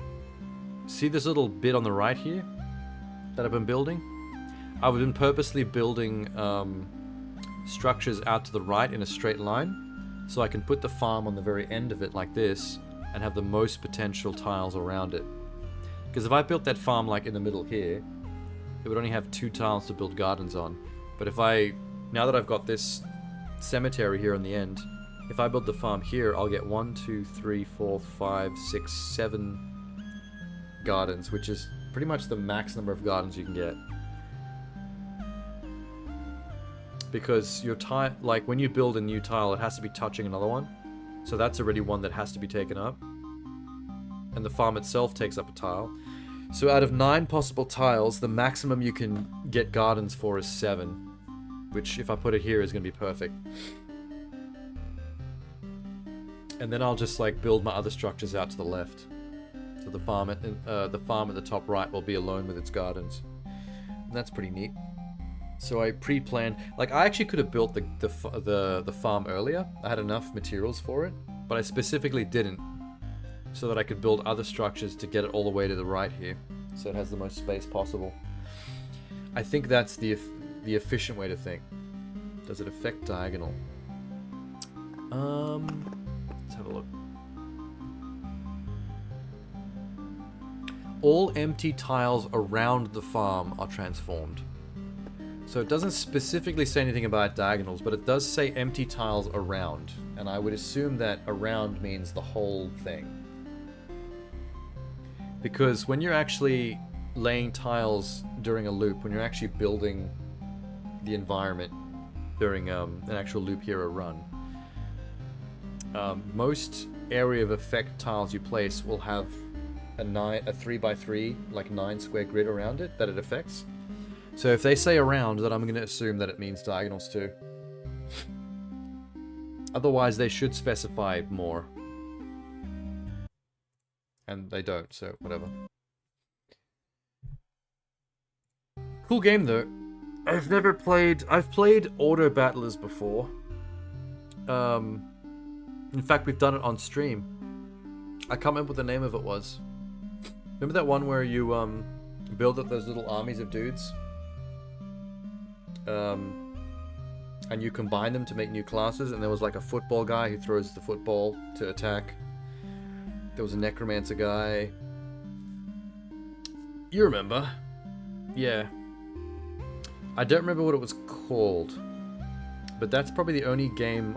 see this little bit on the right here that I've been building? I've been purposely building structures out to the right in a straight line, so I can put the farm on the very end of it like this, and have the most potential tiles around it. Because if I built that farm like in the middle here, it would only have 2 tiles to build gardens on. But if now that I've got this cemetery here on the end, if I build the farm here, I'll get 1, 2, 3, 4, 5, 6, 7 gardens, which is pretty much the max number of gardens you can get. Because your tile, like when you build a new tile, it has to be touching another one. So that's already one that has to be taken up. And the farm itself takes up a tile. So out of 9 possible tiles, the maximum you can get gardens for is 7. Which, if I put it here, is going to be perfect. And then I'll just like build my other structures out to the left. So the farm at the top right will be alone with its gardens. And that's pretty neat. So I pre-planned, like I actually could have built the farm earlier. I had enough materials for it, but I specifically didn't, so that I could build other structures to get it all the way to the right here, so it has the most space possible. I think that's the efficient way to think. Does it affect diagonal? Let's have a look. All empty tiles around the farm are transformed. So it doesn't specifically say anything about diagonals, but it does say empty tiles around. And I would assume that around means the whole thing. Because when you're actually laying tiles during a loop, when you're actually building the environment during an actual loop hero run, most area of effect tiles you place will have a 3x3, like 9 square grid around it that it affects. So if they say around, then I'm going to assume that it means diagonals too. Otherwise, they should specify more. And they don't, so whatever. Cool game though. I've played Auto Battlers before. In fact, we've done it on stream. I can't remember what the name of it was. Remember that one where you build up those little armies of dudes? And you combine them to make new classes, and there was like a football guy who throws the football to attack. There was a necromancer guy. You remember? Yeah. I don't remember what it was called, but that's probably the only game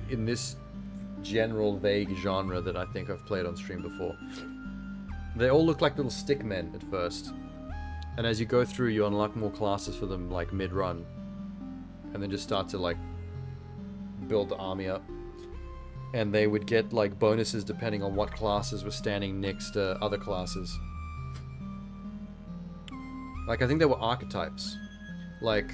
in this general vague genre that I think I've played on stream before. They all look like little stick men at first. And as you go through, you unlock more classes for them, like mid-run. And then just start to, like, build the army up. And they would get, like, bonuses depending on what classes were standing next to other classes. Like, I think there were archetypes. Like,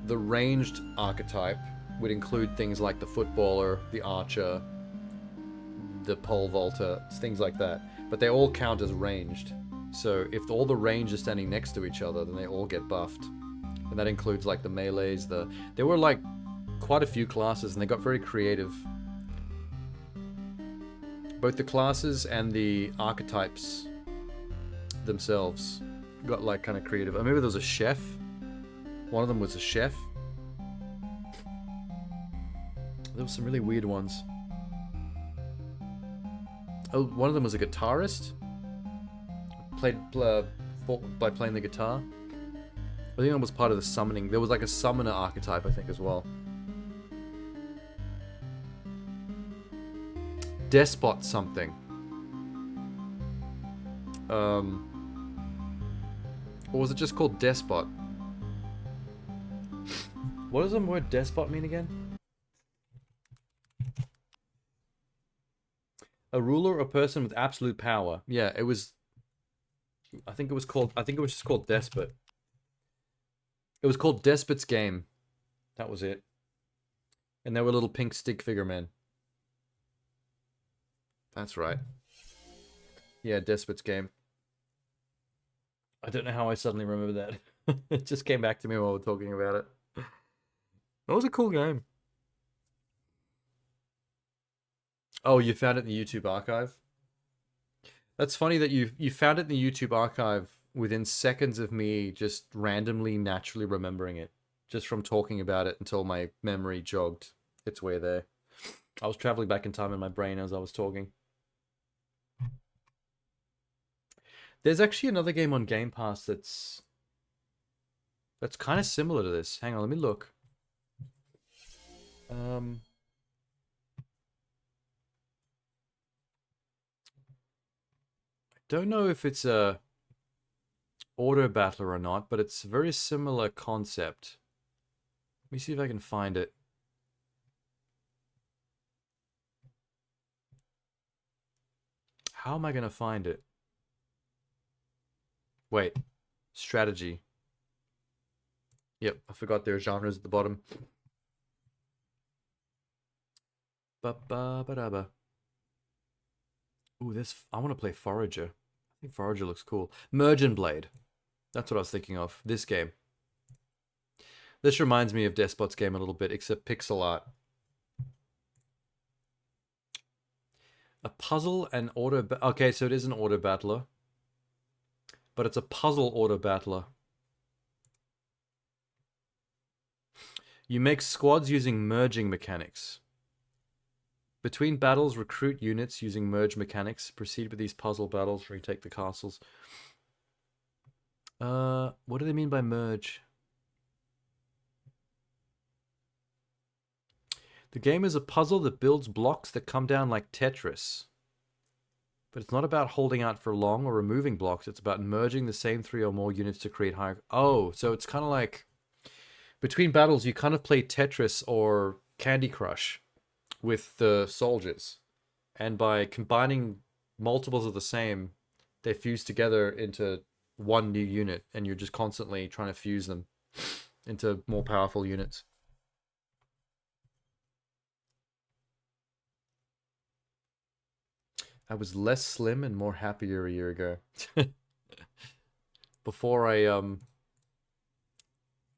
the ranged archetype would include things like the footballer, the archer, the pole vaulter, things like that. But they all count as ranged. So if all the range are standing next to each other, then they all get buffed. And that includes like the melees, there were like quite a few classes, and they got very creative. Both the classes and the archetypes themselves got like kind of creative. I remember there was a chef. One of them was a chef. There were some really weird ones. Oh, one of them was a guitarist. Fought by playing the guitar. I think that was part of the summoning. There was like a summoner archetype, I think, as well. Despot something. Or was it just called Despot? What does the word despot mean again? A ruler or person with absolute power. Yeah, it was... I think it was just called Despot. It was called Despot's Game. That was it. And there were little pink stick figure men. That's right. Yeah, Despot's Game. I don't know how I suddenly remember that. It just came back to me while we were talking about it. That was a cool game. Oh, you found it in the YouTube archive? That's funny that you found it in the YouTube archive within seconds of me just randomly, naturally remembering it. Just from talking about it until my memory jogged its way there. I was traveling back in time in my brain as I was talking. There's actually another game on Game Pass that's kind of similar to this. Hang on, let me look. Don't know if it's a auto battler or not, but it's a very similar concept. Let me see if I can find it. How am I going to find it? Wait. Strategy. Yep, I forgot there are genres at the bottom. Ba-ba-ba-da-ba. Ooh, I want to play Forager. I think Forager looks cool. Merge and Blade. That's what I was thinking of. This game. This reminds me of Despot's Game a little bit, except pixel art. A puzzle and auto... Okay, so it is an auto battler. But it's a puzzle auto battler. You make squads using merging mechanics. Between battles, recruit units using merge mechanics. Proceed with these puzzle battles, retake the castles. What do they mean by merge? The game is a puzzle that builds blocks that come down like Tetris. But it's not about holding out for long or removing blocks. It's about merging the same 3 or more units to create higher... Oh, so it's kind of like... Between battles, you kind of play Tetris or Candy Crush with the soldiers. And by combining multiples of the same, they fuse together into one new unit. And you're just constantly trying to fuse them into more powerful units. I was less slim and more happier a year ago. Before I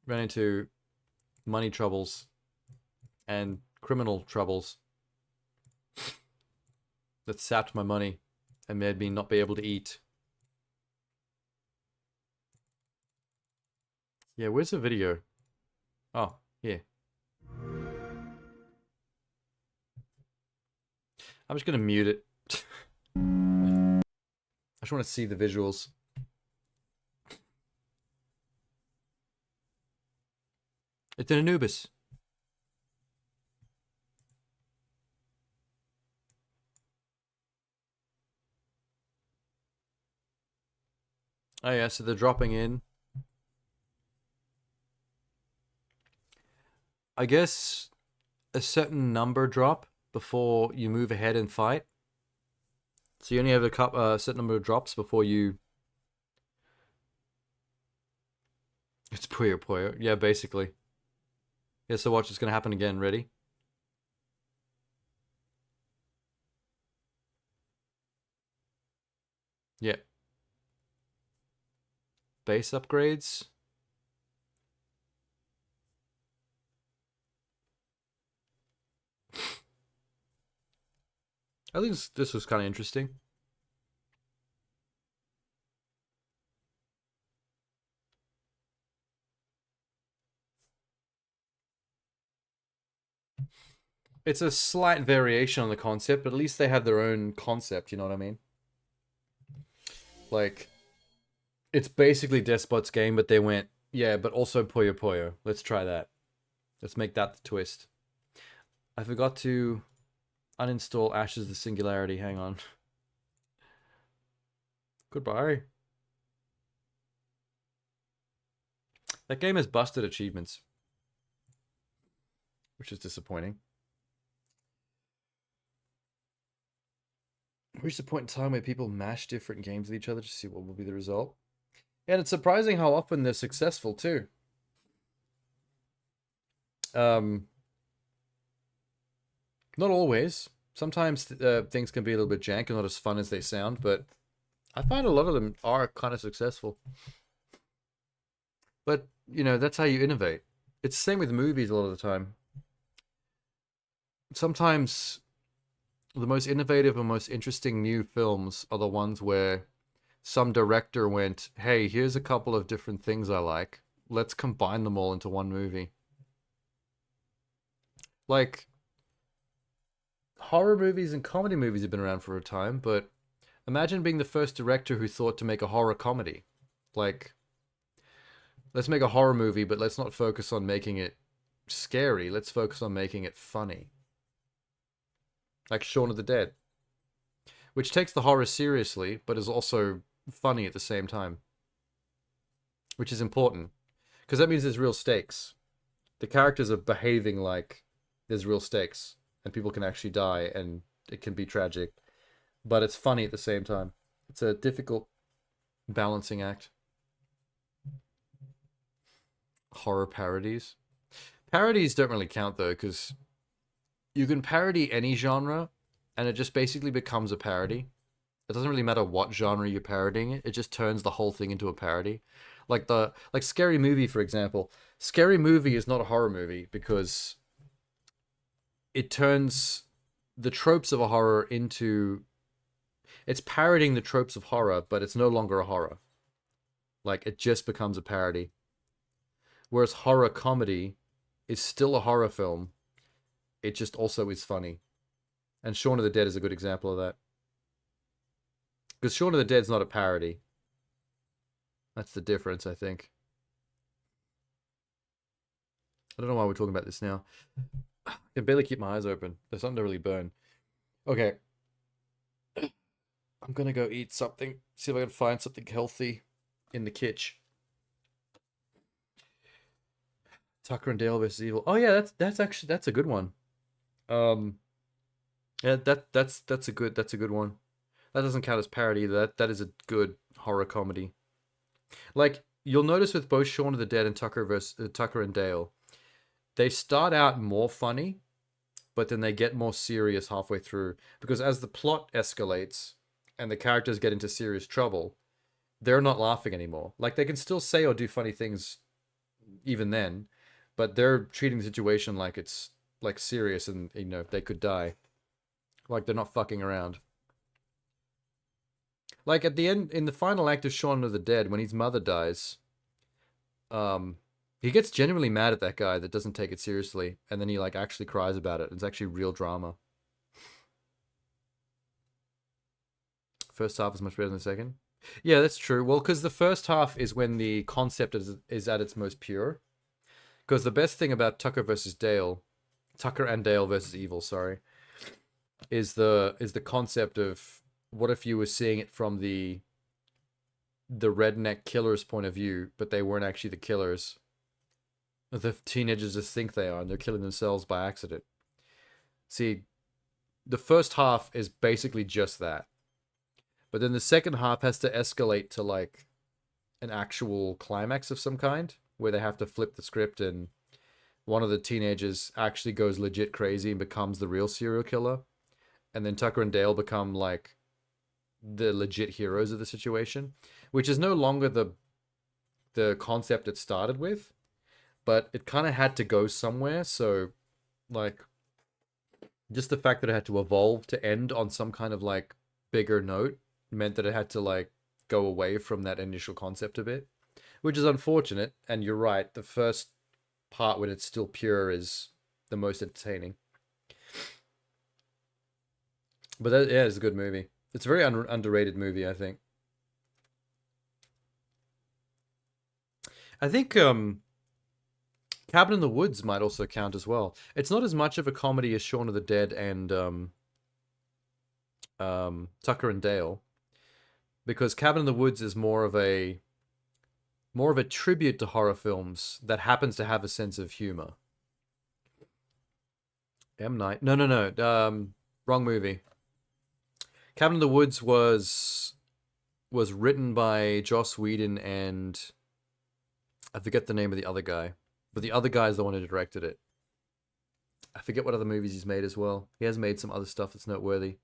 ran into money troubles and criminal troubles that sapped my money and made me not be able to eat. Yeah, where's the video? Oh, here. I'm just gonna mute it. I just want to see the visuals. It's an Anubis. Oh yeah, so they're dropping in. I guess a certain number drop before you move ahead and fight. So you only have a certain number of drops before you... It's Puyo Puyo. Yeah, basically. Yeah, so watch, it's going to happen again. Ready? Yeah. Base upgrades. I think this was kind of interesting. It's a slight variation on the concept, but at least they have their own concept, you know what I mean? Like, it's basically Despot's game, but they went, yeah, but also Puyo Puyo. Let's try that. Let's make that the twist. I forgot to uninstall Ashes of the Singularity. Hang on. Goodbye. That game has busted achievements, which is disappointing. We reached a point in time where people mash different games with each other to see what will be the result. And it's surprising how often they're successful too. Not always. Sometimes things can be a little bit jank and not as fun as they sound, but I find a lot of them are kind of successful. But, you know, that's how you innovate. It's the same with movies a lot of the time. Sometimes the most innovative and most interesting new films are the ones where some director went, hey, here's a couple of different things I like. Let's combine them all into one movie. Like, horror movies and comedy movies have been around for a time, but imagine being the first director who thought to make a horror comedy. Like, let's make a horror movie, but let's not focus on making it scary. Let's focus on making it funny. Like Shaun of the Dead, which takes the horror seriously, but is also funny at the same time, which is important, because that means there's real stakes. The characters are behaving like there's real stakes, and people can actually die, and it can be tragic, but it's funny at the same time. It's a difficult balancing act. Horror parodies. Parodies don't really count, though, because you can parody any genre, and it just basically becomes a parody. It doesn't really matter what genre you're parodying it. It just turns the whole thing into a parody. Like Scary Movie, for example. Scary Movie is not a horror movie because it turns the tropes of a horror into... It's parodying the tropes of horror, but it's no longer a horror. Like, it just becomes a parody. Whereas horror comedy is still a horror film. It just also is funny. And Shaun of the Dead is a good example of that. Because Shaun of the Dead's not a parody. That's the difference, I think. I don't know why we're talking about this now. I can barely keep my eyes open. There's something to really burn. Okay. I'm gonna go eat something. See if I can find something healthy in the kitchen. Tucker and Dale versus Evil. Oh yeah, that's a good one. Yeah, that's a good one. That doesn't count as parody. That is a good horror comedy. Like, you'll notice with both Shaun of the Dead and Tucker and Dale, they start out more funny, but then they get more serious halfway through, because as the plot escalates and the characters get into serious trouble, they're not laughing anymore. Like, they can still say or do funny things even then, but they're treating the situation like it's like serious, and you know, they could die. Like, they're not fucking around. Like, at the end, in the final act of Shaun of the Dead, when his mother dies, he gets genuinely mad at that guy that doesn't take it seriously, and then he like actually cries about it. It's actually real drama. First half is much better than the second. Yeah, that's true. Well, because the first half is when the concept is at its most pure. Because the best thing about Tucker and Dale versus Evil, sorry, is the concept of, what if you were seeing it from the redneck killer's point of view, but they weren't actually the killers. The teenagers just think they are, and they're killing themselves by accident. See, the first half is basically just that. But then the second half has to escalate to like an actual climax of some kind, where they have to flip the script and one of the teenagers actually goes legit crazy and becomes the real serial killer. And then Tucker and Dale become like the legit heroes of the situation, which is no longer the concept it started with, but it kind of had to go somewhere. So like, just the fact that it had to evolve to end on some kind of like bigger note meant that it had to like go away from that initial concept a bit, which is unfortunate. And you're right, the first part, when it's still pure, is the most entertaining. But that, yeah, it's a good movie. It's a very underrated movie, I think. I think Cabin in the Woods might also count as well. It's not as much of a comedy as Shaun of the Dead and Tucker and Dale, because Cabin in the Woods is more of a tribute to horror films that happens to have a sense of humor. M Night? No, no, no. Wrong movie. Cabin in the Woods was written by Joss Whedon and I forget the name of the other guy, but the other guy is the one who directed it. I forget what other movies he's made as well. He has made some other stuff that's noteworthy.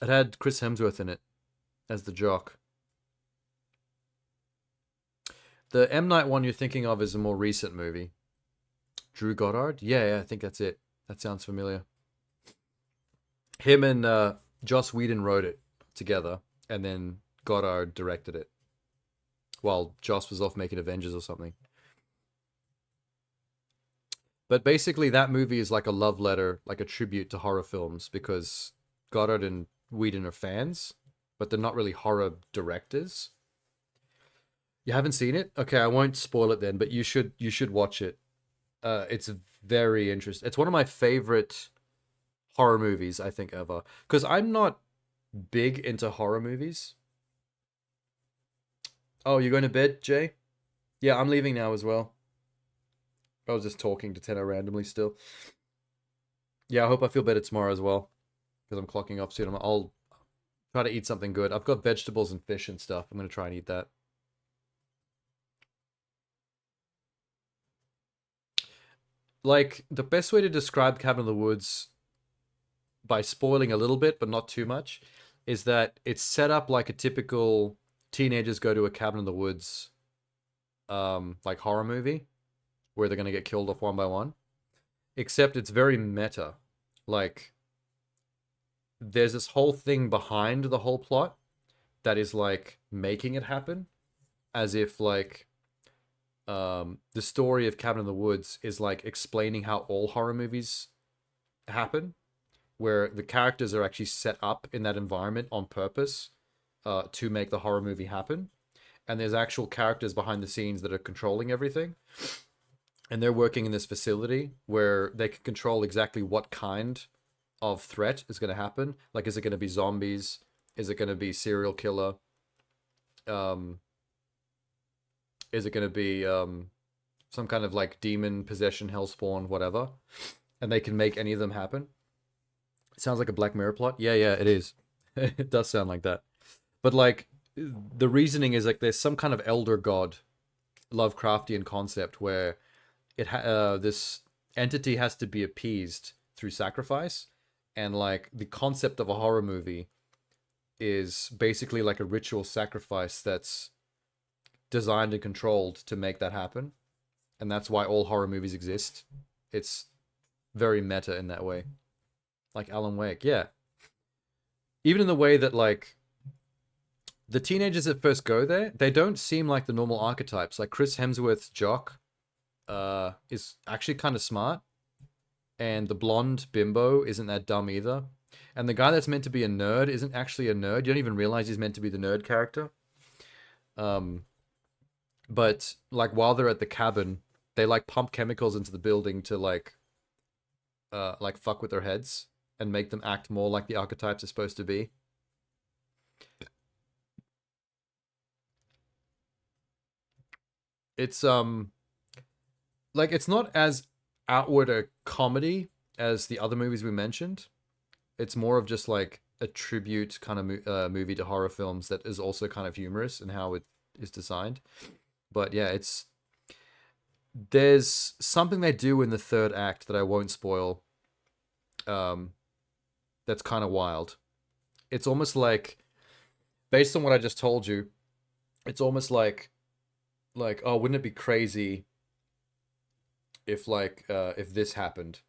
It had Chris Hemsworth in it as the jock. The M. Night one you're thinking of is a more recent movie. Drew Goddard? Yeah, I think that's it. That sounds familiar. Him and Joss Whedon wrote it together, and then Goddard directed it, while Joss was off making Avengers or something. But basically, that movie is like a love letter, like a tribute to horror films, because Goddard and Whedon are fans, but they're not really horror directors. You haven't seen it? Okay, I won't spoil it then, but you should watch it. It's very interesting. It's one of my favorite horror movies I think ever, because I'm not big into horror movies. Oh, you're going to bed, Jay? Yeah, I'm leaving now as well. I was just talking to Tenno randomly still. Yeah, I hope I feel better tomorrow as well, because I'm clocking off soon. I'll try to eat something good. I've got vegetables and fish and stuff. I'm going to try and eat that. Like, the best way to describe Cabin in the Woods, by spoiling a little bit, but not too much, is that it's set up like a typical teenagers go to a cabin in the woods, like horror movie, where they're going to get killed off one by one. Except it's very meta. Like, there's this whole thing behind the whole plot that is like making it happen, as if like the story of Cabin in the Woods is like explaining how all horror movies happen, where the characters are actually set up in that environment on purpose to make the horror movie happen. And there's actual characters behind the scenes that are controlling everything. And they're working in this facility where they can control exactly what kind of threat is going to happen. Like, is it going to be zombies? Is it going to be serial killer? Is it going to be some kind of like demon possession, hellspawn, whatever? And they can make any of them happen. It sounds like a Black Mirror plot. Yeah, it is. It does sound like that. But like, the reasoning is like there's some kind of elder god, Lovecraftian concept where this entity has to be appeased through sacrifice, and like the concept of a horror movie is basically like a ritual sacrifice that's designed and controlled to make that happen, and that's why all horror movies exist. It's very meta in that way, like Alan Wake. Yeah, even in the way that like the teenagers that first go there, they don't seem like the normal archetypes. Like Chris Hemsworth's jock is actually kind of smart, and the blonde bimbo isn't that dumb either. And the guy that's meant to be a nerd isn't actually a nerd. You don't even realize he's meant to be the nerd character. But like while they're at the cabin, they like pump chemicals into the building to like fuck with their heads and make them act more like the archetypes are supposed to be. It's like it's not as outward a comedy as the other movies we mentioned. It's more of just like a tribute kind of movie to horror films that is also kind of humorous in how it is designed. But yeah, there's something they do in the third act that I won't spoil. That's kind of wild. It's almost like, based on what I just told you, it's almost like oh, wouldn't it be crazy if if this happened?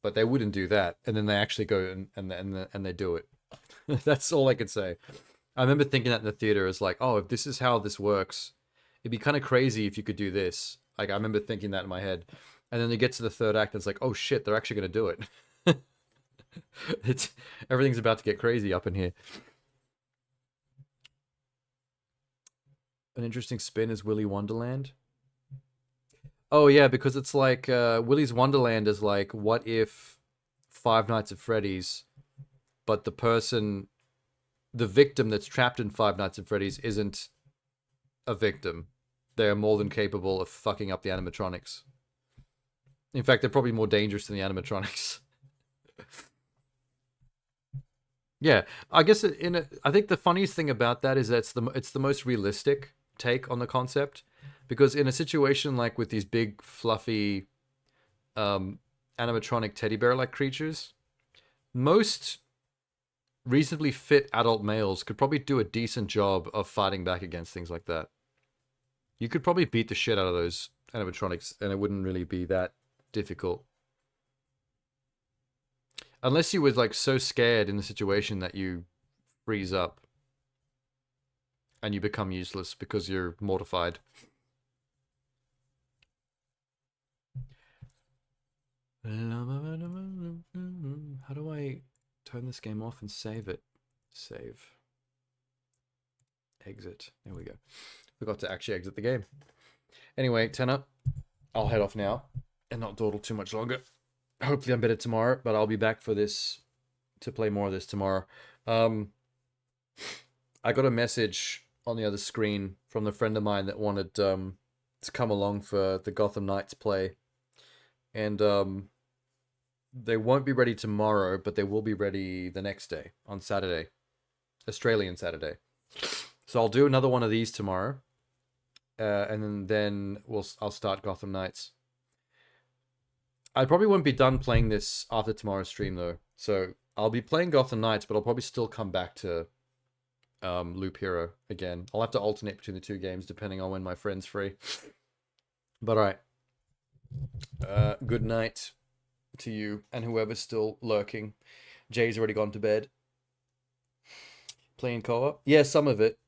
But they wouldn't do that, and then they actually go and they do it. That's all I could say. I remember thinking that in the theater as like, oh, if this is how this works, it'd be kind of crazy if you could do this. Like, I remember thinking that in my head, and then you get to the third act, and it's like, oh shit, they're actually gonna do it. It's everything's about to get crazy up in here. An interesting spin is Willy Wonderland. Oh yeah, because it's like Willy's Wonderland is like, what if Five Nights at Freddy's, but the victim that's trapped in Five Nights at Freddy's isn't a victim. They are more than capable of fucking up the animatronics. In fact, they're probably more dangerous than the animatronics. Yeah, I guess I think the funniest thing about that is that it's the most realistic take on the concept, because in a situation like with these big fluffy animatronic teddy bear like creatures, most reasonably fit adult males could probably do a decent job of fighting back against things like that. You could probably beat the shit out of those animatronics and it wouldn't really be that difficult. Unless you were like so scared in the situation that you freeze up and you become useless because you're mortified. How do I turn this game off and save it? Save. Exit. There we go. Forgot to actually exit the game. Anyway, Tenor, I'll head off now and not dawdle too much longer. Hopefully I'm better tomorrow, but I'll be back for this, to play more of this tomorrow. I got a message on the other screen from a friend of mine that wanted to come along for the Gotham Knights play. And they won't be ready tomorrow, but they will be ready the next day, on Saturday. Australian Saturday. So I'll do another one of these tomorrow. And then I'll start Gotham Knights. I probably won't be done playing this after tomorrow's stream, though. So I'll be playing Gotham Knights, but I'll probably still come back to Loop Hero again. I'll have to alternate between the two games, depending on when my friend's free. But alright. Good night to you and whoever's still lurking. Jay's already gone to bed. Playing co-op? Yeah, some of it.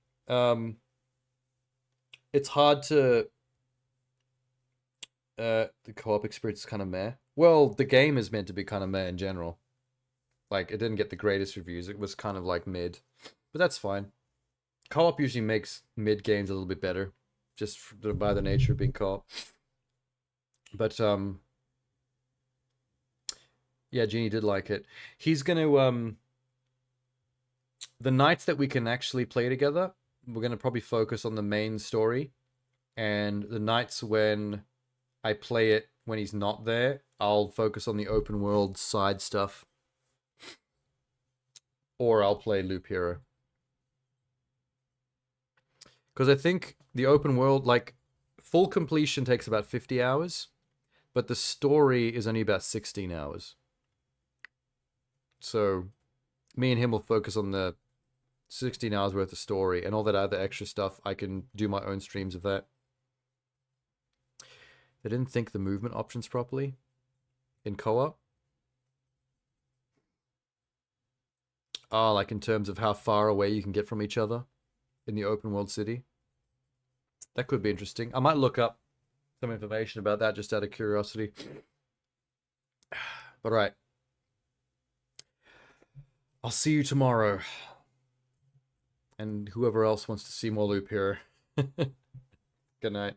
It's hard to... the co-op experience is kind of meh. Well, the game is meant to be kind of meh in general. Like, it didn't get the greatest reviews. It was kind of like mid. But that's fine. Co-op usually makes mid games a little bit better. Just by the nature of being co-op. But, yeah, Genie did like it. He's gonna, the nights that we can actually play together, we're gonna probably focus on the main story. And the nights when I play it when he's not there, I'll focus on the open world side stuff. Or I'll play Loop Hero. Because I think the open world, like, full completion takes about 50 hours. But the story is only about 16 hours. So, me and him will focus on the 16 hours worth of story. And all that other extra stuff, I can do my own streams of that. They didn't think the movement options properly in co-op. Like in terms of how far away you can get from each other in the open world city. That could be interesting. I might look up some information about that just out of curiosity. But right. I'll see you tomorrow. And whoever else wants to see more Loop Hero. Good night.